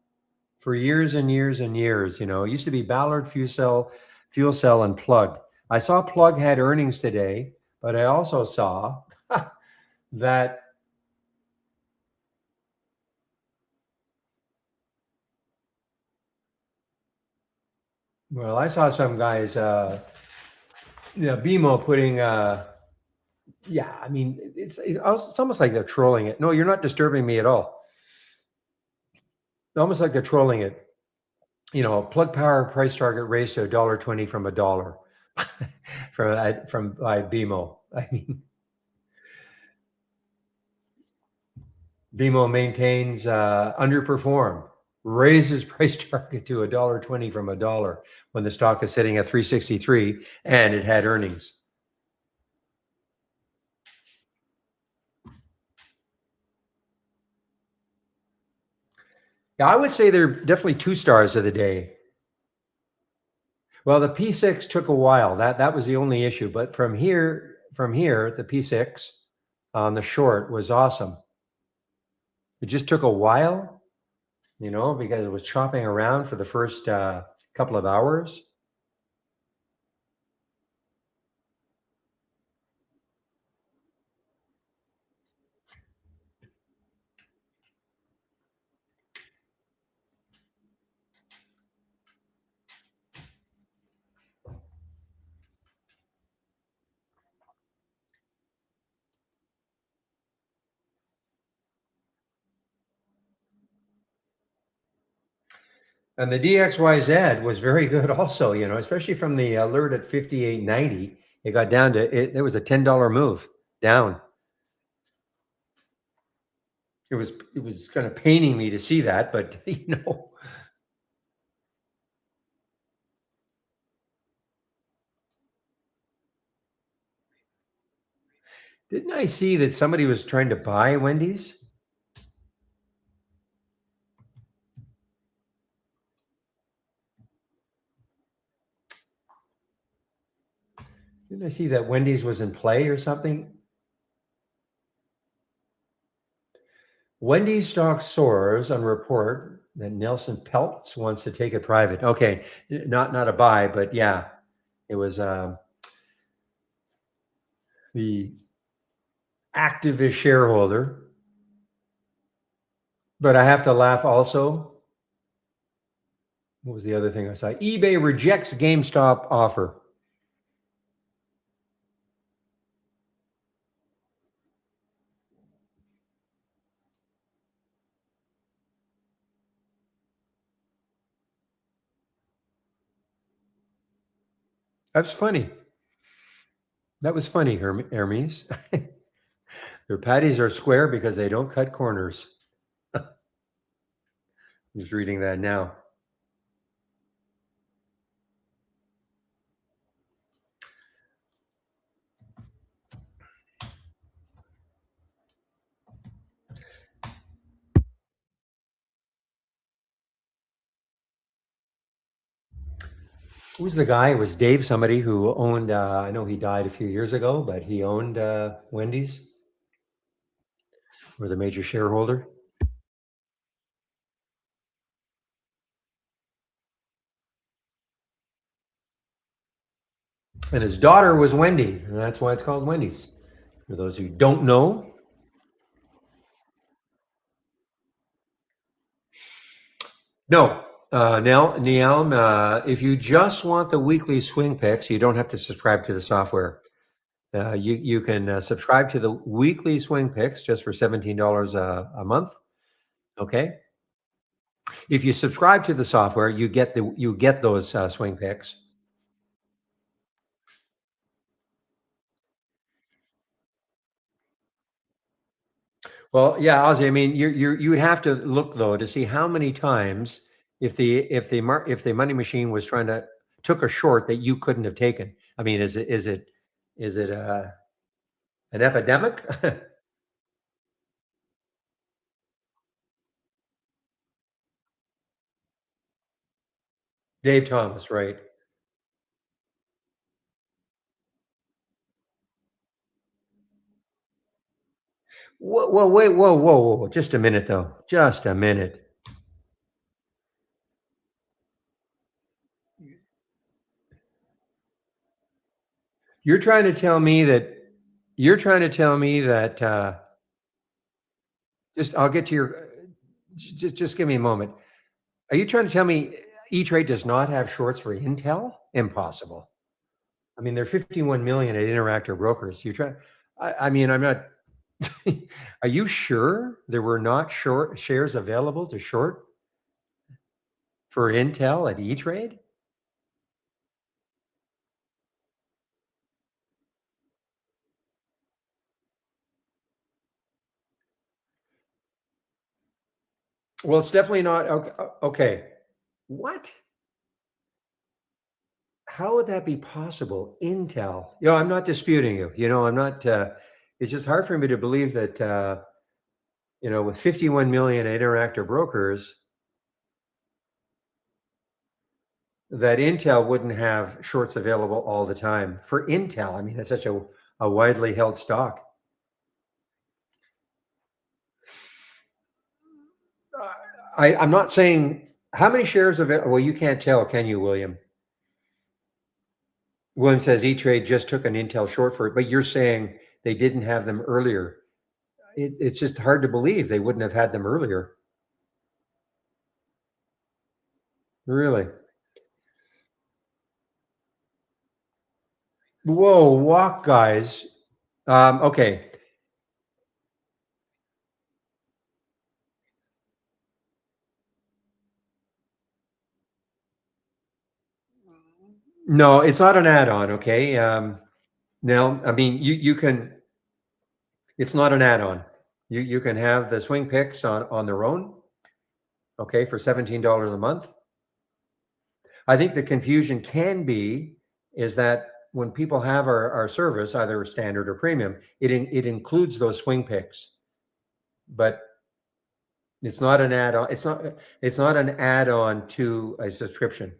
for years and years and years. You know, it used to be Ballard Fuel Cell, and Plug. I saw Plug had earnings today, but I also saw that. Well, I saw some guys, BMO putting. Yeah, I mean, it's almost like they're trolling it. No, you're not disturbing me at all. Almost like they're trolling it. You know, Plug Power price target raised to $1.20 from $1 from by BMO. I mean, BMO maintains underperform, raises price target to $1.20 from $1 when the stock is sitting at 363 and it had earnings. Yeah, I would say they're definitely two stars of the day. Well, the P6 took a while. That was the only issue. But from here, the P6 on the short was awesome. It just took a while, you know, because it was chopping around for the first couple of hours. And the DXYZ was very good also, you know, especially from the alert at 58.90. It got down to it. There was a $10 move down. It was kind of paining me to see that, but you know, didn't I see that somebody was trying to buy Wendy's? Didn't I see that Wendy's was in play or something? Wendy's stock soars on report that Nelson Peltz wants to take it private. Okay, not a buy, but yeah, it was the activist shareholder. But I have to laugh also. What was the other thing I saw? eBay rejects GameStop offer. That's funny. That was funny, Hermes. Their patties are square because they don't cut corners. I'm just reading that now. Who was the guy? It was Dave, somebody who owned, I know he died a few years ago, but he owned Wendy's, or the major shareholder. And his daughter was Wendy, and that's why it's called Wendy's. For those who don't know, No, Neil, if you just want the weekly swing picks, you don't have to subscribe to the software. You can subscribe to the weekly swing picks just for $17 a month. Okay. If you subscribe to the software, you get those swing picks. Well, yeah, Ozzy. I mean, you would have to look though to see how many times if the money machine was trying to took a short that you couldn't have taken. I mean, is it an epidemic? Dave Thomas, right? Well, wait, whoa! Just a minute, though. Just a minute. You're trying to tell me that you're trying to tell me that just I'll get to your just give me a moment. Are you trying to tell me E-Trade does not have shorts for Intel? Impossible. I mean, they're 51 million at Interactive Brokers. You try. I mean, I'm not. Are you sure there were not short shares available to short for Intel at E-Trade? Well, it's definitely not. Okay. Okay. What? How would that be possible? Intel. I'm not disputing you. I'm not. It's just hard for me to believe that. With 51 million Interactive Brokers, that Intel wouldn't have shorts available all the time for Intel. I mean, that's such a widely held stock. I'm not saying how many shares of it. Well, you can't tell, can you, William? William says E-Trade just took an Intel short for it, but you're saying they didn't have them earlier. It's just hard to believe they wouldn't have had them earlier. Really? Whoa, walk, guys. Okay. No, it's not an add-on. Okay. Now, I mean, you can. It's not an add-on. You can have the swing picks on their own. Okay, for $17 a month. I think the confusion can be is that when people have our service, either standard or premium, it includes those swing picks, but it's not an add-on. It's not an add-on to a subscription.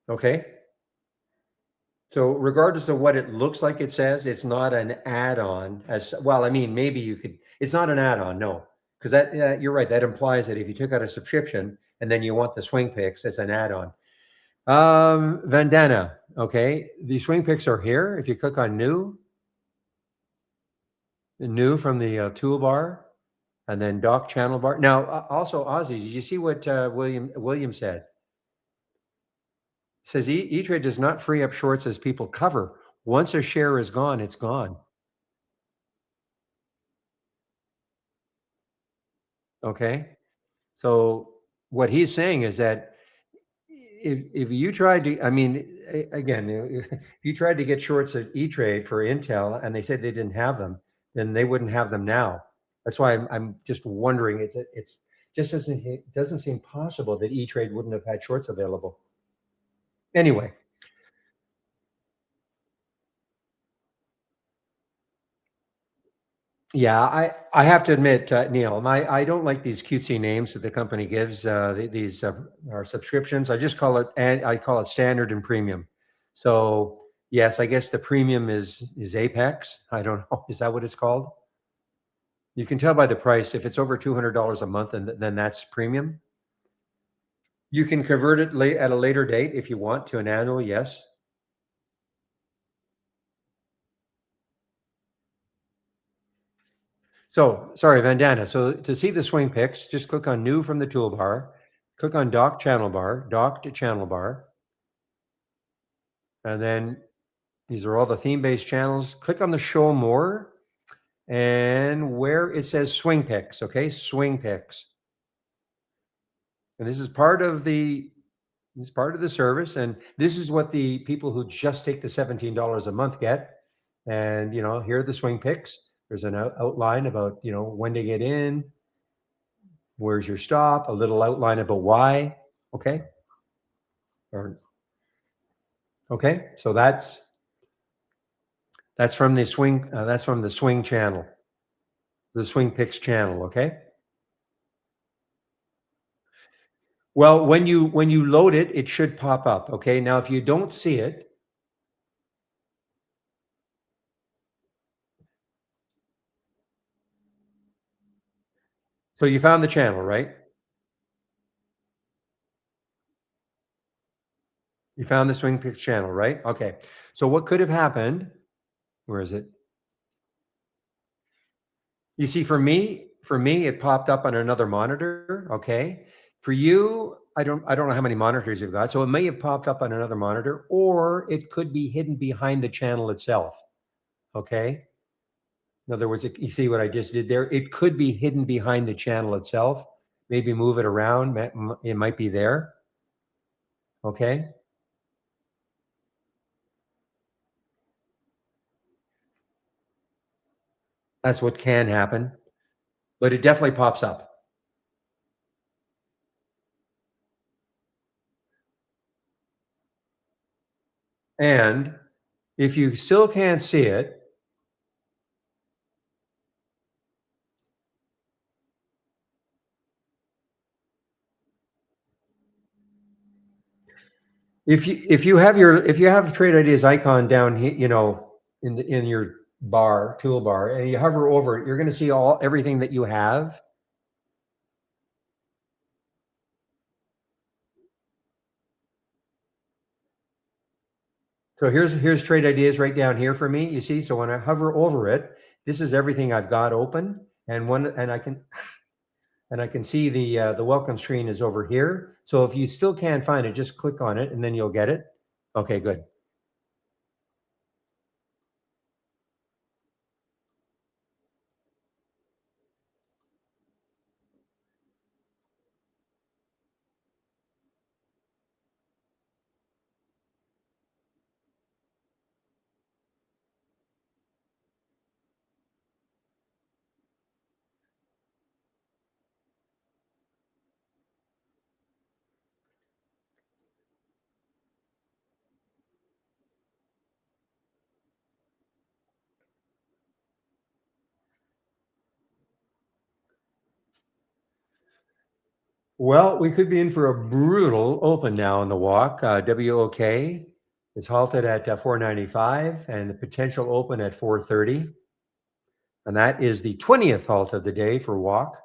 Okay. So regardless of what it looks like, it says it's not an add-on as well. I mean, maybe you could. It's not an add-on, no, because that you're right. That implies that if you took out a subscription and then you want the swing picks, it's an add-on. Vandana. Okay, the swing picks are here. If you click on new from the toolbar, and then dock channel bar. Now, also Ozzy, did you see what William said? Says E-Trade does not free up shorts as people cover. Once a share is gone, it's gone. Okay. So what he's saying is that if you tried to, I mean, again, if you tried to get shorts at E-Trade for Intel and they said they didn't have them, then they wouldn't have them now. That's why I'm just wondering. It's just doesn't seem possible that E-Trade wouldn't have had shorts available. Anyway, yeah, I have to admit, Neil, I don't like these cutesy names that the company gives. These are subscriptions. I just call it, and I call it standard and premium. So Yes, I guess the premium is Apex. I don't know. Is that what it's called? You can tell by the price. If it's over $200 a month, and then that's premium. You can convert it late at a later date if you want to an annual. Yes. So sorry, Vandana. So to see the swing picks, just click on New from the toolbar. Click on Dock Channel Bar, Dock to Channel Bar, and then these are all the theme-based channels. Click on the Show More, and where it says Swing Picks. Okay, Swing Picks, and this is part of the service, and this is what the people who just take the $17 a month get. And here are the swing picks. There's an outline about when to get in, where's your stop, a little outline about why. Okay, or okay, so that's from the swing. That's from the swing channel, the swing picks channel. Okay. Well, when you load it, it should pop up. Okay. Now, if you don't see it, so you found the channel, right? You found the swing picks channel, right? Okay. So what could have happened? Where is it? You see, for me, it popped up on another monitor. Okay. For you, I don't know how many monitors you've got. So it may have popped up on another monitor, or it could be hidden behind the channel itself. Okay. In other words, you see what I just did there? It could be hidden behind the channel itself. Maybe move it around. It might be there. Okay. That's what can happen, but it definitely pops up. And if you still can't see it, if you have Trade Ideas icon down here, in your toolbar, and you hover over it, you're going to see everything that you have. So here's Trade Ideas right down here for me. You see, so when I hover over it, this is everything I've got open, and I can see the welcome screen is over here. So if you still can't find it, just click on it, and then you'll get it. Okay, good. Well, we could be in for a brutal open now in the walk. WOK is halted at 495, and the potential open at 430. And that is the 20th halt of the day for walk.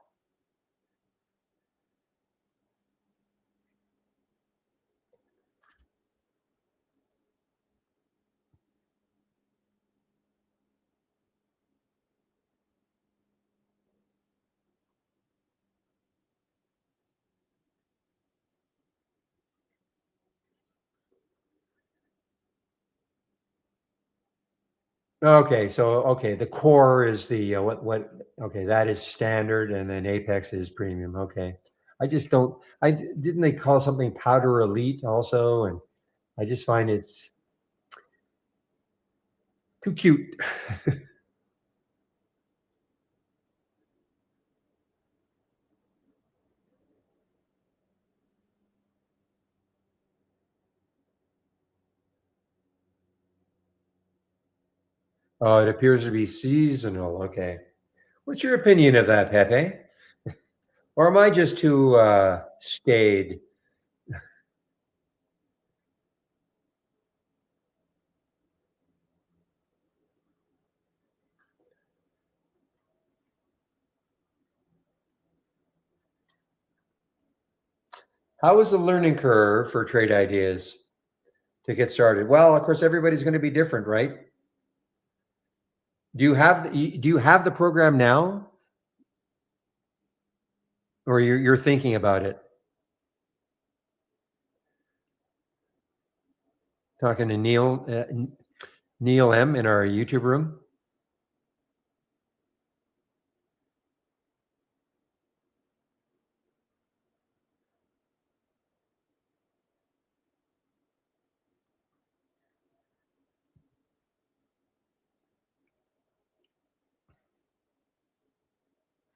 Okay, the core is the what? Okay, that is standard, and then Apex is premium. Okay, I just don't. I didn't they call something Powder Elite also, and I just find it's too cute. Oh, it appears to be seasonal. Okay, what's your opinion of that, Pepe? Or am I just too staid? How is the learning curve for trade ideas to get started? Well, of course, everybody's going to be different, right? Do you have the program now, or you're thinking about it? Talking to Neil M in our YouTube room.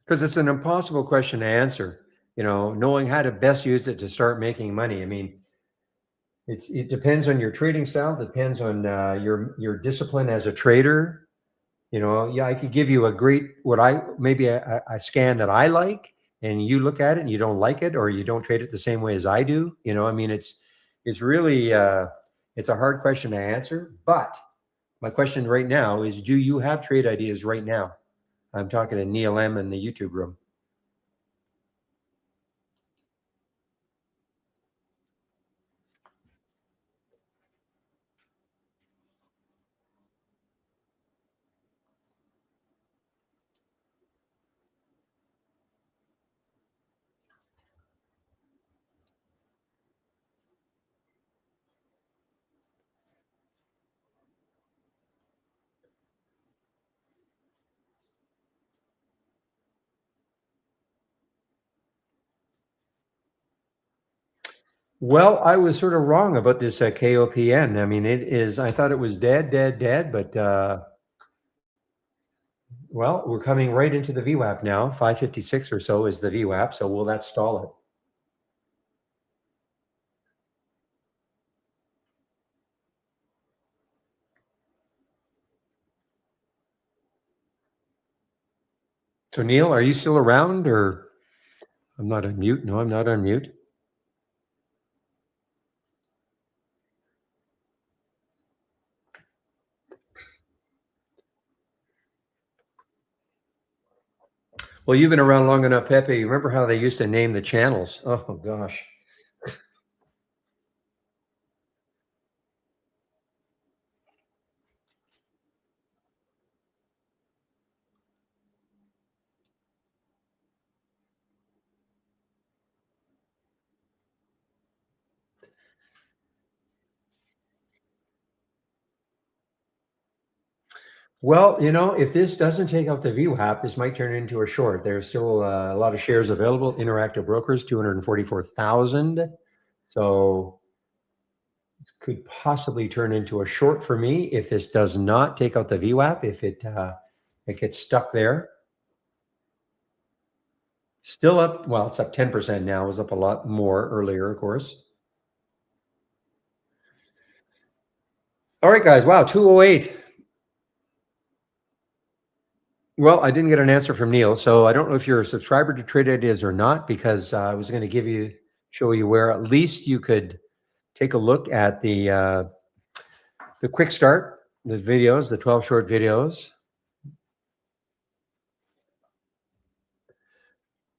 Because it's an impossible question to answer. Knowing how to best use it to start making money. I mean, it depends on your trading style. Depends on your discipline as a trader. Yeah, I could give you a great maybe a scan that I like, and you look at it and you don't like it, or you don't trade it the same way as I do. I mean, it's really it's a hard question to answer. But my question right now is, do you have trade ideas right now? I'm talking to Neil M in the YouTube room. Well, I was sort of wrong about this KOPN. I mean, I thought it was dead, dead, dead, but well, we're coming right into the VWAP now. 556 or so is the VWAP. So will that stall it? So Neil, are you still around, or I'm not on mute? No, I'm not on mute. Well, you've been around long enough, Pepe. You remember how they used to name the channels? Oh gosh. Well, if this doesn't take out the VWAP, this might turn into a short. There's still a lot of shares available. Interactive Brokers, 244,000. So could possibly turn into a short for me if this does not take out the VWAP, if it gets stuck there. Still up, well, it's up 10% now. It was up a lot more earlier, of course. All right, guys. Wow, 208. Well, I didn't get an answer from Neil, so I don't know if you're a subscriber to Trade Ideas or not, because I was going to show you where at least you could take a look at the quick start, the videos, the 12 short videos.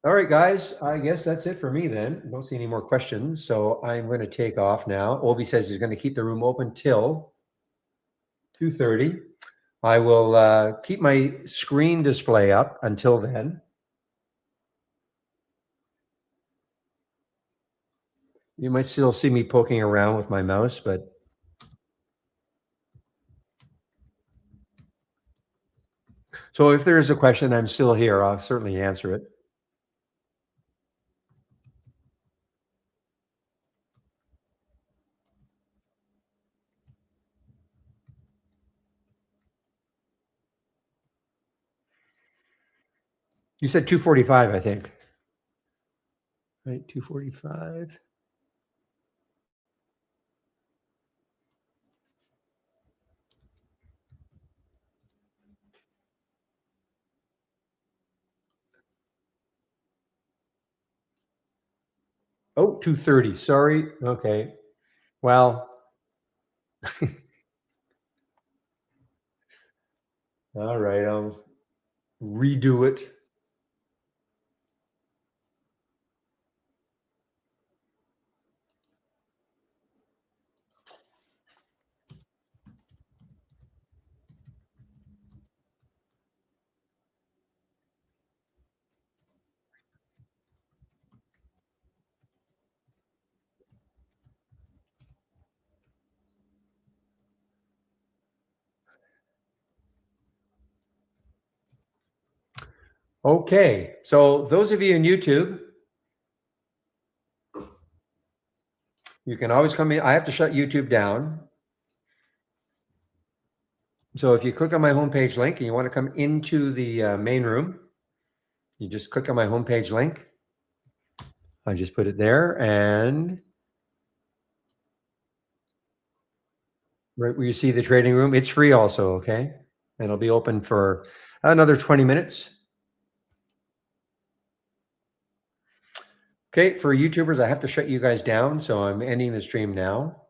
All right, guys, I guess that's it for me then. I don't see any more questions, so I'm going to take off now. Obi says he's going to keep the room open till 2:30. I will keep my screen display up until then. You might still see me poking around with my mouse, but so if there is a question, I'm still here. I'll certainly answer it. You said 245, I think. Right, 245. Oh, 230. Sorry. Okay. Well, all right. I'll redo it. Okay, so those of you in YouTube, you can always come in. I have to shut YouTube down. So if you click on my homepage link and you want to come into the main room, you just click on my homepage link. I just put it there, and right where you see the trading room, it's free also, okay? And it'll be open for another 20 minutes. Okay, for YouTubers, I have to shut you guys down, so I'm ending the stream now.